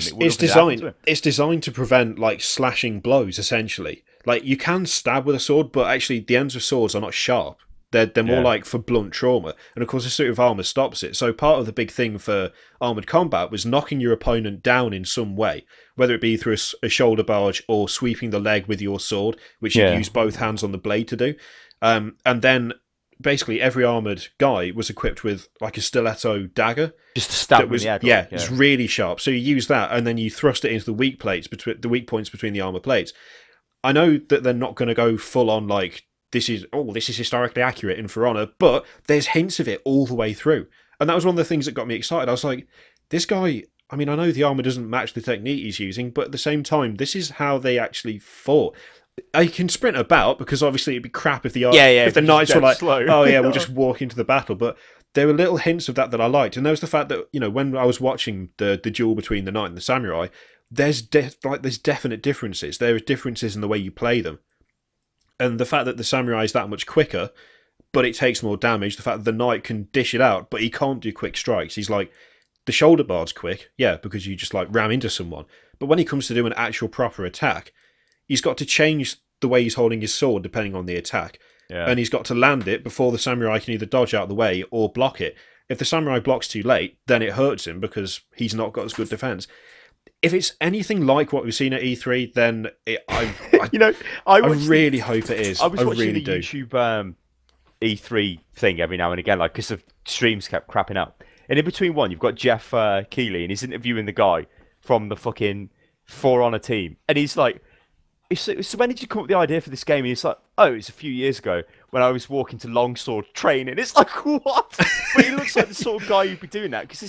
It's designed to prevent, like, slashing blows, essentially. Like, you can stab with a sword, but actually the ends of swords are not sharp. They're more like for blunt trauma. And of course, a suit of armour stops it. So part of the big thing for armoured combat was knocking your opponent down in some way, whether it be through a shoulder barge or sweeping the leg with your sword, which you use both hands on the blade to do. And then basically every armoured guy was equipped with like a stiletto dagger. Just to stab with the head. Yeah, it's really sharp. So you use that and then you thrust it into the weak points between the armour plates. I know that they're not going to go full on like, this is historically accurate in For Honor, but there's hints of it all the way through. And that was one of the things that got me excited. I was like, this guy, I mean, I know the armour doesn't match the technique he's using, but at the same time, this is how they actually fought. I can sprint about, because obviously it'd be crap if the knights were like, slow. Oh yeah, we'll just walk into the battle. But there were little hints of that I liked. And there was the fact that, when I was watching the duel between the knight and the samurai, there's definite differences. There are differences in the way you play them. And the fact that the samurai is that much quicker, but it takes more damage. The fact that the knight can dish it out, but he can't do quick strikes. He's like, the shoulder bar's quick, because you just like ram into someone. But when he comes to do an actual proper attack, he's got to change the way he's holding his sword depending on the attack. Yeah. And he's got to land it before the samurai can either dodge out of the way or block it. If the samurai blocks too late, then it hurts him because he's not got as good defense. If it's anything like what we've seen at E3, then I really hope it is. I was watching the YouTube E3 thing every now and again, like, because the streams kept crapping up. And in between one, you've got Jeff Keighley, and he's interviewing the guy from the fucking For Honor team. And he's like, so when did you come up with the idea for this game? And he's like, oh, it's a few years ago when I was walking to longsword training. It's like, what? But he looks like the sort of guy who'd be doing that. Because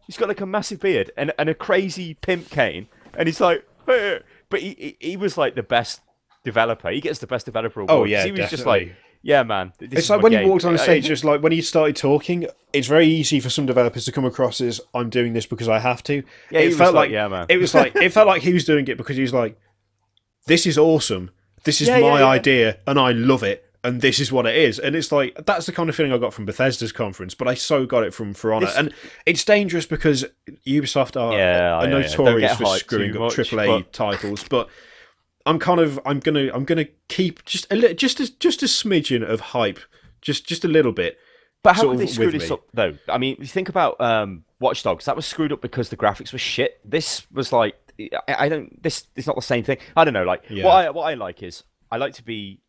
he's got like a massive beard and a crazy pimp cane, and he's like, hey. But he was like the best developer. He gets the best developer award. Oh yeah, he was definitely. Just like, yeah, man. It's like when he walked on stage, just like when he started talking, it's very easy for some developers to come across as, I'm doing this because I have to. Yeah, it felt like, yeah, man. It felt like he was doing it because he was like, this is awesome. This is my idea, and I love it. And this is what it is. And it's like, that's the kind of feeling I got from Bethesda's conference, but I so got it from For Honor. And it's dangerous because Ubisoft are notorious for screwing up AAA titles, but I'm gonna keep just a smidgen of hype, just a little bit. But how could they screw this up though? I mean, you think about Watch Dogs, that was screwed up because the graphics were shit. This was like, this is not the same thing. I don't know, like what I like is, I like to be,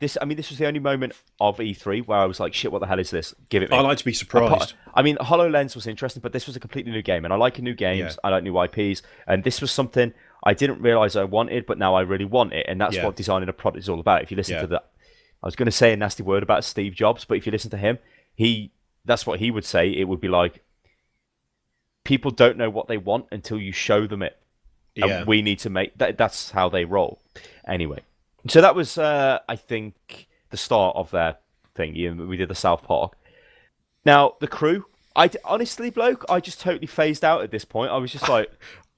this was the only moment of E3 where I was like, shit, what the hell is this? Give it me. I like to be surprised. I mean, HoloLens was interesting, but this was a completely new game, and I like new games. I like new IPs, and this was something I didn't realize I wanted, but now I really want it, and that's what designing a product is all about. If you listen to that, I was going to say a nasty word about Steve Jobs, but if you listen to him, that's what he would say. It would be like, people don't know what they want until you show them it. And we need to make that. That's how they roll. Anyway, so that was, I think, the start of their thing. We did the South Park. Now, the crew, honestly, bloke, I just totally phased out at this point. I was just like...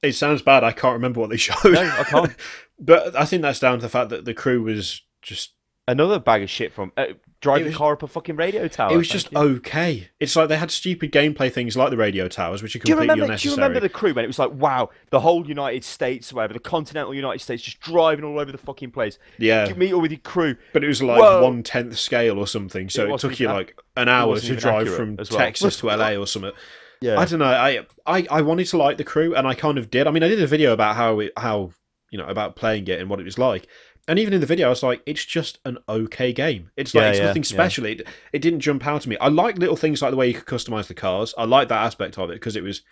It sounds bad. I can't remember what they showed. No, I can't. But I think that's down to the fact that the crew was just... Another bag of shit from... driving a car up a fucking radio tower. It was just okay. It's like they had stupid gameplay things like the radio towers, which are completely unnecessary. Do you remember the crew, man? It was like, wow, the whole United States, whatever, the continental United States, just driving all over the fucking place. Yeah. You meet all with your crew. But it was like 1/10 scale or something, so it took you like an hour to drive from Texas to LA or something. Yeah. I don't know. I wanted to like the crew, and I kind of did. I mean, I did a video about how about playing it and what it was like. And even in the video, I was like, it's just an okay game. It's like it's nothing special. It didn't jump out at me. I like little things like the way you could customize the cars. I like that aspect of it because it was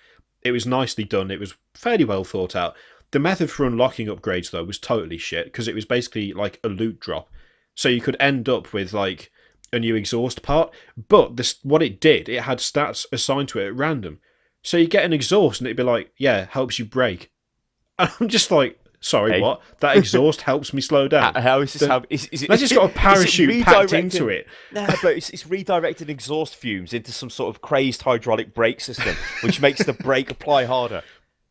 nicely done. It was fairly well thought out. The method for unlocking upgrades, though, was totally shit because it was basically like a loot drop. So you could end up with like a new exhaust part. But what it did, it had stats assigned to it at random. So you get an exhaust and it'd be like, yeah, helps you brake. And I'm just like... Sorry, what? That exhaust helps me slow down. How is this? Let's just got a parachute packed into it. No, but it's redirected exhaust fumes into some sort of crazed hydraulic brake system, which makes the brake apply harder.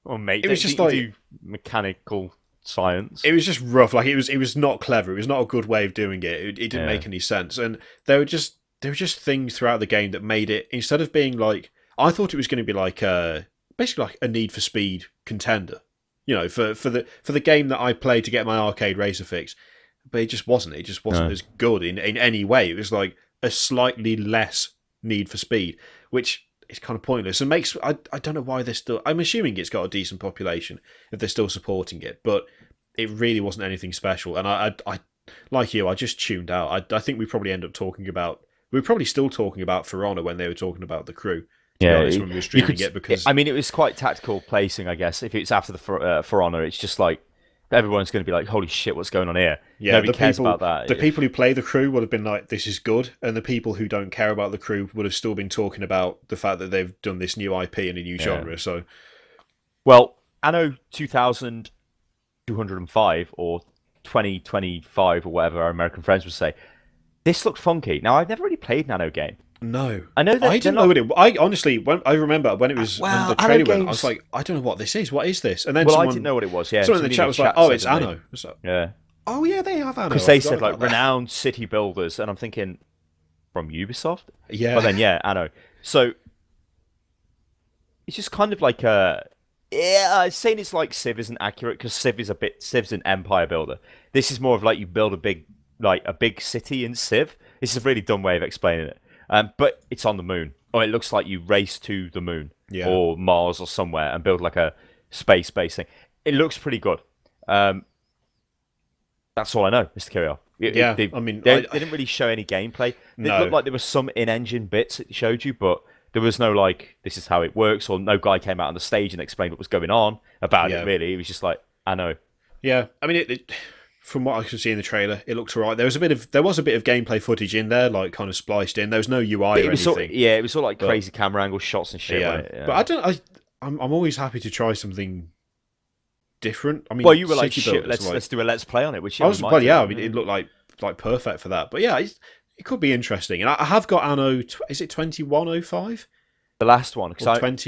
Oh, mate, it was just like do mechanical science. It was just rough. Like it was not clever. It was not a good way of doing it. It didn't make any sense. And there were just things throughout the game that made it, instead of being like, I thought it was going to be like basically like a Need for Speed contender. You know, for the game that I played to get my arcade racer fix, but it just wasn't. It just wasn't as good in any way. It was like a slightly less Need for Speed, which is kind of pointless and makes. I don't know why they're still. I'm assuming it's got a decent population if they're still supporting it, but it really wasn't anything special. And I like you, I just tuned out. I think we probably end up talking about. We're probably still talking about For Honor when they were talking about the crew. When we were streaming it, because I mean, it was quite tactical placing, I guess. If it's after the For Honor, it's just like everyone's going to be like, "Holy shit, what's going on here?" Yeah, nobody cares about that. The people who play the crew would have been like, "This is good," and the people who don't care about the crew would have still been talking about the fact that they've done this new IP and a new genre. So, well, Anno 2205 or 2025 or whatever our American friends would say, this looked funky. Now, I've never really played an Anno game. No, I know that I didn't know what it. I honestly, I remember when it was when the trailer went, I was like, I don't know what this is. What is this? And then I didn't know what it was. Yeah, someone in the chat was like, "Oh, it's Anno." Yeah. Oh yeah, they have Anno. Because they said like renowned city builders, and I'm thinking from Ubisoft. Yeah. But then Anno. So it's just kind of like saying it's like Civ isn't accurate because Civ's an empire builder. This is more of like you build a big city in Civ. This is a really dumb way of explaining it. But it's on the moon, or it looks like you race to the moon or Mars or somewhere and build like a space base thing. It looks pretty good. That's all I know, Mr. Kirioth. I mean, they didn't really show any gameplay. It looked like there was some in-engine bits it showed you, but there was no like, this is how it works, or no guy came out on the stage and explained what was going on about it. Really, it was just like, I know. Yeah, I mean it from what I could see in the trailer, it looked alright. There was a bit of gameplay footage in there, like kind of spliced in. There was no UI or anything. It was all like crazy camera angle shots and shit. Yeah. But I'm always happy to try something different. I mean, well, you were like, shit, let's do a let's play on it. Which I was, I mean, it looked like perfect for that. But yeah, it could be interesting. And I have got Anno. Is it 2105? The last one, because I think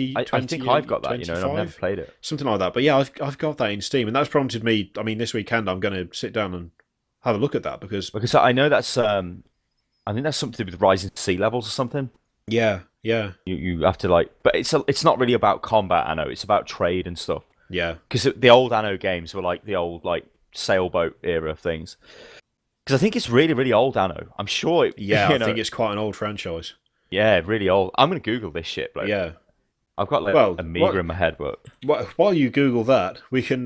I've got that, and I've never played it. Something like that. But yeah, I've got that in Steam, and that's prompted me. I mean, this weekend I'm going to sit down and have a look at that because I know that's I think that's something to do with rising sea levels or something. Yeah. You have to like, but it's not really about combat. Anno, it's about trade and stuff. Yeah, because the old Anno games were like the old like sailboat era things. Because I think it's really really old Anno. I'm sure. I think it's quite an old franchise. Yeah, really old. I'm going to Google this shit, bro. Yeah. I've got like a meager in my head, but while you Google that, we can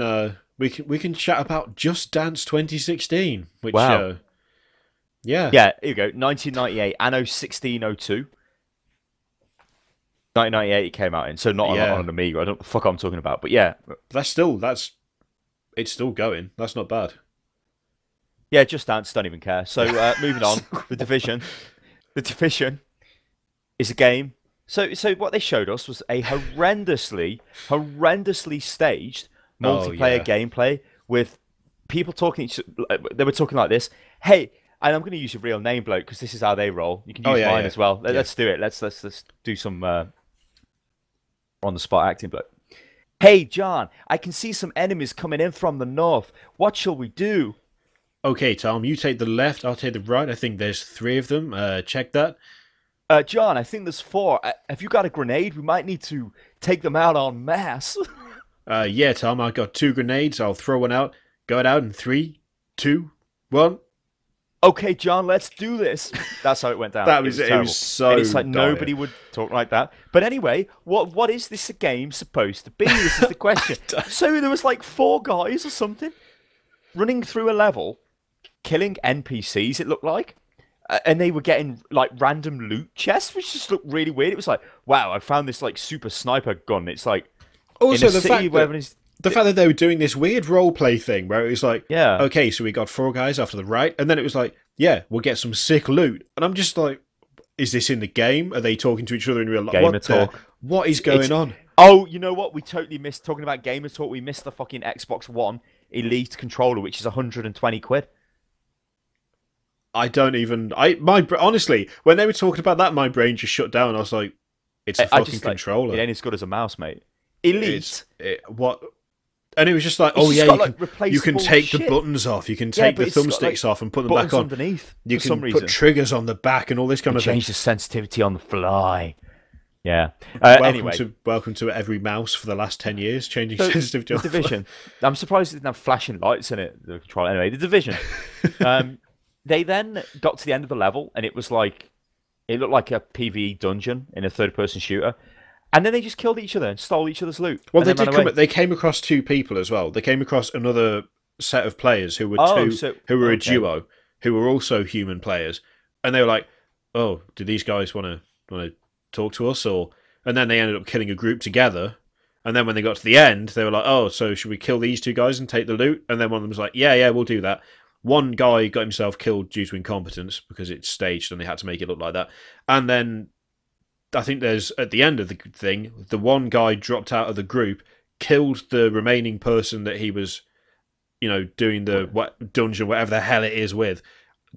chat about Just Dance 2016, which Yeah. Yeah, here you go. 1998, Anno 1602. 1998 it came out in, so not on an Amiga. I don't know what the fuck I'm talking about, but yeah. It's still going. That's not bad. Yeah, Just Dance, don't even care. So moving on, The Division. The Division is a game. So what they showed us was a horrendously staged multiplayer gameplay with people talking. They were talking like this. Hey, and I'm going to use your real name, bloke, because this is how they roll. You can use mine as well. Let's do it. Let's do some on the spot acting, bloke. Hey, John, I can see some enemies coming in from the north. What shall we do? Okay, Tom, you take the left, I'll take the right. I think there's 3 of them. Check that. John, I think there's 4. Have you got a grenade? We might need to take them out en masse. Yeah, Tom, I've got 2 grenades. I'll throw one out. Go it out in 3, 2, 1. Okay, John, let's do this. That's how it went down. It was so and it's like dire. Nobody would talk like that. But anyway, what is this game supposed to be? This is the question. So there was like 4 guys or something running through a level, killing NPCs, it looked like. And they were getting like random loot chests, which just looked really weird. It was like, wow, I found this like super sniper gun. It's like also the fact that they were doing this weird roleplay thing where it was like, okay, so we got 4 guys after the right, and then it was like, yeah, we'll get some sick loot. And I'm just like, is this in the game? Are they talking to each other in real life? Gamer talk. What is going on? Oh, you know what? We totally missed talking about gamer talk. We missed the fucking Xbox One Elite controller, which is 120 quid. I don't even. Honestly, when they were talking about that, my brain just shut down. I was like, it's a fucking controller. It ain't as good as a mouse, mate. Elite. What? And it was just like, you can take the buttons off, you can take the thumbsticks off and put them back on. Underneath, you can put triggers on the back and all this kind of thing. Change the sensitivity on the fly. Yeah. Welcome to every mouse for the last 10 years, changing sensitivity on the Division. I'm surprised it didn't have flashing lights in it. The controller. Anyway, the Division. They then got to the end of the level, and it looked like a PvE dungeon in a third-person shooter. And then they just killed each other and stole each other's loot. Well, they came across 2 people as well. They came across another set of players who were a duo, who were also human players, and they were like, "Oh, do these guys want to talk to us?" And then they ended up killing a group together. And then when they got to the end, they were like, "Oh, so should we kill these 2 guys and take the loot?" And then one of them was like, "Yeah, we'll do that." One guy got himself killed due to incompetence because it's staged and they had to make it look like that. And then I think there's, at the end of the thing, the one guy dropped out of the group, killed the remaining person that he was, doing the dungeon, whatever the hell it is with,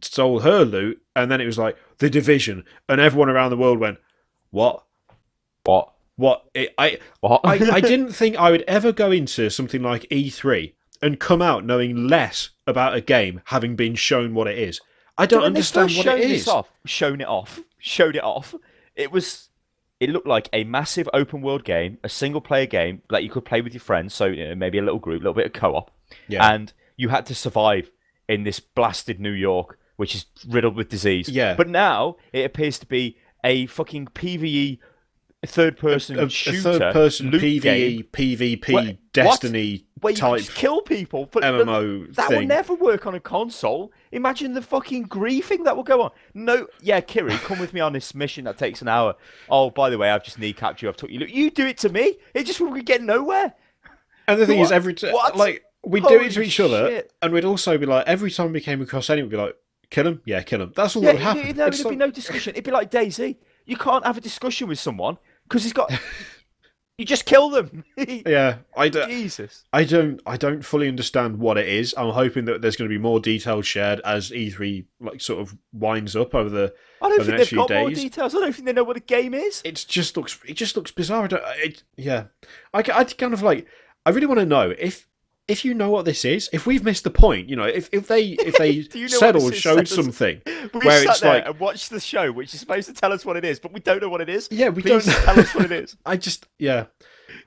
stole her loot, and then it was like, the Division, and everyone around the world went, what? I didn't think I would ever go into something like E3 and come out knowing less about a game having been shown what it is. I don't understand what it is. Showed it off. It looked like a massive open world game, a single player game that you could play with your friends. So maybe a little group, a little bit of co-op, and you had to survive in this blasted New York, which is riddled with disease. Yeah. But now it appears to be a fucking PvE third-person shooter, third-person PvE, game. PvP, Destiny where you type just kill people. But MMO that thing. will never work on a console. Imagine the fucking griefing that will go on. No, Kiri, come with me on this mission that takes an hour. Oh, by the way, I've just kneecapped you. I've took you. Look, you do it to me. It just would get nowhere. And the thing is, we'd do it to each other, and we'd also be like, every time we came across anyone, we'd be like, kill him, kill him. That's all that would happen. There'd be no discussion. It'd be like DayZ. You can't have a discussion with someone because he's got. You just kill them. Yeah, Jesus. I don't fully understand what it is. I'm hoping that there's going to be more details shared as E3 sort of winds up over the I don't think next they've got few more days. details. I don't think they know what the game is. It just looks bizarre. I kind of like. I really want to know if you know what this is. If we've missed the point, if they said or showed something where it's like and watch the show, which is supposed to tell us what it is, but we don't know what it is. Yeah, we Please don't tell us what it is.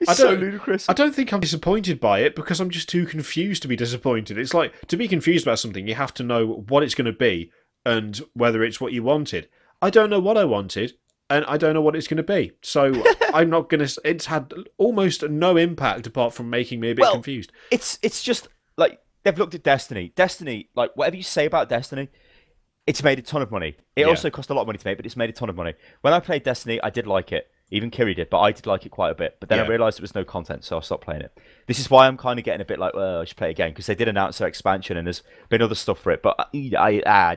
It's so ludicrous. I don't think I'm disappointed by it because I'm just too confused to be disappointed. It's like, to be confused about something, you have to know what it's going to be and whether it's what you wanted. I don't know what I wanted, and I don't know what it's going to be. So I'm not going to... It's had almost no impact apart from making me a bit confused. It's just, like, they've looked at Destiny. Destiny, like, whatever you say about Destiny, It's made a ton of money. It also cost a lot of money to make, but it's made a ton of money. When I played Destiny, I did like it. Even Kiri did, but I did like it quite a bit. But then I realised there was no content, so I stopped playing it. This is why I'm kind of getting a bit like, well, I should play it again, because they did announce their expansion, and there's been other stuff for it. But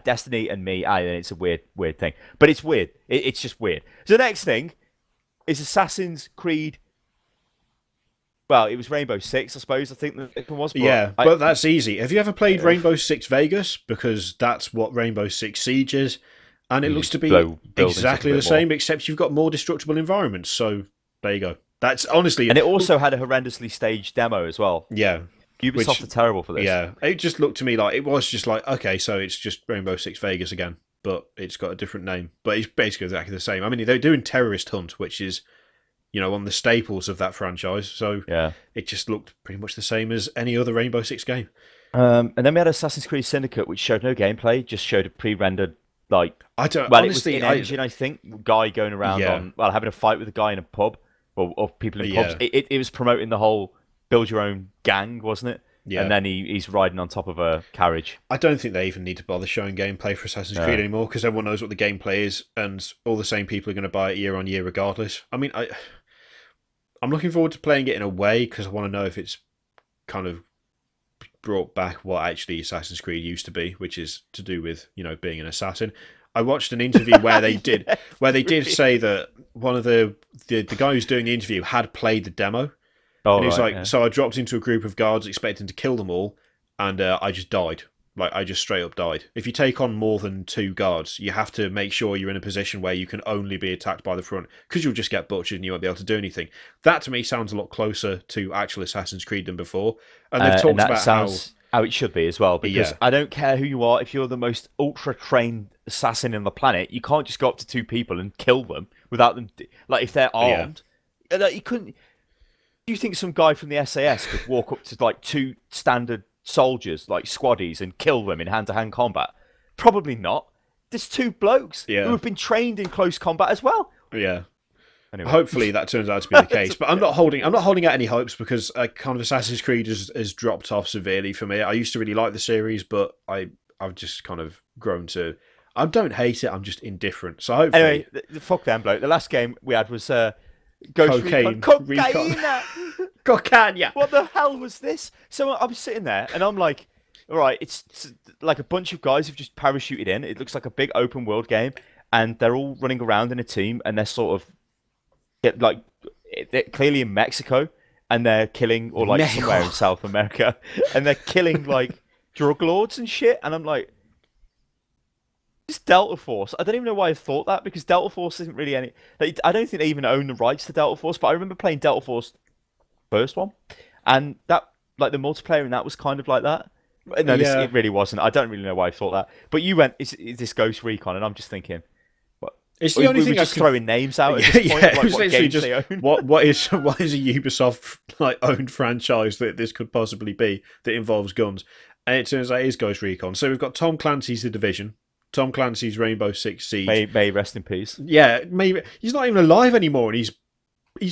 Destiny and me, it's a weird thing. But it's weird. It's just weird. So the next thing is Assassin's Creed. Well, it was Rainbow Six, I suppose. I think that it was. But but that's easy. Have you ever played Rainbow Six Vegas? Because that's what Rainbow Six Siege is. And it looks to be exactly the same, except you've got more destructible environments. So there you go. That's honestly... And it also had a horrendously staged demo as well. Yeah. Ubisoft are terrible for this. Yeah. It just looked to me like... It was just like, okay, so it's just Rainbow Six Vegas again. But it's got a different name. But it's basically exactly the same. I mean, they're doing Terrorist Hunt, which is, you know, one of the staples of that franchise. So it just looked pretty much the same as any other Rainbow Six game. And then we had Assassin's Creed Syndicate, which showed no gameplay, just showed a pre-rendered... I don't. Well, honestly, it was in-engine, I think. Guy going around having a fight with a guy in a pub, or people in pubs. It was promoting the whole build your own gang, wasn't it? Yeah. And then he's riding on top of a carriage. I don't think they even need to bother showing gameplay for Assassin's Creed anymore, because everyone knows what the gameplay is, and all the same people are going to buy it year on year regardless. I mean, I'm looking forward to playing it in a way, because I want to know if it's kind of brought back what actually Assassin's Creed used to be, which is to do with, you know, being an assassin. I watched an interview where they did say that one of the guy who's doing the interview had played the demo. And he's so I dropped into a group of guards expecting to kill them all, and I just died. Like, I just straight up died. If you take on more than 2 guards, you have to make sure you're in a position where you can only be attacked by the front, because you'll just get butchered and you won't be able to do anything. That, to me, sounds a lot closer to actual Assassin's Creed than before. And they've talked about how it should be as well, because I don't care who you are, if you're the most ultra-trained assassin on the planet, you can't just go up to 2 people and kill them without them... Like, if they're armed, like, you couldn't... Do you think some guy from the SAS could walk up to, like, 2 standard soldiers, like squaddies, and kill them in hand-to-hand combat? Probably not. There's 2 blokes who have been trained in close combat as well. Yeah. Anyway. Hopefully that turns out to be the case, but I'm not holding out any hopes, because kind of Assassin's Creed has dropped off severely for me. I used to really like the series, but I've just kind of grown to... I don't hate it, I'm just indifferent. So hopefully... Anyway, fuck them, bloke. The last game we had was Ghost Cocaine. Cocaine. What the hell was this? So I'm sitting there and I'm like, all right, it's like a bunch of guys who've just parachuted in. It looks like a big open world game, and they're all running around in a team, and they're sort of they're clearly in Mexico, and they're killing, or like somewhere in South America, and they're killing like drug lords and shit. And I'm like, this Delta Force. I don't even know why I thought that, because Delta Force isn't really any... I don't think they even own the rights to Delta Force, but I remember playing Delta Force first one, and that, like, the multiplayer in that was kind of like that. No, it really wasn't. I don't really know why I thought that. But you went, is this Ghost Recon? And I'm just thinking, what? It's the only thing just throwing names out at this point, like, it was literally just what is a Ubisoft like owned franchise that this could possibly be that involves guns, and it turns out it is Ghost Recon. So we've got Tom Clancy's The Division, Tom Clancy's Rainbow Six Siege. May rest in peace. Yeah, maybe he's not even alive anymore, and he's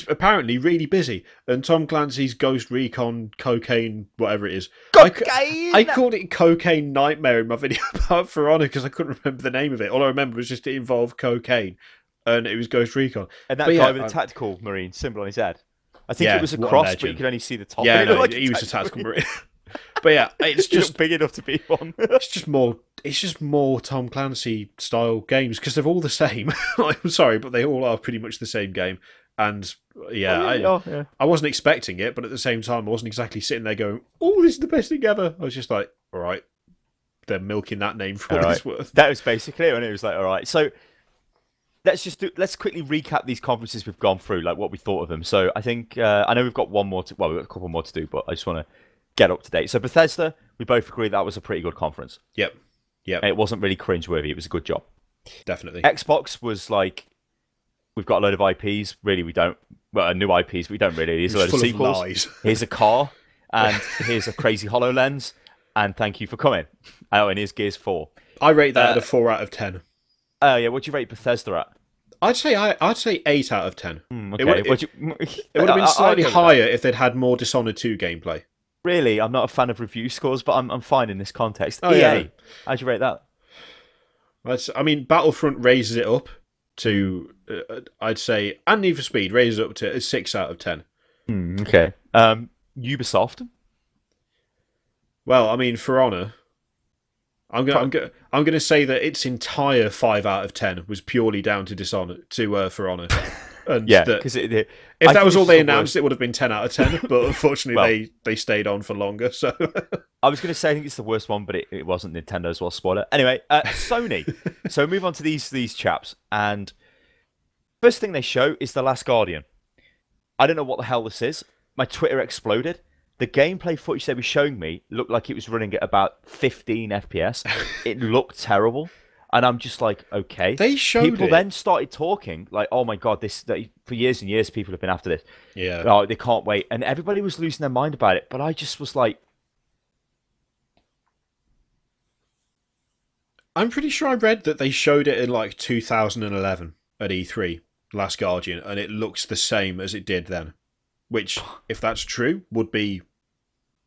apparently really busy. And Tom Clancy's Ghost Recon Cocaine, whatever it is. Cocaine! I called it Cocaine Nightmare in my video about For Honor, because I couldn't remember the name of it. All I remember was just it involved cocaine, and it was Ghost Recon. And that guy with the tactical marine symbol on his head. I think it was a cross, but you could only see the top. Yeah, no, he was a tactical marine. But yeah, it's just big enough to be one. It's just more Tom Clancy style games, because they're all the same. I'm sorry, but they all are pretty much the same game. And I wasn't expecting it, but at the same time, I wasn't exactly sitting there going, "Oh, this is the best thing ever." I was just like, "All right, they're milking that name for what it's worth." That was basically it, and it was like, "All right." So let's quickly recap these conferences we've gone through, like what we thought of them. So I think I know we've got we've got a couple more to do, but I just want to get up to date. So Bethesda, we both agree that was a pretty good conference. Yep. It wasn't really cringeworthy. It was a good job. Definitely. Xbox was like, we've got a load of IPs. Really, we don't. Well, new IPs, we don't really. Here's a load of sequels. Here's a car, and here's a crazy HoloLens, and thank you for coming. Oh, and here's Gears 4. I rate that at a 4 out of 10. Oh yeah, what do you rate Bethesda at? I'd say 8 out of 10. Okay. It would have been slightly higher if they'd had more Dishonored 2 gameplay. Really, I'm not a fan of review scores, but I'm fine in this context. Oh, EA, yeah. how'd you rate that? I mean, Battlefront raises it up to, I'd say, and Need for Speed raises it up to a 6 out of 10. Okay. Ubisoft. Well, I mean, For Honor, I'm gonna say that its entire 5 out of 10 was purely down to For Honor. And yeah, because if that was all they announced, it would have been 10 out of 10. But unfortunately, they stayed on for longer. So I was going to say I think it's the worst one, but it wasn't Nintendo's. Well, spoiler. Anyway, Sony. So move on to these chaps, and first thing they show is The Last Guardian. I don't know what the hell this is. My Twitter exploded. The gameplay footage they were showing me looked like it was running at about 15 FPS. It looked terrible. And I'm just like, okay. They showed people then started talking like, oh my god, for years and years people have been after this. Yeah. Oh, they can't wait, and everybody was losing their mind about it. But I just was like, I'm pretty sure I read that they showed it in like 2011 at E3, Last Guardian, and it looks the same as it did then. Which, if that's true, would be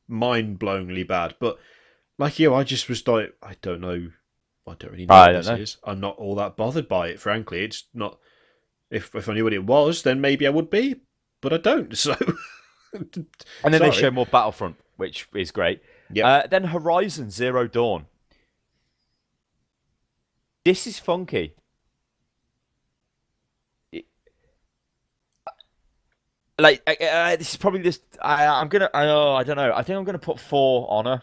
mind-blowingly bad. But like you, I just was like, I don't know. I don't really know what this is. I'm not all that bothered by it, frankly. It's not. If I knew what it was, then maybe I would be, but I don't. So. And then they show more Battlefront, which is great. Yeah. Then Horizon Zero Dawn. This is funky. This is probably this. I'm gonna. I don't know. I think I'm gonna put For Honor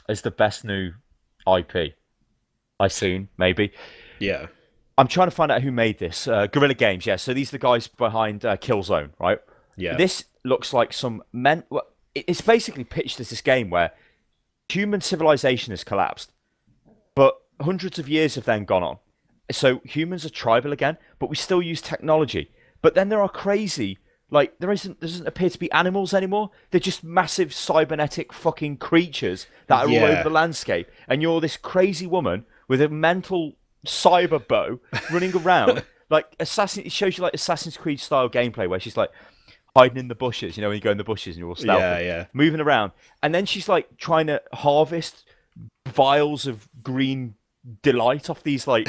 as the best new IP. Maybe. Yeah. I'm trying to find out who made this. Guerrilla Games, yeah. So these are the guys behind Killzone, right? Yeah. This looks like some men. Well, it's basically pitched as this game where human civilization has collapsed, but hundreds of years have then gone on. So humans are tribal again, but we still use technology. But then there are crazy, like there doesn't appear to be animals anymore. They're just massive cybernetic fucking creatures that are all over the landscape. And you're this crazy woman with a mental cyber bow running around like it shows you like Assassin's Creed style gameplay where she's like hiding in the bushes, when you go in the bushes and you're all stealthy, moving around, and then she's like trying to harvest vials of green delight off these like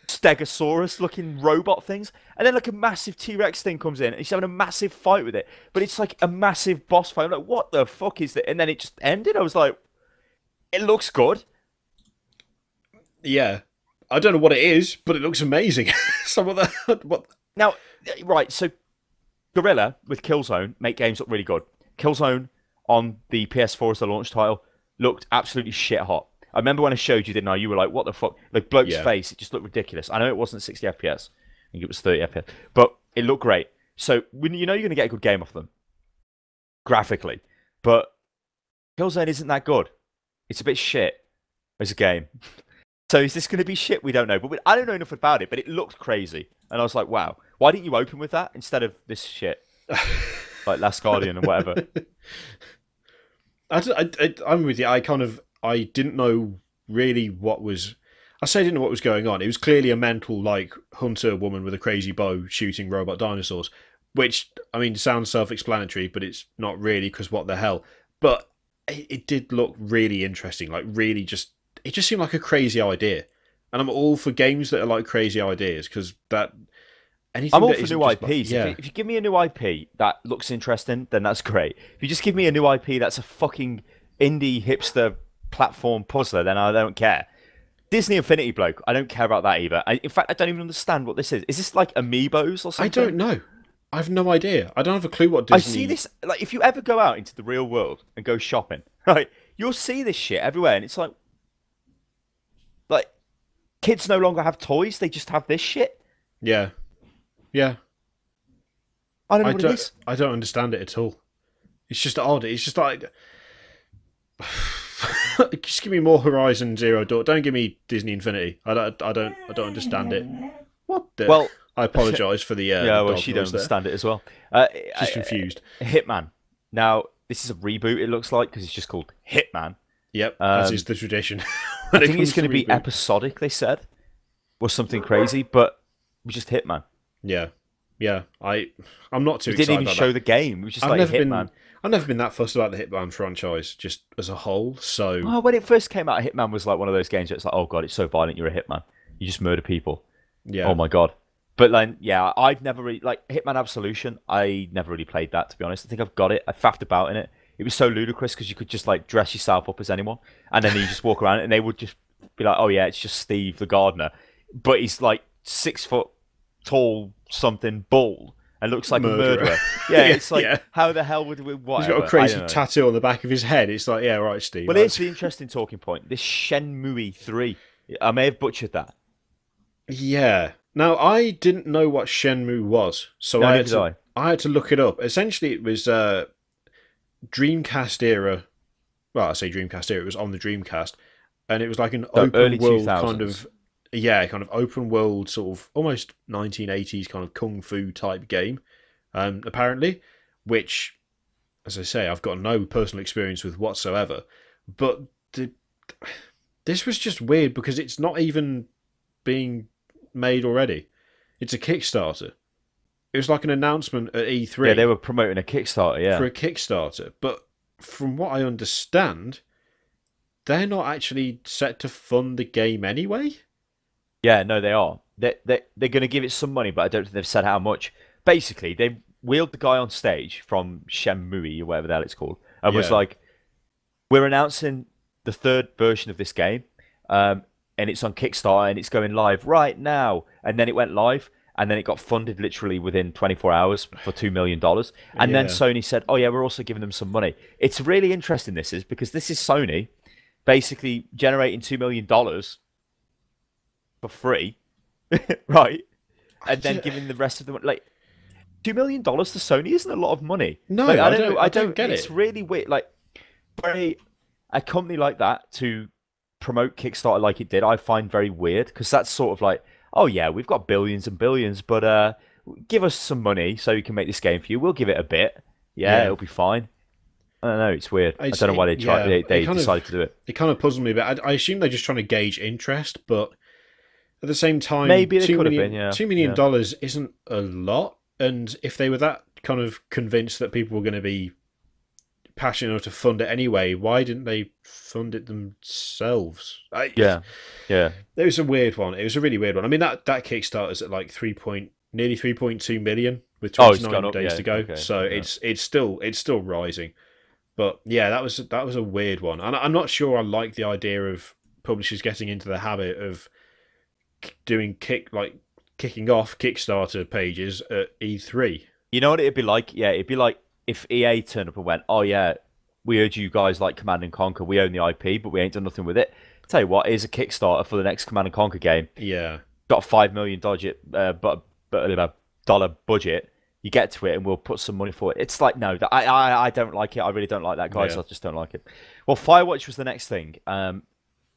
stegosaurus looking robot things, and then like a massive T-Rex thing comes in and she's having a massive fight with it, but it's like a massive boss fight. I'm like, what the fuck is that? And then it just ended. I was like, it looks good. Yeah, I don't know what it is, but it looks amazing. What? Now, right, so Guerrilla with Killzone make games look really good. Killzone on the PS4 as the launch title looked absolutely shit hot. I remember when I showed you, didn't I? You were like, what the fuck? Like, bloke's face, it just looked ridiculous. I know it wasn't 60 FPS. I think it was 30 FPS. But it looked great. So, you're going to get a good game off them. Graphically. But Killzone isn't that good. It's a bit shit as a game. So is this going to be shit? We don't know. But I don't know enough about it, but it looked crazy. And I was like, wow, why didn't you open with that instead of this shit? Like Last Guardian and whatever. I'm with you. I didn't know really what was... I say I didn't know what was going on. It was clearly a mental, like, hunter woman with a crazy bow shooting robot dinosaurs. Which, I mean, sounds self-explanatory, but it's not really, because what the hell. But it did look really interesting. Like, really just... It just seemed like a crazy idea. And I'm all for games that are like crazy ideas, because that... I'm all for new IPs. If you give me a new IP that looks interesting, then that's great. If you just give me a new IP that's a fucking indie hipster platform puzzler, then I don't care. Disney Infinity bloke, I don't care about that either. In fact, I don't even understand what this is. Is this like Amiibos or something? I don't know. I have no idea. I don't have a clue what Disney... I see this, like, if you ever go out into the real world and go shopping, right, you'll see this shit everywhere, and it's like, kids no longer have toys, they just have this shit. Yeah. Yeah. I don't know what it is. I don't understand it at all. It's just odd. It's just like... just give me more Horizon Zero Dawn. Don't give me Disney Infinity. I don't understand it. What the... Well... I apologise for the... yeah, well, she don't understand it as well. She's confused. Hitman. Now, this is a reboot, it looks like, because it's just called Hitman. Yep, as is the tradition. I think it's going to be episodic, they said, or something crazy, but just Hitman. Yeah. Yeah. I'm not too It excited didn't even about show that. the game. It was just I've like never Hitman. I've never been that fussed about the Hitman franchise, just as a whole. So, Oh, when it first came out, Hitman was like one of those games where it's like, oh god, it's so violent. You're a hitman. You just murder people. Oh yeah, my god. But then, yeah, I've never really like Hitman Absolution. I never really played that, to be honest. I think I've got it. I faffed about in it. It was so ludicrous because you could just like dress yourself up as anyone, and then you just walk around, and they would just be like, "Oh yeah, it's just Steve the gardener," but he's like 6 foot tall, something bald, and looks like a murderer. Yeah, it's like how the hell would we? Whatever. He's got a crazy tattoo on the back of his head. It's like, yeah, right, Steve. Well, here's the interesting talking point. This Shenmue 3. I may have butchered that. Yeah. Now, I didn't know what Shenmue was, so No, I had to look it up. Essentially, it was Dreamcast era. Well, I say Dreamcast era. It was on the Dreamcast, and it was like an open world 2000s. kind of, kind of open world sort of almost 1980s kind of kung fu type game. Apparently, which, as I say, I've got no personal experience with whatsoever. But this was just weird because it's not even being made already. It's a Kickstarter. It was like an announcement at E3. Yeah, they were promoting a Kickstarter, yeah. For a Kickstarter. But from what I understand, they're not actually set to fund the game anyway. Yeah, no, they are. They're going to give it some money, but I don't think they've said how much. Basically, they wheeled the guy on stage from Shenmue, or whatever the hell it's called, and was like, we're announcing the third version of this game, and it's on Kickstarter, and it's going live right now. And then it went live, and then it got funded literally within 24 hours for $2 million. And then Sony said, oh yeah, we're also giving them some money. It's really interesting, this is, because this is Sony basically generating $2 million for free, right? And then giving the rest of them, like, $2 million to Sony isn't a lot of money. No, like, I don't get it. It's really weird. Like, for a company like that to promote Kickstarter like it did, I find very weird, because that's sort of like, oh yeah, we've got billions and billions, but give us some money so we can make this game for you. We'll give it a bit. Yeah, it'll be fine. I don't know. It's weird. I don't know why they decided to do it. It kind of puzzled me a bit. I assume they're just trying to gauge interest, but at the same time, maybe they could have been. Yeah, $2 million isn't a lot, and if they were that kind of convinced that people were going to be passionate enough to fund it anyway, why didn't they fund it themselves? Yeah. It was a weird one. It was a really weird one. I mean, that Kickstarter's at like nearly 3.2 million with 29 days to go. Okay. So it's still rising. But yeah, that was a weird one, and I'm not sure I like the idea of publishers getting into the habit of doing kicking off Kickstarter pages at E3. You know what it'd be like? Yeah, it'd be like if EA turned up and went, oh yeah, we heard you guys like Command and Conquer, we own the IP, but we ain't done nothing with it. Tell you what, here's a Kickstarter for the next Command and Conquer game. Yeah. Got a $5 million dollar budget. You get to it and we'll put some money for it. It's like, no, I don't like it. I really don't like that, guys. I just don't like it. Well, Firewatch was the next thing.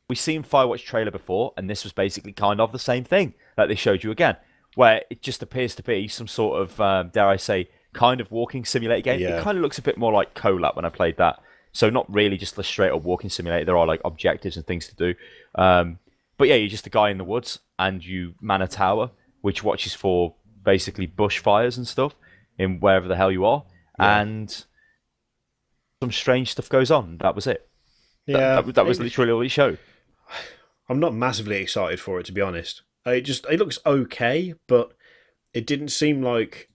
We've seen Firewatch trailer before, and this was basically kind of the same thing that they showed you again, where it just appears to be some sort of, dare I say, kind of walking simulator game. It kind of looks a bit more like Colab when I played that. So not really just a straight up walking simulator. There are like objectives and things to do. But yeah, you're just a guy in the woods and you man a tower, which watches for basically bushfires and stuff in wherever the hell you are. Yeah. And some strange stuff goes on. That was it. Yeah. That was literally all he showed. I'm not massively excited for it, to be honest. It looks okay, but it didn't seem like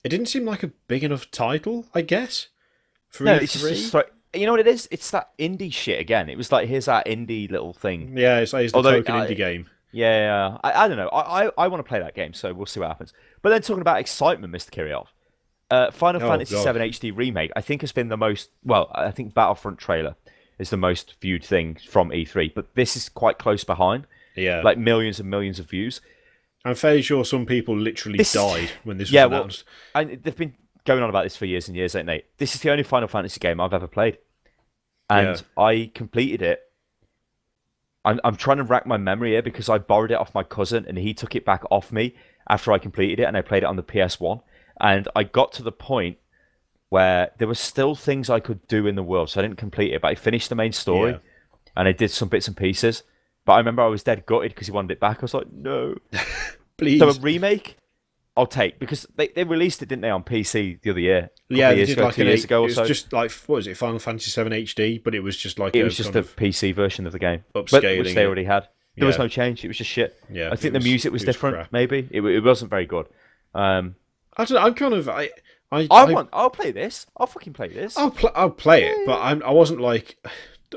a big enough title, I guess. No, it's just you know what it is? It's that indie shit again. It was like, here's that indie little thing. Yeah, it's the token indie game. Yeah, I don't know. I want to play that game, so we'll see what happens. But then talking about excitement, Mr. Kirioth, Final Fantasy VII HD Remake, I think has been the most... Well, I think Battlefront trailer is the most viewed thing from E3, but this is quite close behind. Yeah. Like millions and millions of views. I'm fairly sure some people literally died when this was announced. Well, and they've been going on about this for years and years, ain't they? This is the only Final Fantasy game I've ever played. And I completed it. I'm trying to rack my memory here because I borrowed it off my cousin and he took it back off me after I completed it, and I played it on the PS1. And I got to the point where there were still things I could do in the world, so I didn't complete it, but I finished the main story and I did some bits and pieces. But I remember I was dead gutted because he wanted it back. I was like, no. Please. So a remake, I'll take, because they released it, didn't they, on PC the other year? Yeah, they did like 2 years ago or so. It was just like, what was it, Final Fantasy 7 HD, but it was just like it was just the PC version of the game, upscaling, which they already had. There was no change. It was just shit. Yeah, I think the music was different. Crap. Maybe it wasn't very good. I don't know. I'm kind of I'll play this. I'll fucking play this. I'll play it, but I wasn't like.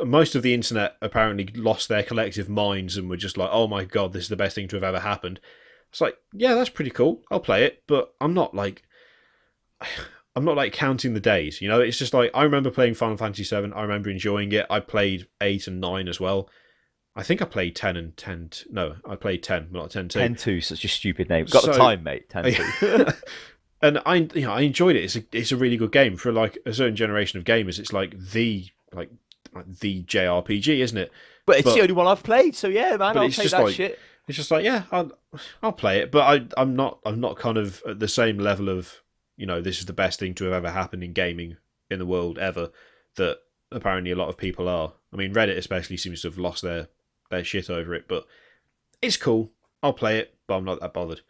Most of the internet apparently lost their collective minds and were just like, "Oh my god, this is the best thing to have ever happened." It's like, yeah, that's pretty cool. I'll play it, but I'm not like counting the days. You know, it's just like I remember playing Final Fantasy 7. I remember enjoying it. I played 8 and 9 as well. I think I played 10 and 10. No, I played 10, but not 10-2. 10-2, such a stupid name. Got the time, mate. 10-2. And I enjoyed it. It's a really good game for like a certain generation of gamers. It's like the JRPG, isn't it? But it's the only one I've played, so yeah, man, I'll play that shit. It's just like, yeah, I'll play it, but I'm not kind of at the same level of, you know, this is the best thing to have ever happened in gaming in the world ever, that apparently a lot of people are. I mean, Reddit especially seems to have lost their shit over it, but it's cool. I'll play it, but I'm not that bothered.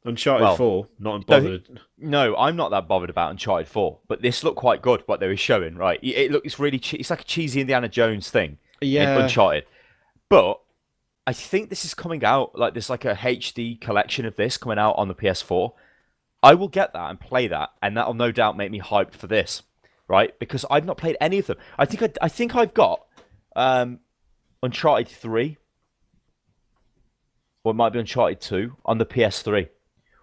Uncharted 4, not bothered. No, I'm not that bothered about Uncharted 4, but this looked quite good, what they were showing, right? It's really it's like a cheesy Indiana Jones thing. Yeah. In Uncharted. But I think this is coming out, like there's like a HD collection of this coming out on the PS4. I will get that and play that, and that'll no doubt make me hyped for this, right? Because I've not played any of them. I think I've got Uncharted 3, or it might be Uncharted 2 on the PS3.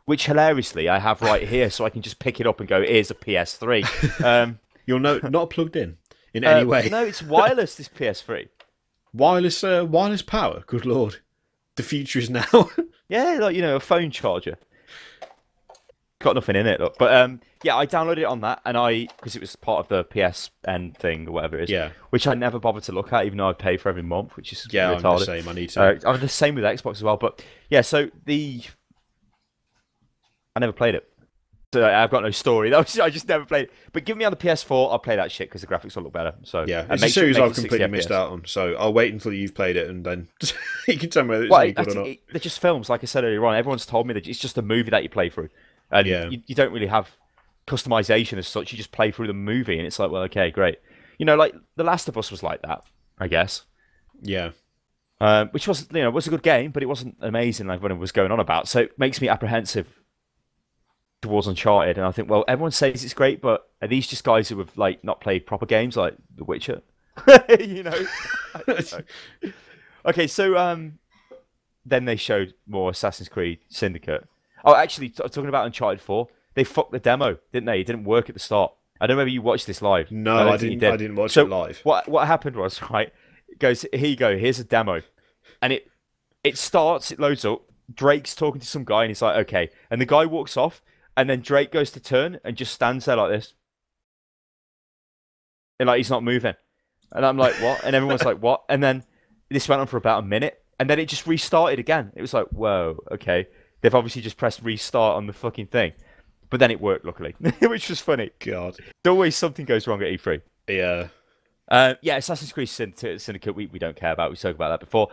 Which, hilariously, I have right here, so I can just pick it up and go, here's a PS3. You'll know, not plugged in any way. No, it's wireless, this PS3. Wireless power, good lord. The future is now. Yeah, like, you know, a phone charger. Got nothing in it, look. But, yeah, I downloaded it on that, and because it was part of the PSN thing, or whatever it is. Yeah. Which I never bothered to look at, even though I pay for every month, which is retarded. I'm the same, I need to. I'm the same with Xbox as well, but, yeah, so I never played it. So I've got no story. I just never played it. But give me on the PS4, I'll play that shit because the graphics will look better. So yeah, it's a series I've completely missed out on. So I'll wait until you've played it and then you can tell me whether it's any good or not. They're just films, like I said earlier on. Everyone's told me that it's just a movie that you play through, and you don't really have customization as such. You just play through the movie, and it's like, well, okay, great. You know, like The Last of Us was like that, I guess. Yeah. Which was a good game, but it wasn't amazing like what it was going on about. So it makes me apprehensive towards Uncharted, and I think, well, everyone says it's great, but are these just guys who have like not played proper games like The Witcher? You know? I don't know. Okay, so then they showed more Assassin's Creed Syndicate. Oh, actually, talking about Uncharted 4, they fucked the demo, didn't they? It didn't work at the start. I don't know whether you watched this live. No, I didn't watch it live. What happened was, right, it goes, here you go, here's a demo. And it starts, it loads up, Drake's talking to some guy, and he's like, okay. And the guy walks off, and then Drake goes to turn and just stands there like this. And like, he's not moving. And I'm like, what? And everyone's like, what? And then this went on for about a minute, and then it just restarted again. It was like, whoa, okay. They've obviously just pressed restart on the fucking thing. But then it worked, luckily, which was funny. God. There's always something goes wrong at E3. Yeah. Yeah, Assassin's Creed Syndicate, we don't care about. We spoke about that before.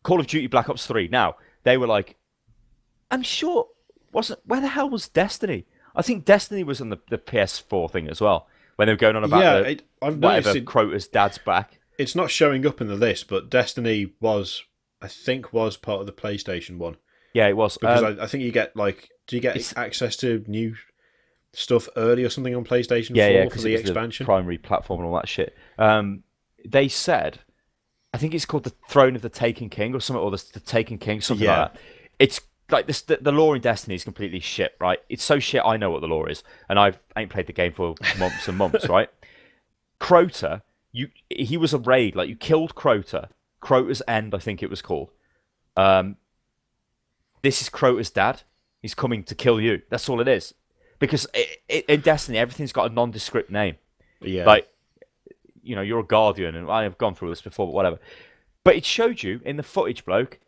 Call of Duty Black Ops 3. Now, they were like, I'm sure, where the hell was Destiny? I think Destiny was on the PS4 thing as well, when they were going on about whatever Crota's dad's back. It's not showing up in the list, but Destiny was part of the PlayStation one. Yeah, it was. Because I think you get do you get access to new stuff early or something on PlayStation 4 for the expansion? The primary platform and all that shit. They said, I think it's called the Throne of the Taken King or something, or the Taken King, something like that. It's like this, the lore in Destiny is completely shit, right? It's so shit, I know what the lore is, and I ain't played the game for months and months, right? Crota, he was a raid, like you killed Crota. Crota's End, I think it was called. This is Crota's dad. He's coming to kill you. That's all it is. Because in Destiny, everything's got a nondescript name. Yeah. Like, you know, you're a guardian, and I have gone through this before, but whatever. But it showed you in the footage, bloke,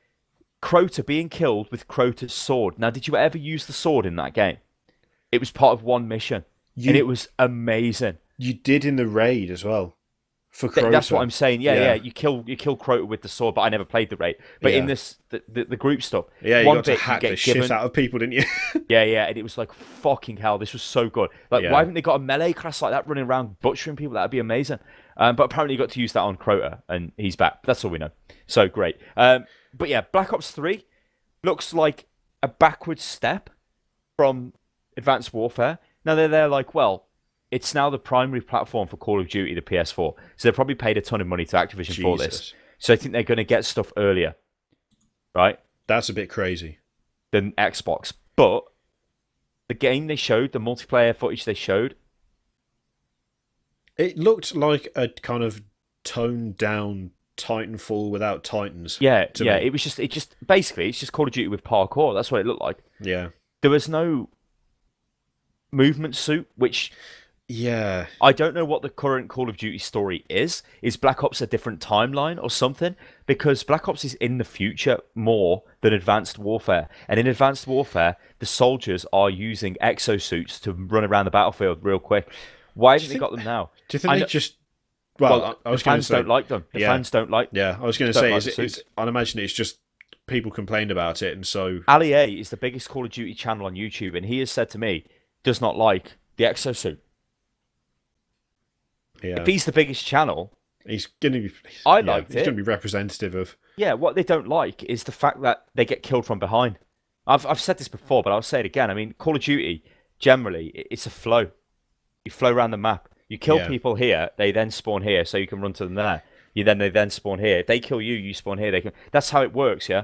Crota being killed with Crota's sword. Now, did you ever use the sword in that game? It was part of one mission, and it was amazing. You did in the raid as well. For Crota. That's what I'm saying. Yeah. You kill Crota with the sword, but I never played the raid. But in this, the group stuff, you got to hack the shit out of people, didn't you? yeah, and it was like fucking hell. This was so good. Like, why haven't they got a melee class like that running around butchering people? That'd be amazing. But apparently, you got to use that on Crota, and he's back. That's all we know. So great. But yeah, Black Ops 3 looks like a backward step from Advanced Warfare. Now they're like, well, it's now the primary platform for Call of Duty, the PS4. So they probably paid a ton of money to Activision for this. So I think they're going to get stuff earlier, right? That's a bit crazy. Than Xbox. But the game they showed, the multiplayer footage they showed, it looked like a kind of toned down Titanfall without Titans. Yeah. It was just basically it's just Call of Duty with parkour. That's what it looked like. Yeah. There was no movement suit, which I don't know what the current Call of Duty story is. Is Black Ops a different timeline or something? Because Black Ops is in the future more than Advanced Warfare. And in Advanced Warfare, the soldiers are using exosuits to run around the battlefield real quick. Why haven't they got them now? Do you think they just... Well, I was the fans don't like them. The fans don't like them. Yeah, I was going to say, I'd imagine it's just people complained about it, and so... Ali A is the biggest Call of Duty channel on YouTube, and he has said to me, does not like the exosuit. Yeah. If he's the biggest channel, he's going to be. He's going to be representative of. Yeah, what they don't like is the fact that they get killed from behind. I've said this before, but I'll say it again. I mean, Call of Duty generally it's a flow. You flow around the map. You kill people here, they then spawn here, so you can run to them there. They then spawn here. If they kill you, you spawn here. That's how it works. Yeah.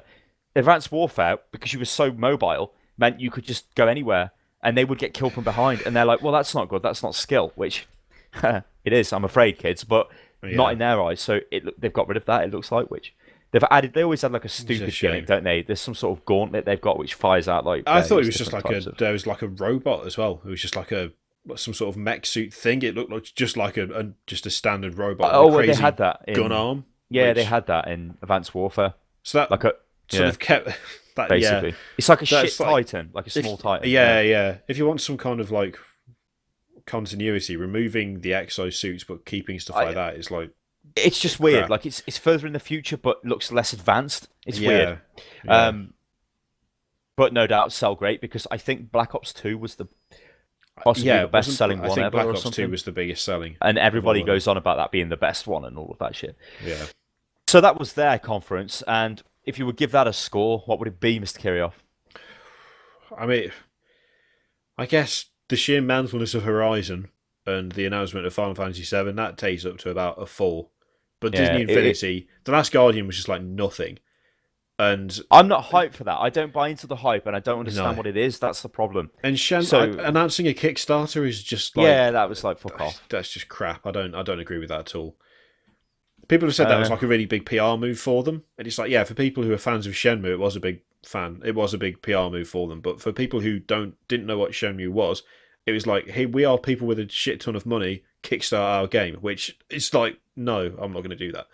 Advanced Warfare, because you were so mobile, meant you could just go anywhere, and they would get killed from behind. And they're like, well, that's not good. That's not skill. Which it is, I'm afraid, kids, but not in their eyes. So they've got rid of that. It looks like they always had like a stupid gimmick, don't they? There's some sort of gauntlet they've got which fires out like. I thought it was just like there was like a robot as well. It was just like some sort of mech suit thing. It looked like just like a standard robot. Oh, well, they had that gun arm. Yeah, they had that in Advanced Warfare. So that like a sort of kept that basically. It's like a shit Titan, like a small Titan. Yeah. If you want some kind of like continuity, removing the exosuits but keeping stuff like that is like. It's just weird. Crap. Like it's further in the future, but looks less advanced. It's weird. Yeah. But no doubt sell great because I think Black Ops 2 was possibly the best selling one ever. Black Ops 2 was the biggest selling, and everybody goes on about that being the best one and all of that shit. Yeah. So that was their conference, and if you would give that a score, what would it be, Mr. Kirioth? I mean, I guess the sheer manfulness of Horizon and the announcement of Final Fantasy VII that takes up to about a 4. But Disney Infinity, The Last Guardian was just like nothing. And I'm not hyped for that. I don't buy into the hype, and I don't understand what it is. That's the problem. And announcing a Kickstarter is just like that was like fuck off. That's just crap. I don't agree with that at all. People have said that was like a really big PR move for them, and it's like for people who are fans of Shenmue, it was a big PR move for them. But for people who didn't know what Shenmue was, it was like, hey, we are people with a shit ton of money, kickstart our game, which it's like, no, I'm not going to do that.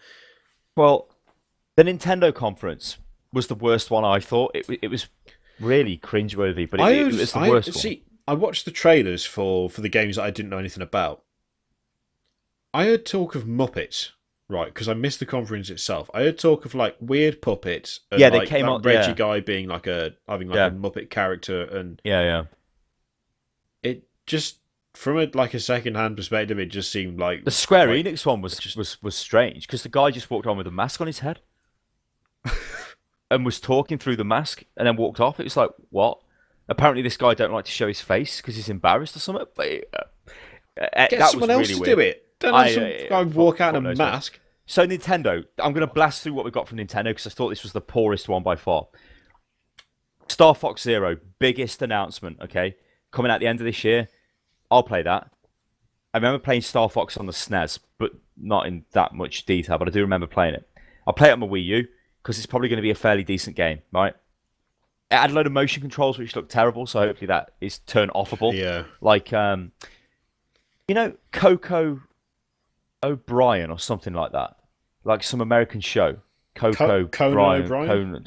Well, the Nintendo conference was the worst one, I thought. It was really cringeworthy, but it was the worst one. See, I watched the trailers for the games that I didn't know anything about. I heard talk of Muppets, right, because I missed the conference itself. I heard talk of like weird puppets. And, they came on. Reggie guy being like having a Muppet character, and it just from a second-hand perspective, it just seemed like the Square Enix one was strange because the guy just walked on with a mask on his head. And was talking through the mask and then walked off. It was like, what? Apparently this guy don't like to show his face because he's embarrassed or something. But get someone else to do it. Don't have some guy walk out in a mask. So Nintendo, I'm going to blast through what we got from Nintendo because I thought this was the poorest one by far. Star Fox Zero, biggest announcement, okay? Coming out the end of this year. I'll play that. I remember playing Star Fox on the SNES, but not in that much detail, but I do remember playing it. I'll play it on my Wii U, because it's probably going to be a fairly decent game, right? It had a load of motion controls which look terrible, so hopefully that is turn-offable. Yeah. Like, Coco O'Brien or something like that. Like some American show. Conan O'Brien?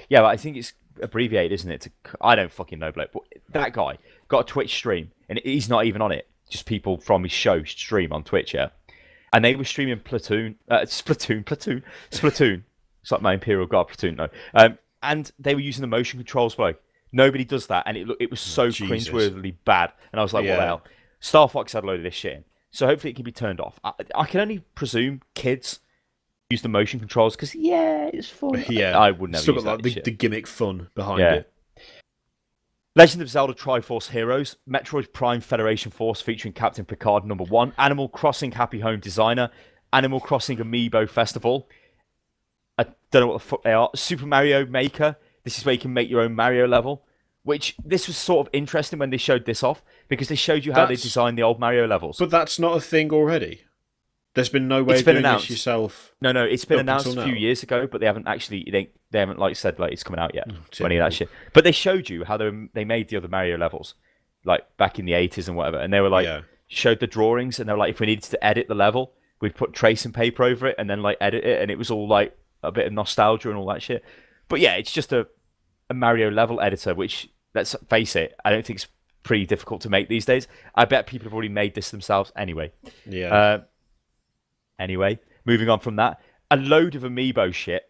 Yeah, but I think it's abbreviated, isn't it? I don't fucking know, bloke. But that guy got a Twitch stream, and he's not even on it. Just people from his show stream on Twitch, yeah? and they were streaming Splatoon. It's like my Imperial Guard platoon, no. And they were using the motion controls, bro. Nobody does that, and it was so cringeworthily bad. And I was like, what the hell? Star Fox had a load of this shit in. So hopefully it can be turned off. I can only presume kids use the motion controls because, it's fun. Yeah. I would never still use got that like the gimmick fun behind it. Legend of Zelda Triforce Heroes, Metroid Prime Federation Force featuring Captain Picard #1, Animal Crossing Happy Home Designer, Animal Crossing Amiibo Festival. I don't know what the fuck they are. Super Mario Maker. This is where you can make your own Mario level. Which, this was sort of interesting when they showed this off, because they showed you how they designed the old Mario levels. But that's not a thing already. There's been no way of doing this yourself. No, it's been announced a few years ago, but they haven't actually, they haven't like said like it's coming out yet or any of that shit. But they showed you how they made the other Mario levels, like back in the 80s and whatever, and they were like showed the drawings, and they were like, if we needed to edit the level, we'd put tracing paper over it and then like edit it, and it was all like a bit of nostalgia and all that shit. But yeah, it's just a Mario level editor, which, let's face it, I don't think it's pretty difficult to make these days. I bet people have already made this themselves anyway. Yeah. Anyway, moving on from that, a load of Amiibo shit.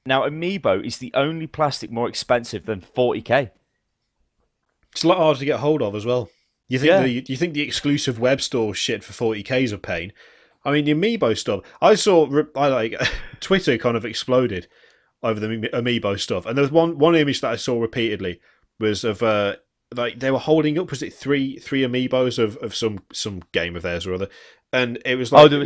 Now, Amiibo is the only plastic more expensive than 40k. It's a lot harder to get hold of as well. You think the exclusive web store shit for 40k is a pain? I mean, the Amiibo stuff. Twitter kind of exploded over the Amiibo stuff, and there was one image that I saw repeatedly was of they were holding up, was it three Amiibos of some game of theirs or other, and it was like, I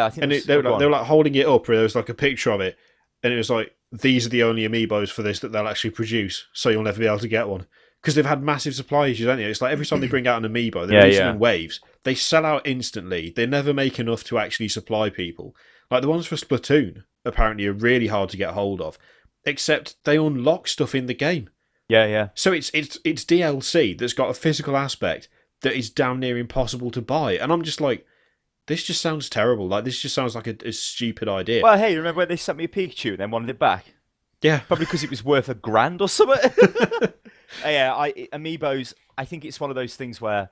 think, and they were like holding it up, where there was like a picture of it, and it was like, these are the only Amiibos for this that they'll actually produce, so you'll never be able to get one, because they've had massive supply issues, haven't they? It's like every time they bring out an Amiibo, they release them in waves, they sell out instantly, they never make enough to actually supply people. Like the ones for Splatoon apparently are really hard to get hold of, except they unlock stuff in the game. Yeah. So it's DLC that's got a physical aspect that is damn near impossible to buy, and I'm just like, this just sounds terrible. Like, this just sounds like a stupid idea. Well, hey, remember when they sent me a Pikachu and then wanted it back? Yeah, probably because it was worth $1,000 or something. Amiibos. I think it's one of those things where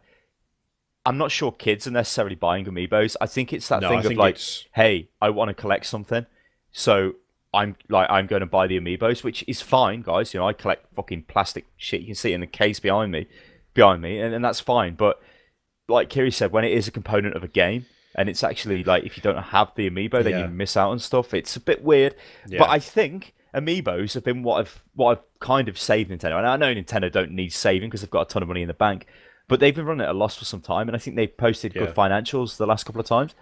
I'm not sure kids are necessarily buying Amiibos. I think it's that thing of like, hey, I want to collect something, so I'm going to buy the Amiibos, which is fine, guys. You know, I collect fucking plastic shit. You can see it in the case behind me, and that's fine. But like Kiri said, when it is a component of a game, and it's actually like, if you don't have the Amiibo, then you miss out on stuff. It's a bit weird. Yeah. But I think Amiibos have been what I've kind of saved Nintendo. And I know Nintendo don't need saving because they've got a ton of money in the bank, but they've been running at a loss for some time, and I think they've posted good financials the last couple of times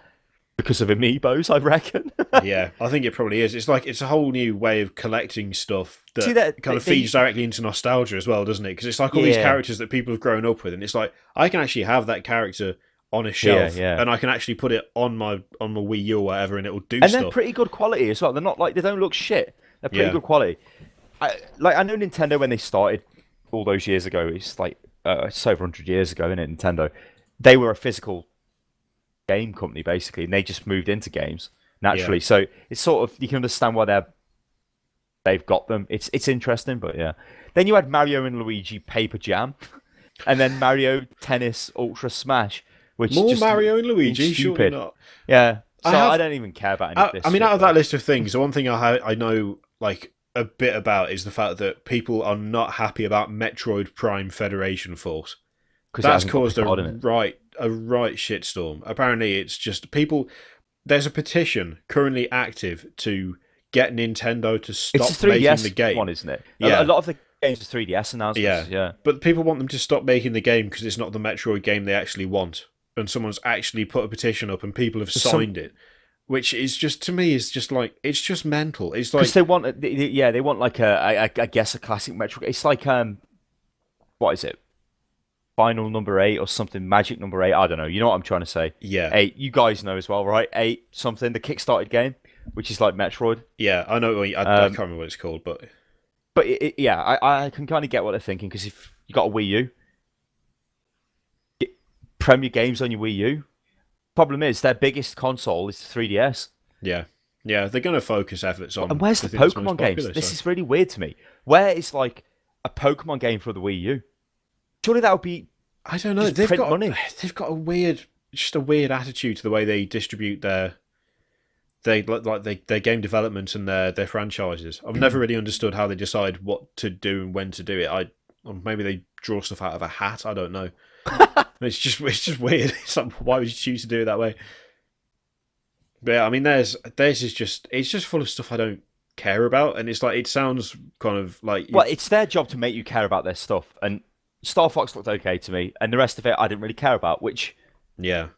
because of Amiibos, I reckon. Yeah, I think it probably is. It's like, it's a whole new way of collecting stuff that kind of feeds directly into nostalgia as well, doesn't it? Because it's like all these characters that people have grown up with, and it's like, I can actually have that character on a shelf, and I can actually put it on my Wii U or whatever, and it will do stuff. And they're pretty good quality as well. They're not like, they don't look shit. They're pretty good quality. I know Nintendo, when they started all those years ago, it's like it's over 100 years ago, isn't it? Nintendo, they were a physical game company basically, and they just moved into games naturally. So it's sort of, you can understand why they've got them. It's interesting, but yeah. Then you had Mario and Luigi Paper Jam, and then Mario Tennis Ultra Smash. Which more just Mario and Luigi, stupid. Surely not. Yeah, so I don't even care about any of this. I mean, out of that list of things, the one thing I know like a bit about is the fact that people are not happy about Metroid Prime Federation Force. That's caused a right shitstorm. Apparently, it's just people. There's a petition currently active to get Nintendo to stop making the game. One, isn't it? Yeah, a lot of the games are 3DS announcements. Yeah, but people want them to stop making the game because it's not the Metroid game they actually want. And someone's actually put a petition up, and people have signed it, which is just, to me, is just like, it's just mental. It's like, because they want like I guess a classic Metroid. It's like what is it? Final number 8 or something, magic number 8. I don't know. You know what I'm trying to say? Yeah. 8. You guys know as well, right? 8 something. The Kickstarted game, which is like Metroid. Yeah, I know. I can't remember what it's called, but I can kind of get what they're thinking, because if you got a Wii U, Premier games on your Wii U. Problem is, their biggest console is the 3DS. Yeah, they're going to focus efforts on. And where's the Pokemon games? This is really weird to me. Where is like a Pokemon game for the Wii U? Surely that would be. I don't know. They've got a weird just a weird attitude to the way they distribute their game development and their franchises. I've never really understood how they decide what to do and when to do it. Or maybe they draw stuff out of a hat. I don't know. It's just weird. It's like, why would you choose to do it that way? But yeah, I mean, theirs is just full of stuff I don't care about, and it's like it sounds kind of like well, it's their job to make you care about their stuff, and Star Fox looked okay to me, and the rest of it I didn't really care about, which yeah,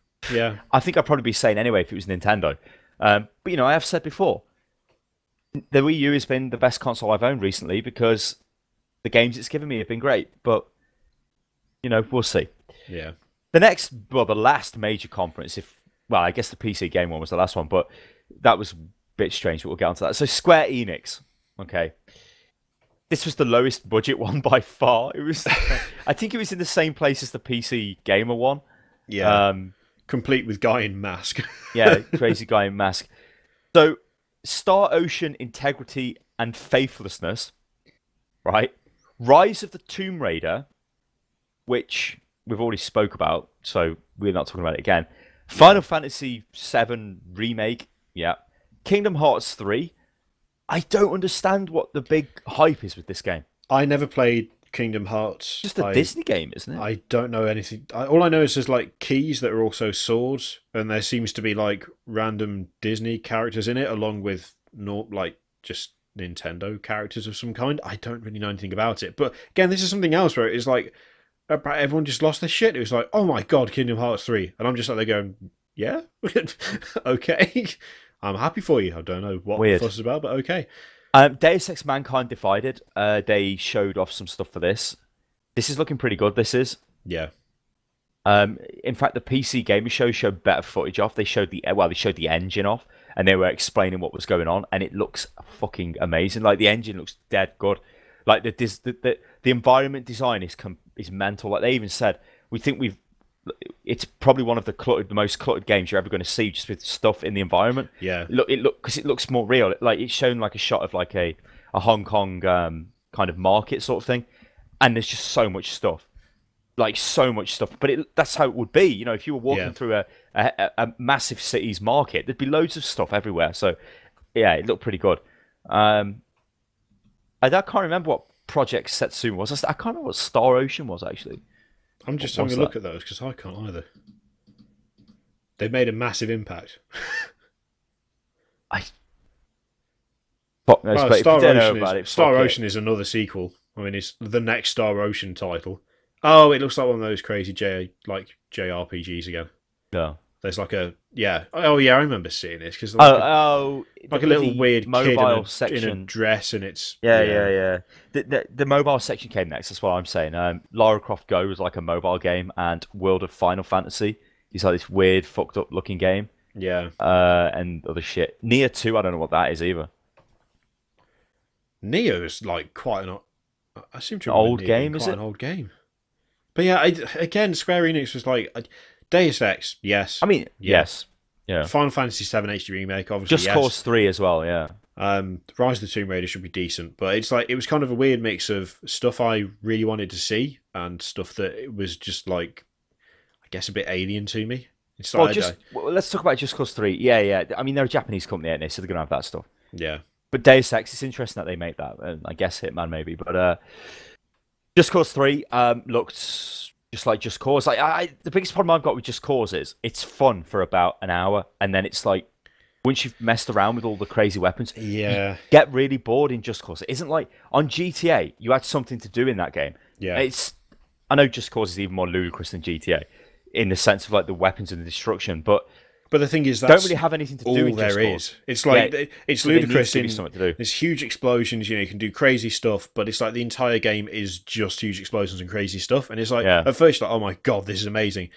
I think I'd probably be saying anyway if it was Nintendo. But you know, I have said before, the Wii U has been the best console I've owned recently because the games it's given me have been great. But you know, we'll see. Yeah. The last major conference, I guess the PC game one was the last one, but that was a bit strange. But we'll get onto that. So Square Enix, okay. This was the lowest budget one by far. It was, I think it was in the same place as the PC Gamer one. Yeah. Complete with guy in mask. Yeah, crazy guy in mask. So, Star Ocean Integrity and Faithlessness, right? Rise of the Tomb Raider, which we've already spoke about, so we're not talking about it again. Final Fantasy VII Remake, yeah. Kingdom Hearts 3. I don't understand what the big hype is with this game. I never played Kingdom Hearts. Just a Disney game, isn't it? I don't know anything. All I know is there's like keys that are also swords, and there seems to be like random Disney characters in it, along with like just Nintendo characters of some kind. I don't really know anything about it. But again, this is something else where it's like everyone just lost their shit. It was like, oh my god, Kingdom Hearts 3. And I'm just like, they're going, yeah? Okay. I'm happy for you. I don't know what the fuss is about, but okay. Deus Ex Mankind Divided, they showed off some stuff for this. This is looking pretty good, this is. Yeah. In fact, the PC Gamer Show showed better footage off. They showed the engine off, and they were explaining what was going on, and it looks fucking amazing. Like, the engine looks dead good. Like, the environment design is mental. Like, they even said, it's probably one of the most cluttered games you're ever going to see, just with stuff in the environment. Yeah. Because it looks more real. Like, it's shown like a shot of like a Hong Kong kind of market sort of thing, and there's just so much stuff, like so much stuff. But that's how it would be, you know, if you were walking through a massive city's market, there'd be loads of stuff everywhere. So yeah, it looked pretty good. I can't remember what Project Setsuma was. I can't remember what Star Ocean was actually. I'm just having a look at those because I can't either. They've made a massive impact. Star Ocean is another sequel. I mean, it's the next Star Ocean title. Oh, it looks like one of those crazy JRPGs again. Yeah. There's like a Oh yeah, I remember seeing this because like a little weird mobile kid section in a dress, and it's yeah. The mobile section came next. That's what I'm saying. Lara Croft Go was like a mobile game, and World of Final Fantasy is like this weird, fucked up looking game. Yeah. And other shit. Nier 2, I don't know what that is either. Nier is like quite an. I seem to remember old game, is it? An old game. But yeah, again, Square Enix was like Deus Ex, yes. I mean, yes. Yeah. Final Fantasy VII HD Remake, obviously. Just Cause 3 as well, yeah. Rise of the Tomb Raider should be decent, but it's like it was kind of a weird mix of stuff I really wanted to see and stuff that it was just like, I guess, a bit alien to me. It's like, let's talk about Just Cause 3. Yeah. I mean, they're a Japanese company, aren't they? So they're going to have that stuff. Yeah. But Deus Ex, it's interesting that they make that. And I guess Hitman maybe, but Just Cause 3 looked just like Just Cause. Like, the biggest problem I've got with Just Cause is it's fun for about an hour, and then it's like, once you've messed around with all the crazy weapons, you get really bored in Just Cause. It isn't like on GTA, you had something to do in that game. Yeah. I know Just Cause is even more ludicrous than GTA in the sense of like the weapons and the destruction, but the thing is, don't really have anything to do with Just Cause. It's like it's ludicrous. There's huge explosions. You know, you can do crazy stuff, but it's like the entire game is just huge explosions and crazy stuff. And it's like at first, you're like, oh my god, this is amazing.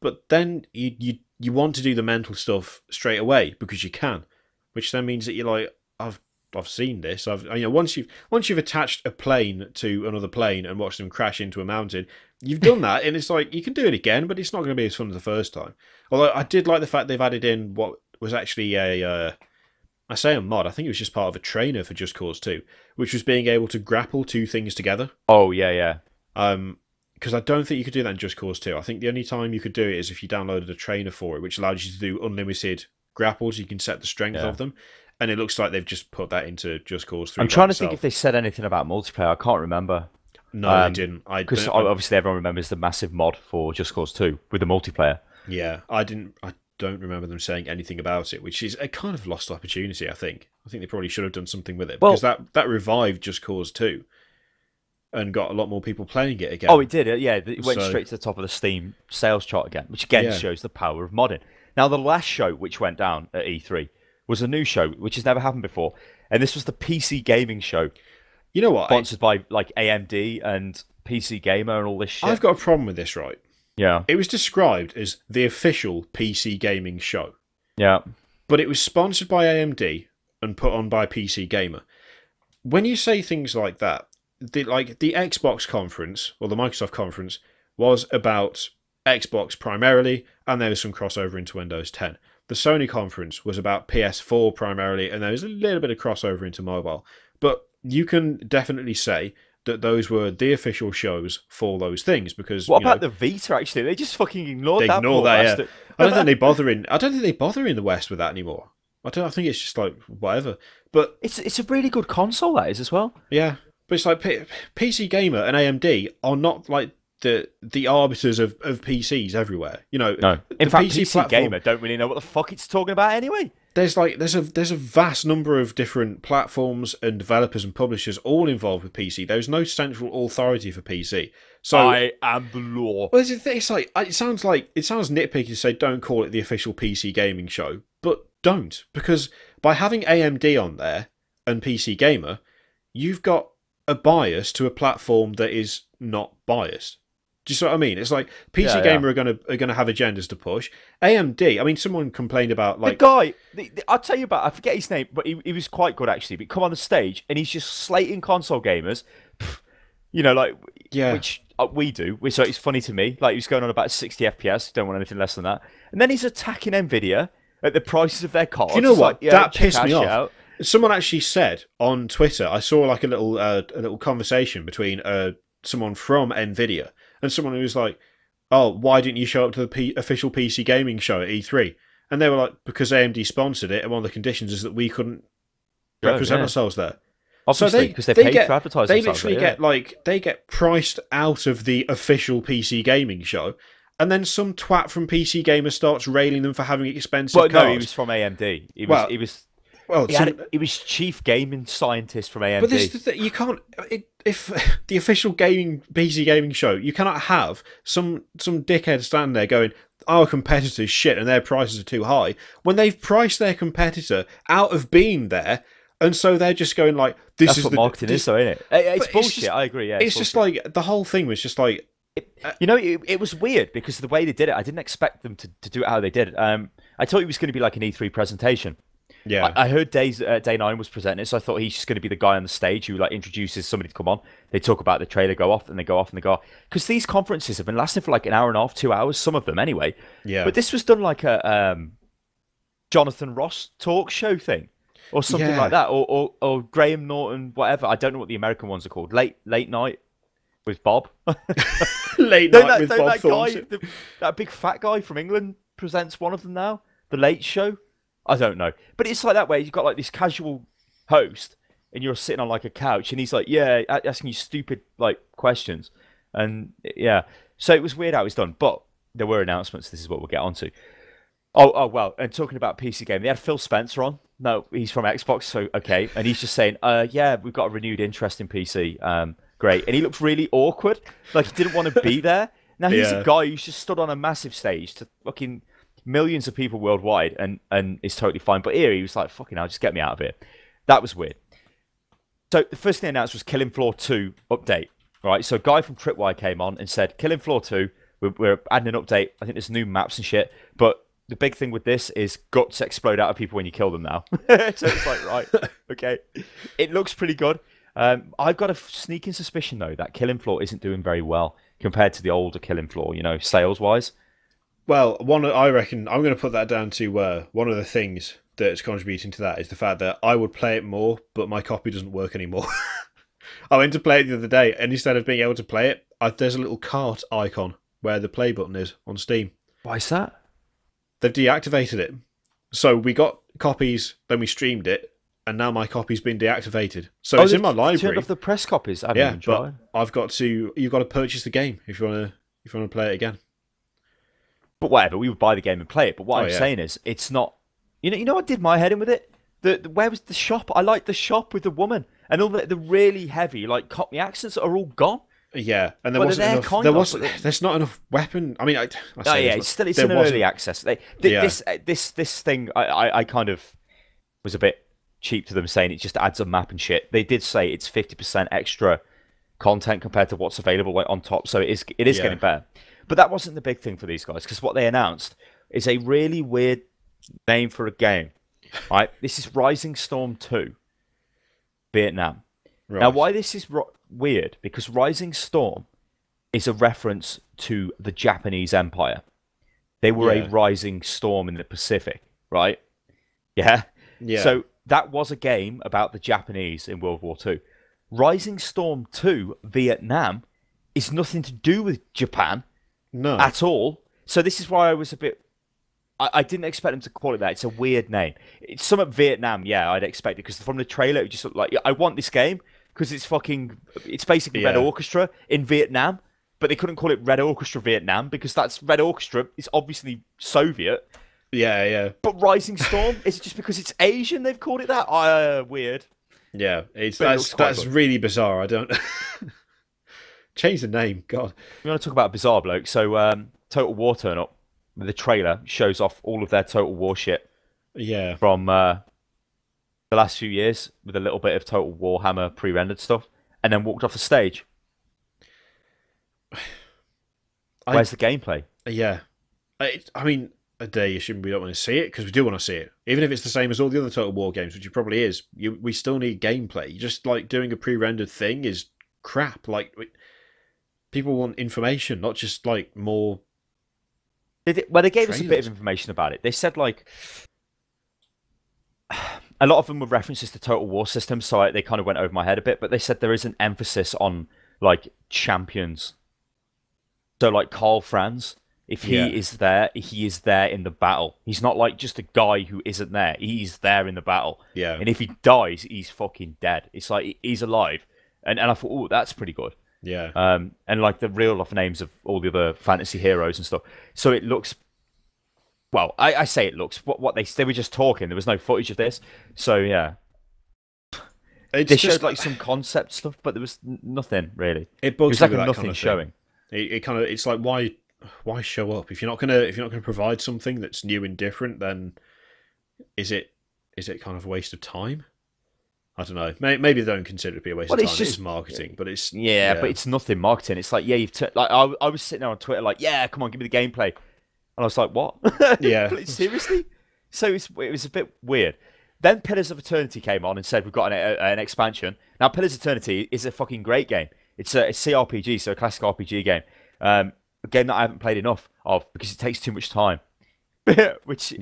But then you want to do the mental stuff straight away because you can, which then means that you're like, I've seen this. Once you've attached a plane to another plane and watched them crash into a mountain, you've done that, and it's like you can do it again, but it's not going to be as fun as the first time. Although I did like the fact they've added in what was actually I say a mod. I think it was just part of a trainer for Just Cause 2, which was being able to grapple two things together. Oh yeah. because I don't think you could do that in Just Cause 2. I think the only time you could do it is if you downloaded a trainer for it, which allows you to do unlimited grapples. You can set the strength of them. And it looks like they've just put that into Just Cause 3. I'm trying to think if they said anything about multiplayer. I can't remember. No, they didn't. Because obviously everyone remembers the massive mod for Just Cause 2 with the multiplayer. Yeah, I don't remember them saying anything about it, which is a kind of lost opportunity, I think. I think they probably should have done something with it. Because that revived Just Cause 2 and got a lot more people playing it again. Oh, it did. Yeah, it went straight to the top of the Steam sales chart again, which again shows the power of modding. Now, the last show which went down at E3 was a new show, which has never happened before. And this was the PC gaming show. You know what? Sponsored by like AMD and PC Gamer and all this shit. I've got a problem with this, right? Yeah. It was described as the official PC gaming show. Yeah. But it was sponsored by AMD and put on by PC Gamer. When you say things like that, the Xbox conference, or the Microsoft conference, was about Xbox primarily, and there was some crossover into Windows 10. The Sony conference was about PS4 primarily, and there was a little bit of crossover into mobile. But you can definitely say that those were the official shows for those things, because what about the Vita? Actually, they just fucking ignored that. They ignore that. Yeah. I don't think they bother in the West with that anymore. I think it's just like whatever. But it's a really good console, that is, as well. Yeah, but it's like PC Gamer and AMD are not like the arbiters of PCs everywhere. You know, no. In fact, PC platform, Gamer don't really know what the fuck it's talking about anyway. There's a vast number of different platforms and developers and publishers all involved with PC. There's no central authority for PC. So I am the law. Well, it's like it sounds nitpicky to say don't call it the official PC gaming show, but don't, because by having AMD on there and PC Gamer, you've got a bias to a platform that is not biased. Do you see what I mean? It's like PC Gamer are gonna have agendas to push. AMD, I mean, someone complained about like the guy. I'll tell you about. I forget his name, but he was quite good actually. But come on the stage and he's just slating console gamers. You know, like which we do. So it's funny to me. Like he was going on about 60 FPS. Don't want anything less than that. And then he's attacking Nvidia at the prices of their cards. You know what? Like, that pissed me off. Someone actually said on Twitter. I saw like a little conversation between someone from Nvidia and someone who was like, "Oh, why didn't you show up to the official PC gaming show at E3?" And they were like, "Because AMD sponsored it, and one of the conditions is that we couldn't represent ourselves there." Obviously, because they paid for advertising. They literally they get priced out of the official PC gaming show, and then some twat from PC Gamer starts railing them for having expensive cards. No, he was from AMD. He was chief gaming scientist from AMD. But this is the thing, you can't. If the official PC gaming show, you cannot have some dickhead stand there going, "Our competitor's shit and their prices are too high," when they've priced their competitor out of being there, and so they're just going like, "This That's is what marketing is, though, isn't it?" It's bullshit. I agree. Yeah, it's just like the whole thing was just like. It was weird because of the way they did it. I didn't expect them to do it how they did. I thought it was going to be like an E3 presentation. Yeah, I heard Day 9 was presenting it, so I thought he's just going to be the guy on the stage who like introduces somebody to come on. They talk about the trailer, go off, and they go off, and they go off. Because these conferences have been lasting for like an hour and a half, 2 hours, some of them anyway. Yeah. But this was done like a Jonathan Ross talk show thing, or something like that, or Graham Norton, whatever. I don't know what the American ones are called. Late night with Bob. Late night with Bob Thornton. That big fat guy from England presents one of them now. The Late Show. I don't know, but it's like that way. You've got like this casual host, and you're sitting on like a couch, and he's like, asking you stupid like questions, and so it was weird how it was done. But there were announcements. This is what we'll get onto. Oh well, and talking about PC game, they had Phil Spencer on. No, he's from Xbox, so okay, and he's just saying, we've got a renewed interest in PC. Great, and he looked really awkward, like he didn't want to be there. Now he's a guy who's just stood on a massive stage to fucking millions of people worldwide and is totally fine. But here he was like, fucking hell, just get me out of here. That was weird. So the first thing they announced was Killing Floor 2 update. Right, so a guy from Tripwire came on and said, Killing Floor 2, we're adding an update. I think there's new maps and shit. But the big thing with this is guts explode out of people when you kill them now. So it's like, right, okay. It looks pretty good. I've got a sneaking suspicion, though, that Killing Floor isn't doing very well compared to the older Killing Floor, sales-wise. Well, I reckon I'm going to put that down to one of the things that's contributing to that is the fact that I would play it more, but my copy doesn't work anymore. I went to play it the other day, and instead of being able to play it, there's a little cart icon where the play button is on Steam. Why is that? They've deactivated it. So we got copies, then we streamed it, and now my copy's been deactivated. So it's in my library. Turned off the press copies. But you've got to purchase the game if you want to play it again. But whatever, we would buy the game and play it. But what I'm saying is, it's not. You know what did my head in with it? Where was the shop? I liked the shop with the woman, and all the really heavy like Cockney accents are all gone. Yeah, and there wasn't enough. There's not enough weapon. I mean, it's in early access. This thing, I kind of was a bit cheap to them saying it just adds a map and shit. They did say it's 50% extra content compared to what's available on top, so it is getting better. But that wasn't the big thing for these guys, because what they announced is a really weird name for a game. Right, this is Rising Storm 2, Vietnam. Right. Now, why this is weird? Because Rising Storm is a reference to the Japanese Empire. They were a rising storm in the Pacific, right? Yeah? Yeah. So that was a game about the Japanese in World War II. Rising Storm 2, Vietnam, is nothing to do with Japan at all. So this is why I was a bit... I didn't expect them to call it that. It's a weird name. It's some at Vietnam, yeah, I'd expect it, because from the trailer, it just looked like, I want this game, because it's basically Red Orchestra in Vietnam, but they couldn't call it Red Orchestra Vietnam, because that's Red Orchestra is obviously Soviet. Yeah. But Rising Storm, is it just because it's Asian they've called it that? Weird. Yeah, that's really bizarre. I don't... Change the name, God. We want to talk about bizarre, bloke. So, Total War turn up. The trailer shows off all of their Total War shit. Yeah. From the last few years, with a little bit of Total Warhammer pre-rendered stuff, and then walked off the stage. Where's the gameplay? Yeah. I mean, we don't want to see it, because we do want to see it. Even if it's the same as all the other Total War games, which it probably is, we still need gameplay. Just like doing a pre-rendered thing is crap. Like, people want information, not just like more... They gave us a bit of information about it. They said, like, a lot of them were references to Total War systems, so they kind of went over my head a bit, but they said there is an emphasis on, like, champions. So, like, Carl Franz, if he is there, he is there in the battle. He's not, like, just a guy who isn't there. He's there in the battle. Yeah. And if he dies, he's fucking dead. It's like, he's alive. And I thought, oh, that's pretty good. Yeah. And like the real life names of all the other fantasy heroes and stuff. So it looks, well, I say it looks, what they were just talking. There was no footage of this. So yeah. They showed like some concept stuff, but there was nothing really. It bugs me. It was like a nothing kind of showing. It's like, why show up? If you're not gonna provide something that's new and different, then is it kind of a waste of time? I don't know. Maybe they don't consider it to be a waste of time. It's marketing, but it's... Yeah, but it's nothing marketing. It's like, you've... like, I was sitting there on Twitter like, yeah, come on, give me the gameplay. And I was like, what? Yeah. Seriously? So it was a bit weird. Then Pillars of Eternity came on and said, we've got an expansion. Now, Pillars of Eternity is a fucking great game. It's a CRPG, so a classic RPG game. A game that I haven't played enough of because it takes too much time. Which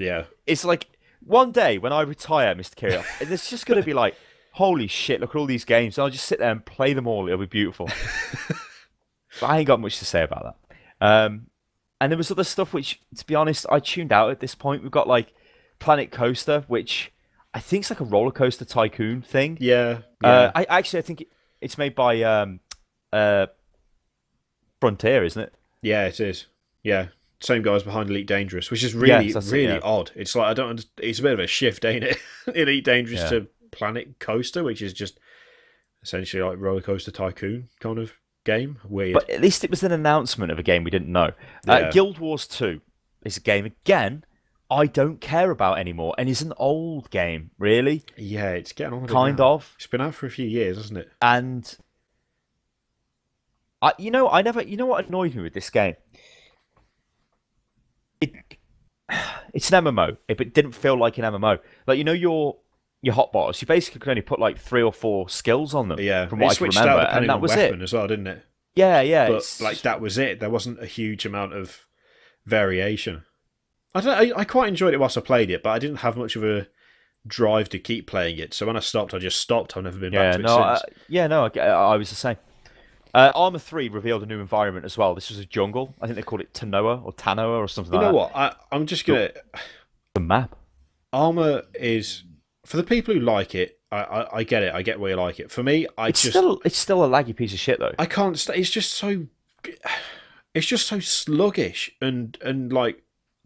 it's like, one day when I retire, Mr. Kirioth, it's just going to be like... Holy shit, look at all these games. I'll just sit there and play them all. It'll be beautiful. But I ain't got much to say about that. And there was other stuff which, to be honest, I tuned out at this point. We've got, like, Planet Coaster, which I think is like a roller coaster tycoon thing. Yeah. I think it's made by Frontier, isn't it? Yeah, it is. Yeah. Same guys behind Elite Dangerous, which is really odd. It's like, it's a bit of a shift, ain't it? Elite Dangerous to Planet Coaster, which is just essentially like Roller Coaster Tycoon kind of game. Weird. But at least it was an announcement of a game we didn't know. Guild Wars 2 is a game, again, I don't care about anymore, and it's an old game, really. Yeah, it's getting on. Kind of. It's been out for a few years, hasn't it? And you know what annoyed me with this game? It's an MMO, but it didn't feel like an MMO. Like, your hotbars, you basically could only put like 3 or 4 skills on them. Yeah, from what I can remember, and that was it as well, didn't it? Yeah. But like that was it. There wasn't a huge amount of variation. I quite enjoyed it whilst I played it, but I didn't have much of a drive to keep playing it. So when I stopped, I just stopped. I've never been back to it since. I was the same. Arma 3 revealed a new environment as well. This was a jungle. I think they called it Tanoa or Tanoa or something like that. You know what? I'm just gonna. The map. Arma is for the people who like it. I get it. I get why you like it. For me, it's still a laggy piece of shit though. I can't. It's just so. It's just so sluggish and like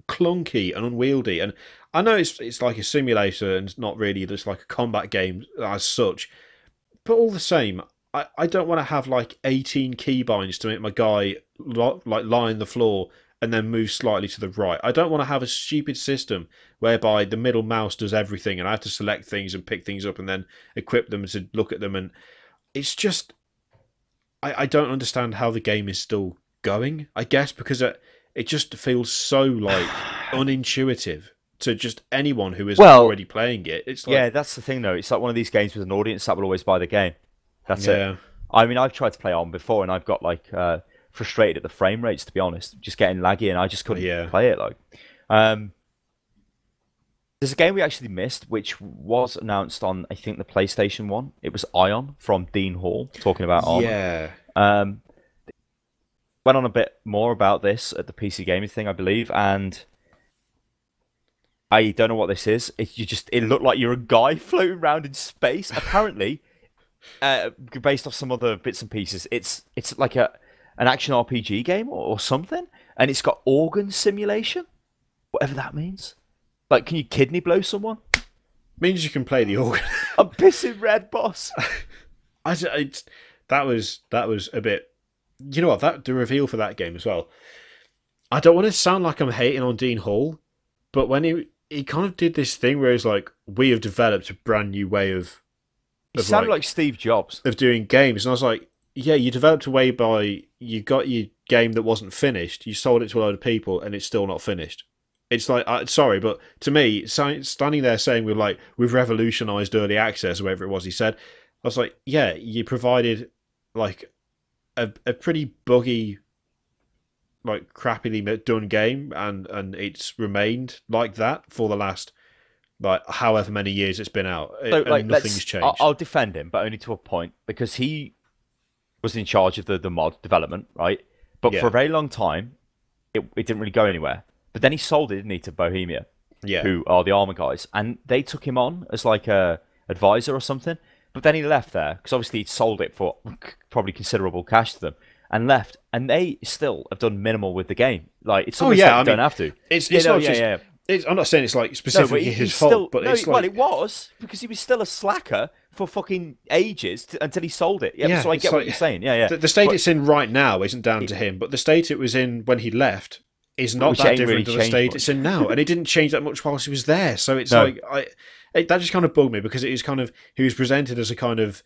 clunky and unwieldy. And I know it's like a simulator and it's not really just like a combat game as such. But all the same, I don't want to have like 18 keybinds to make my guy like lie on the floor and then move slightly to the right. I don't want to have a stupid system whereby the middle mouse does everything and I have to select things and pick things up and then equip them to look at them. And it's just, I don't understand how the game is still going, I guess, because it just feels so like unintuitive to just anyone who is already playing it. It's like, yeah, that's the thing though. It's like one of these games with an audience that will always buy the game. That's it. I mean, I've tried to play on before, and I've got like frustrated at the frame rates. To be honest, just getting laggy, and I just couldn't play it. Like, there's a game we actually missed, which was announced on I think the PlayStation 1. It was Ion from Dean Hall talking about Arma. Yeah. Went on a bit more about this at the PC gaming thing, I believe, and I don't know what this is. It looked like you're a guy floating around in space. Apparently. Based off some other bits and pieces, it's like an action RPG game or something, and it's got organ simulation, whatever that means. Like, can you kidney blow someone? Means you can play the organ. I'm pissing red, boss. That was a bit. You know what? The reveal for that game as well. I don't want to sound like I'm hating on Dean Hall, but when he kind of did this thing where he's like, "We have developed a brand new way of." It sounded like Steve Jobs. Of doing games. And I was like, yeah, you developed a way by... You got your game that wasn't finished, you sold it to a load of people, and it's still not finished. It's like... sorry, but to me, standing there saying we've revolutionised early access, or whatever it was he said, I was like, yeah, you provided like a pretty buggy, like crappily done game, and it's remained like that for the last... like however many years it's been out, so, and nothing's changed. I'll defend him, but only to a point, because he was in charge of the mod development, right? But for a very long time, it didn't really go anywhere. But then he sold it, didn't he, to Bohemia, who are the Arma guys, and they took him on as like a advisor or something. But then he left there because obviously he'd sold it for probably considerable cash to them, and left. And they still have done minimal with the game. Like it's almost like you don't have to. It's not just. I'm not saying it's like specifically his fault, but it's like... well, it was because he was still a slacker for fucking ages until he sold it. Yeah, so I get what you're saying. Yeah. The state it's in right now isn't down to him, but the state it was in when he left is not that different to the state it's in now, and it didn't change that much whilst he was there. So it's that just kind of bugged me because it is kind of he was presented as a kind of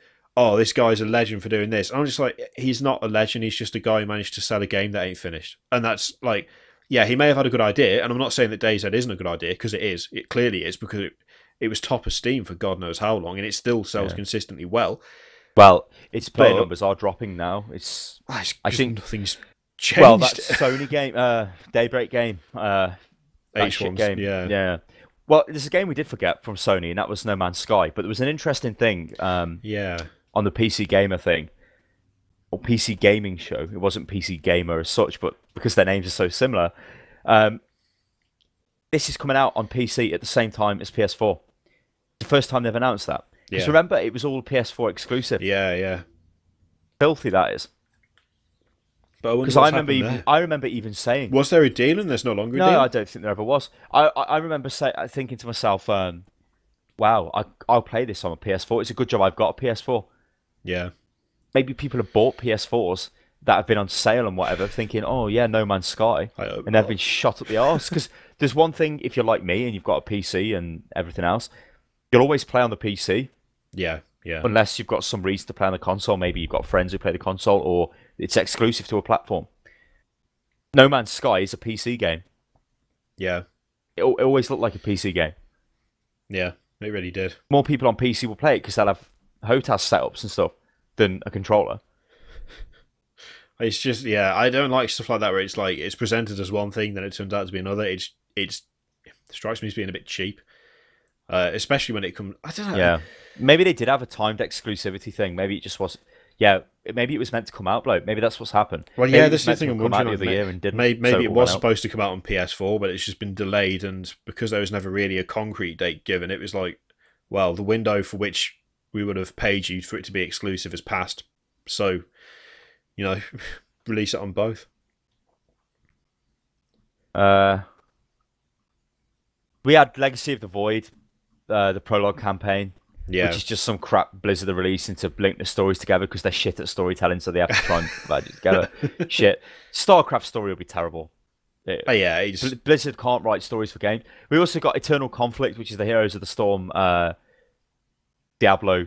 this guy's a legend for doing this. And I'm just like, he's not a legend. He's just a guy who managed to sell a game that ain't finished, and that's like. Yeah, he may have had a good idea, and I'm not saying that DayZ isn't a good idea, because it is. It clearly is, because it was top of Steam for God knows how long, and it still sells consistently well. Well, its player numbers are dropping now. I think nothing's changed. Well, that Sony game, Daybreak game, that shit game. Yeah. Well, there's a game we did forget from Sony, and that was No Man's Sky. But there was an interesting thing on the PC Gamer thing. Or PC Gaming Show. It wasn't PC Gamer as such, but because their names are so similar. This is coming out on PC at the same time as PS4. It's the first time they've announced that. Because remember, it was all PS4 exclusive. Yeah. Filthy, that is. Because I remember even saying... Was there a deal and there's no longer a deal? No, I don't think there ever was. I remember thinking to myself, wow, I'll play this on a PS4. It's a good job I've got a PS4. Yeah. Maybe people have bought PS4s that have been on sale and whatever, thinking, oh yeah, No Man's Sky, and they've been shot up the arse. Because there's one thing, if you're like me and you've got a PC and everything else, you'll always play on the PC. Yeah. Unless you've got some reason to play on the console. Maybe you've got friends who play the console, or it's exclusive to a platform. No Man's Sky is a PC game. Yeah. It always looked like a PC game. Yeah, it really did. More people on PC will play it because they'll have HOTFIX setups and stuff than a controller. It's just, I don't like stuff like that where it's like it's presented as one thing, then it turns out to be another. It strikes me as being a bit cheap. especially when it comes. I don't know. Yeah, maybe they did have a timed exclusivity thing. Maybe it just was. Yeah, maybe it was meant to come out, bloke. Maybe that's what's happened. Well, yeah, this is the thing I'm wondering. The other year and didn't. Maybe it was supposed to come out on PS4, but it's just been delayed, and because there was never really a concrete date given, it was like, well, the window for which we would have paid you for it to be exclusive has passed. So, release it on both. We had Legacy of the Void, the prologue campaign, which is just some crap Blizzard are releasing to link the stories together because they're shit at storytelling, so they have to try and provide it together. Shit. StarCraft story will be terrible. Blizzard can't write stories for games. We also got Eternal Conflict, which is the Heroes of the Storm Diablo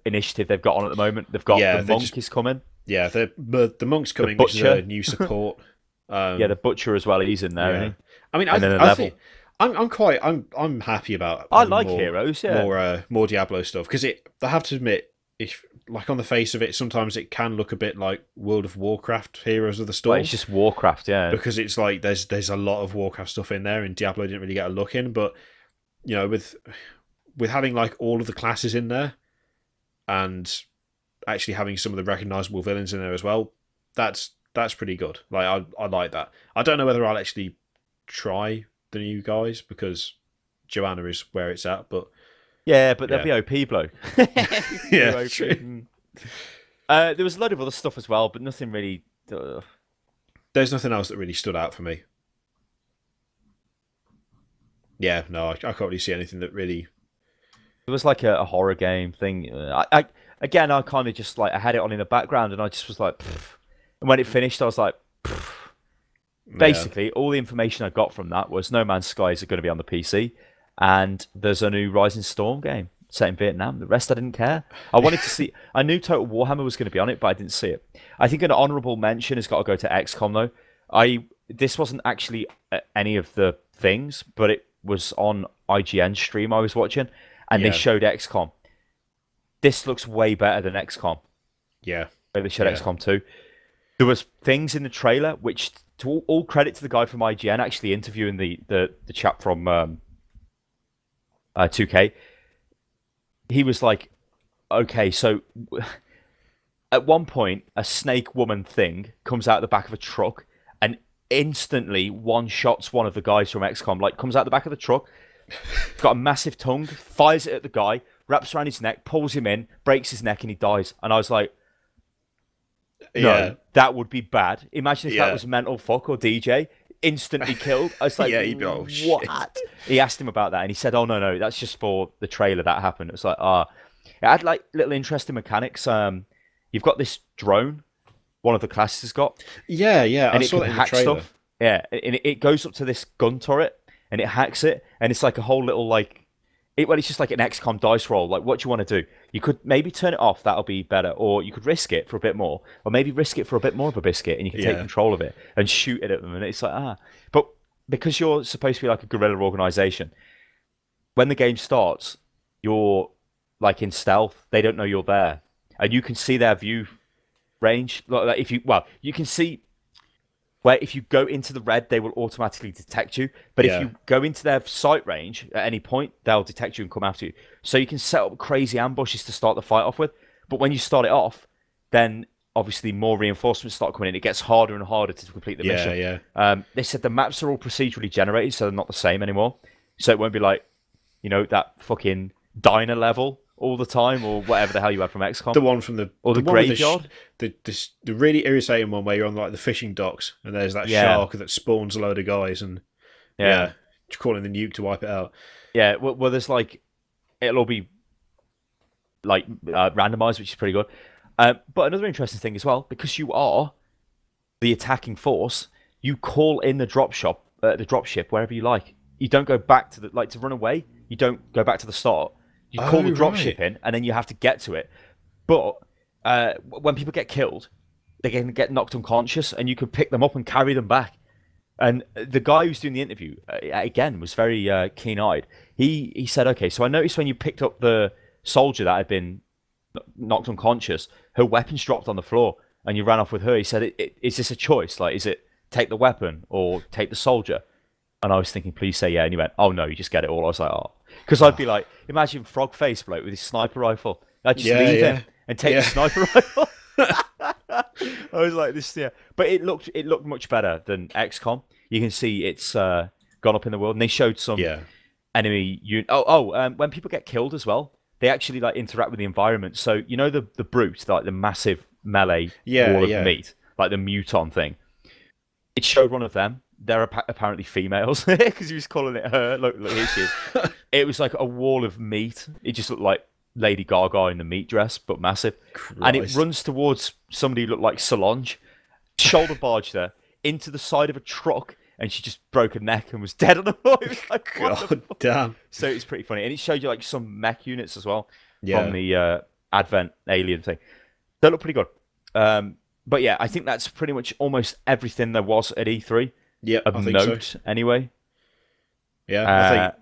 initiative they've got on at the moment. They've got the Monk is coming. Yeah, the Monk's coming, which is a new support. The Butcher as well. He's in there. Isn't he? I mean, I think I'm happy about. I like Heroes. Yeah, more Diablo stuff because I have to admit, if like on the face of it, sometimes it can look a bit like World of Warcraft Heroes of the Storm. Well, it's just Warcraft, yeah. Because it's like there's a lot of Warcraft stuff in there, and Diablo didn't really get a look in. But with having like all of the classes in there, and actually having some of the recognisable villains in there as well, that's pretty good. Like I like that. I don't know whether I'll actually try the new guys because Joanna is where it's at, but they'll be OP, bloke. Yeah, true. There was a lot of other stuff as well, but nothing really. There's nothing else that really stood out for me. Yeah, no, I can't really see anything that really. It was like a horror game thing. I kind of just like I had it on in the background, and I just was like, pfft. And when it finished, I was like, pfft. Basically, all the information I got from that was No Man's Skies are going to be on the PC, and there's a new Rising Storm game set in Vietnam. The rest I didn't care. I wanted to see. I knew Total Warhammer was going to be on it, but I didn't see it. I think an honourable mention has got to go to XCOM though. This wasn't actually any of the things, but it was on IGN stream I was watching, and they showed XCOM. This looks way better than XCOM. Yeah, they showed XCOM 2. There was things in the trailer which, to all credit to the guy from IGN actually interviewing the chap from 2K. He was like, okay, so at one point a snake woman thing comes out the back of a truck and instantly one-shots one of the guys from XCOM. Like, comes out the back of the truck, got a massive tongue, fires it at the guy, wraps around his neck, pulls him in, breaks his neck, and he dies. And I was like, no, that would be bad. Imagine if that was Mental Fuck or DJ, instantly killed. I was like, he'd be like, oh, what? Shit. He asked him about that, and he said, oh, no, that's just for the trailer that happened. It was like, it had like little interesting mechanics. You've got this drone, one of the classes has got. Yeah, and I saw it in the trailer. Stuff. Yeah, and it goes up to this gun turret, and it hacks it, and it's like a whole little like, it's just like an XCOM dice roll. Like, what do you want to do? You could maybe turn it off, that'll be better, or you could risk it for a bit more, or maybe risk it for a bit more of a biscuit, and you can take control of it and shoot it at them, and it's like, But because you're supposed to be like a guerrilla organization, when the game starts, you're like in stealth. They don't know you're there, and you can see their view range. Like you can see where if you go into the red, they will automatically detect you. But if you go into their sight range at any point, they'll detect you and come after you. So you can set up crazy ambushes to start the fight off with. But when you start it off, then obviously more reinforcements start coming in. It gets harder and harder to complete the mission. They said the maps are all procedurally generated, so they're not the same anymore. So it won't be like, that fucking diner level all the time, or whatever the hell you had from XCOM. The one from the graveyard. The really irritating one where you're on like the fishing docks and there's that shark that spawns a load of guys and calling the nuke to wipe it out. Yeah, well there's like, it'll all be like randomized, which is pretty good. But another interesting thing as well, because you are the attacking force, you call in the dropship wherever you like. You don't go back to to run away. You don't go back to the start. You call the dropship in, and then you have to get to it. But when people get killed, they can get knocked unconscious, and you can pick them up and carry them back. And the guy who's doing the interview, again, was very keen-eyed. He said, okay, so I noticed when you picked up the soldier that had been knocked unconscious, her weapon's dropped on the floor, and you ran off with her. He said, is this a choice? Like, is it take the weapon or take the soldier? And I was thinking, please say yeah. And he went, oh, no, you just get it all. I was like, oh. Because I'd be like, imagine frog face bloke with his sniper rifle. I'd just leave him and take the sniper rifle. I was like this, but it looked much better than XCOM. You can see it's gone up in the world, and they showed some enemy. When people get killed as well, they actually like interact with the environment. So you know the brute, like the massive melee wall of meat, like the muton thing. It showed one of them. They're apparently females because he was calling it her. Look, here she is. It was like a wall of meat. It just looked like Lady Gaga in the meat dress, but massive. Christ. And it runs towards somebody who looked like Solange, shoulder barged her into the side of a truck, and she just broke her neck and was dead on the floor. It was like, God damn. So it's pretty funny. And it showed you like some mech units as well from the Advent alien thing. They look pretty good. But yeah, I think that's pretty much almost everything there was at E3. Yeah, of note, so. Anyway. Yeah,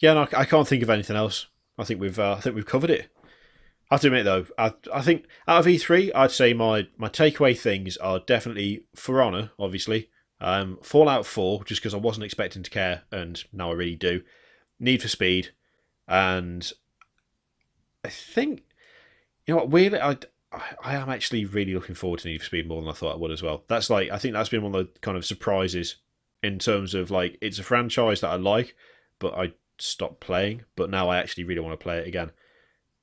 I can't think of anything else. I think we've covered it. I have to admit though, I think out of E3, I'd say my takeaway things are definitely For Honor, obviously, Fallout 4, just because I wasn't expecting to care, and now I really do. Need for Speed, and I think weirdly, I am actually really looking forward to Need for Speed more than I thought I would as well. That's I think that's been one of the kind of surprises in terms of like it's a franchise that I like, but I stopped playing. But now I actually really want to play it again.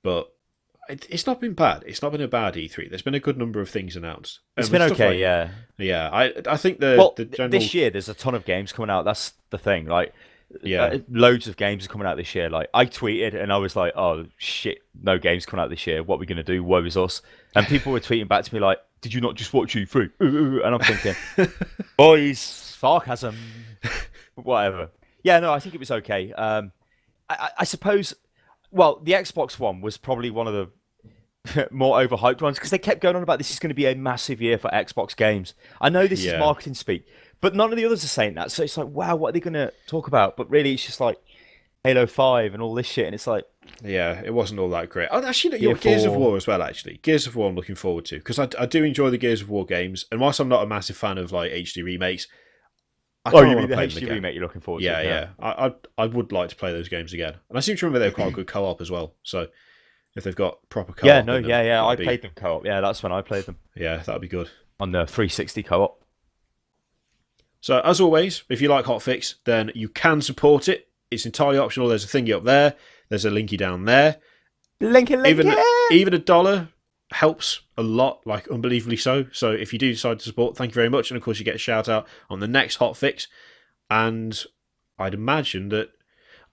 But it's not been bad. It's not been a bad E3. There's been a good number of things announced. It's been okay, Yeah, I think the general... this year there's a ton of games coming out. That's the thing. Like, loads of games are coming out this year. Like I tweeted and I was like, "Oh shit, no games coming out this year. What are we gonna do? Woe is us." And people were tweeting back to me like, "Did you not just watch E3?" And I'm thinking, boys, sarcasm, whatever. Yeah, no, I think it was okay. I suppose. Well, the Xbox One was probably one of the more overhyped ones because they kept going on about this is going to be a massive year for Xbox games. I know this is marketing speak. But none of the others are saying that. So it's like, wow, what are they going to talk about? But really, it's just like Halo 5 and all this shit. And it's like... Yeah, it wasn't all that great. Oh, actually, Gears of War as well, actually. Gears of War I'm looking forward to. Because I do enjoy the Gears of War games. And whilst I'm not a massive fan of like HD remakes, I you mean the HD remake you're looking forward to? Yeah. I would like to play those games again. And I seem to remember they're quite a good co-op as well. So if they've got proper co-op... I played them co-op. Yeah, that's when I played them. Yeah, that'd be good. On the 360 co-op. So, as always, if you like HOTFIX, then you can support it. It's entirely optional. There's a thingy up there. There's a linky down there. Linky. Even $1 helps a lot, like unbelievably so. So, if you do decide to support, thank you very much. And, of course, you get a shout-out on the next HOTFIX. And I'd imagine that...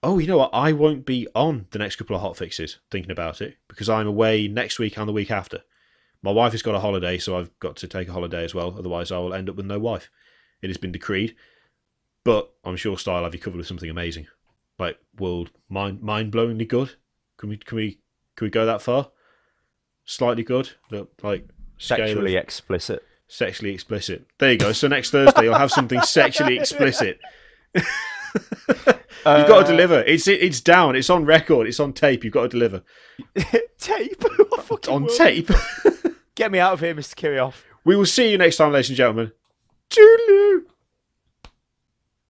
Oh, you know what? I won't be on the next couple of HOTFIXes, thinking about it, because I'm away next week and the week after. My wife has got a holiday, so I've got to take a holiday as well. Otherwise, I will end up with no wife. It has been decreed, but I'm sure Style have you covered with something amazing, like world mind-blowingly good. Can we go that far? Slightly good, like sexually explicit. Sexually explicit. There you go. So next Thursday you'll have something sexually explicit. You've got to deliver. It's down. It's on record. It's on tape. You've got to deliver. Tape on tape. Get me out of here, Mr. Kirioth. We will see you next time, ladies and gentlemen. Toodaloo!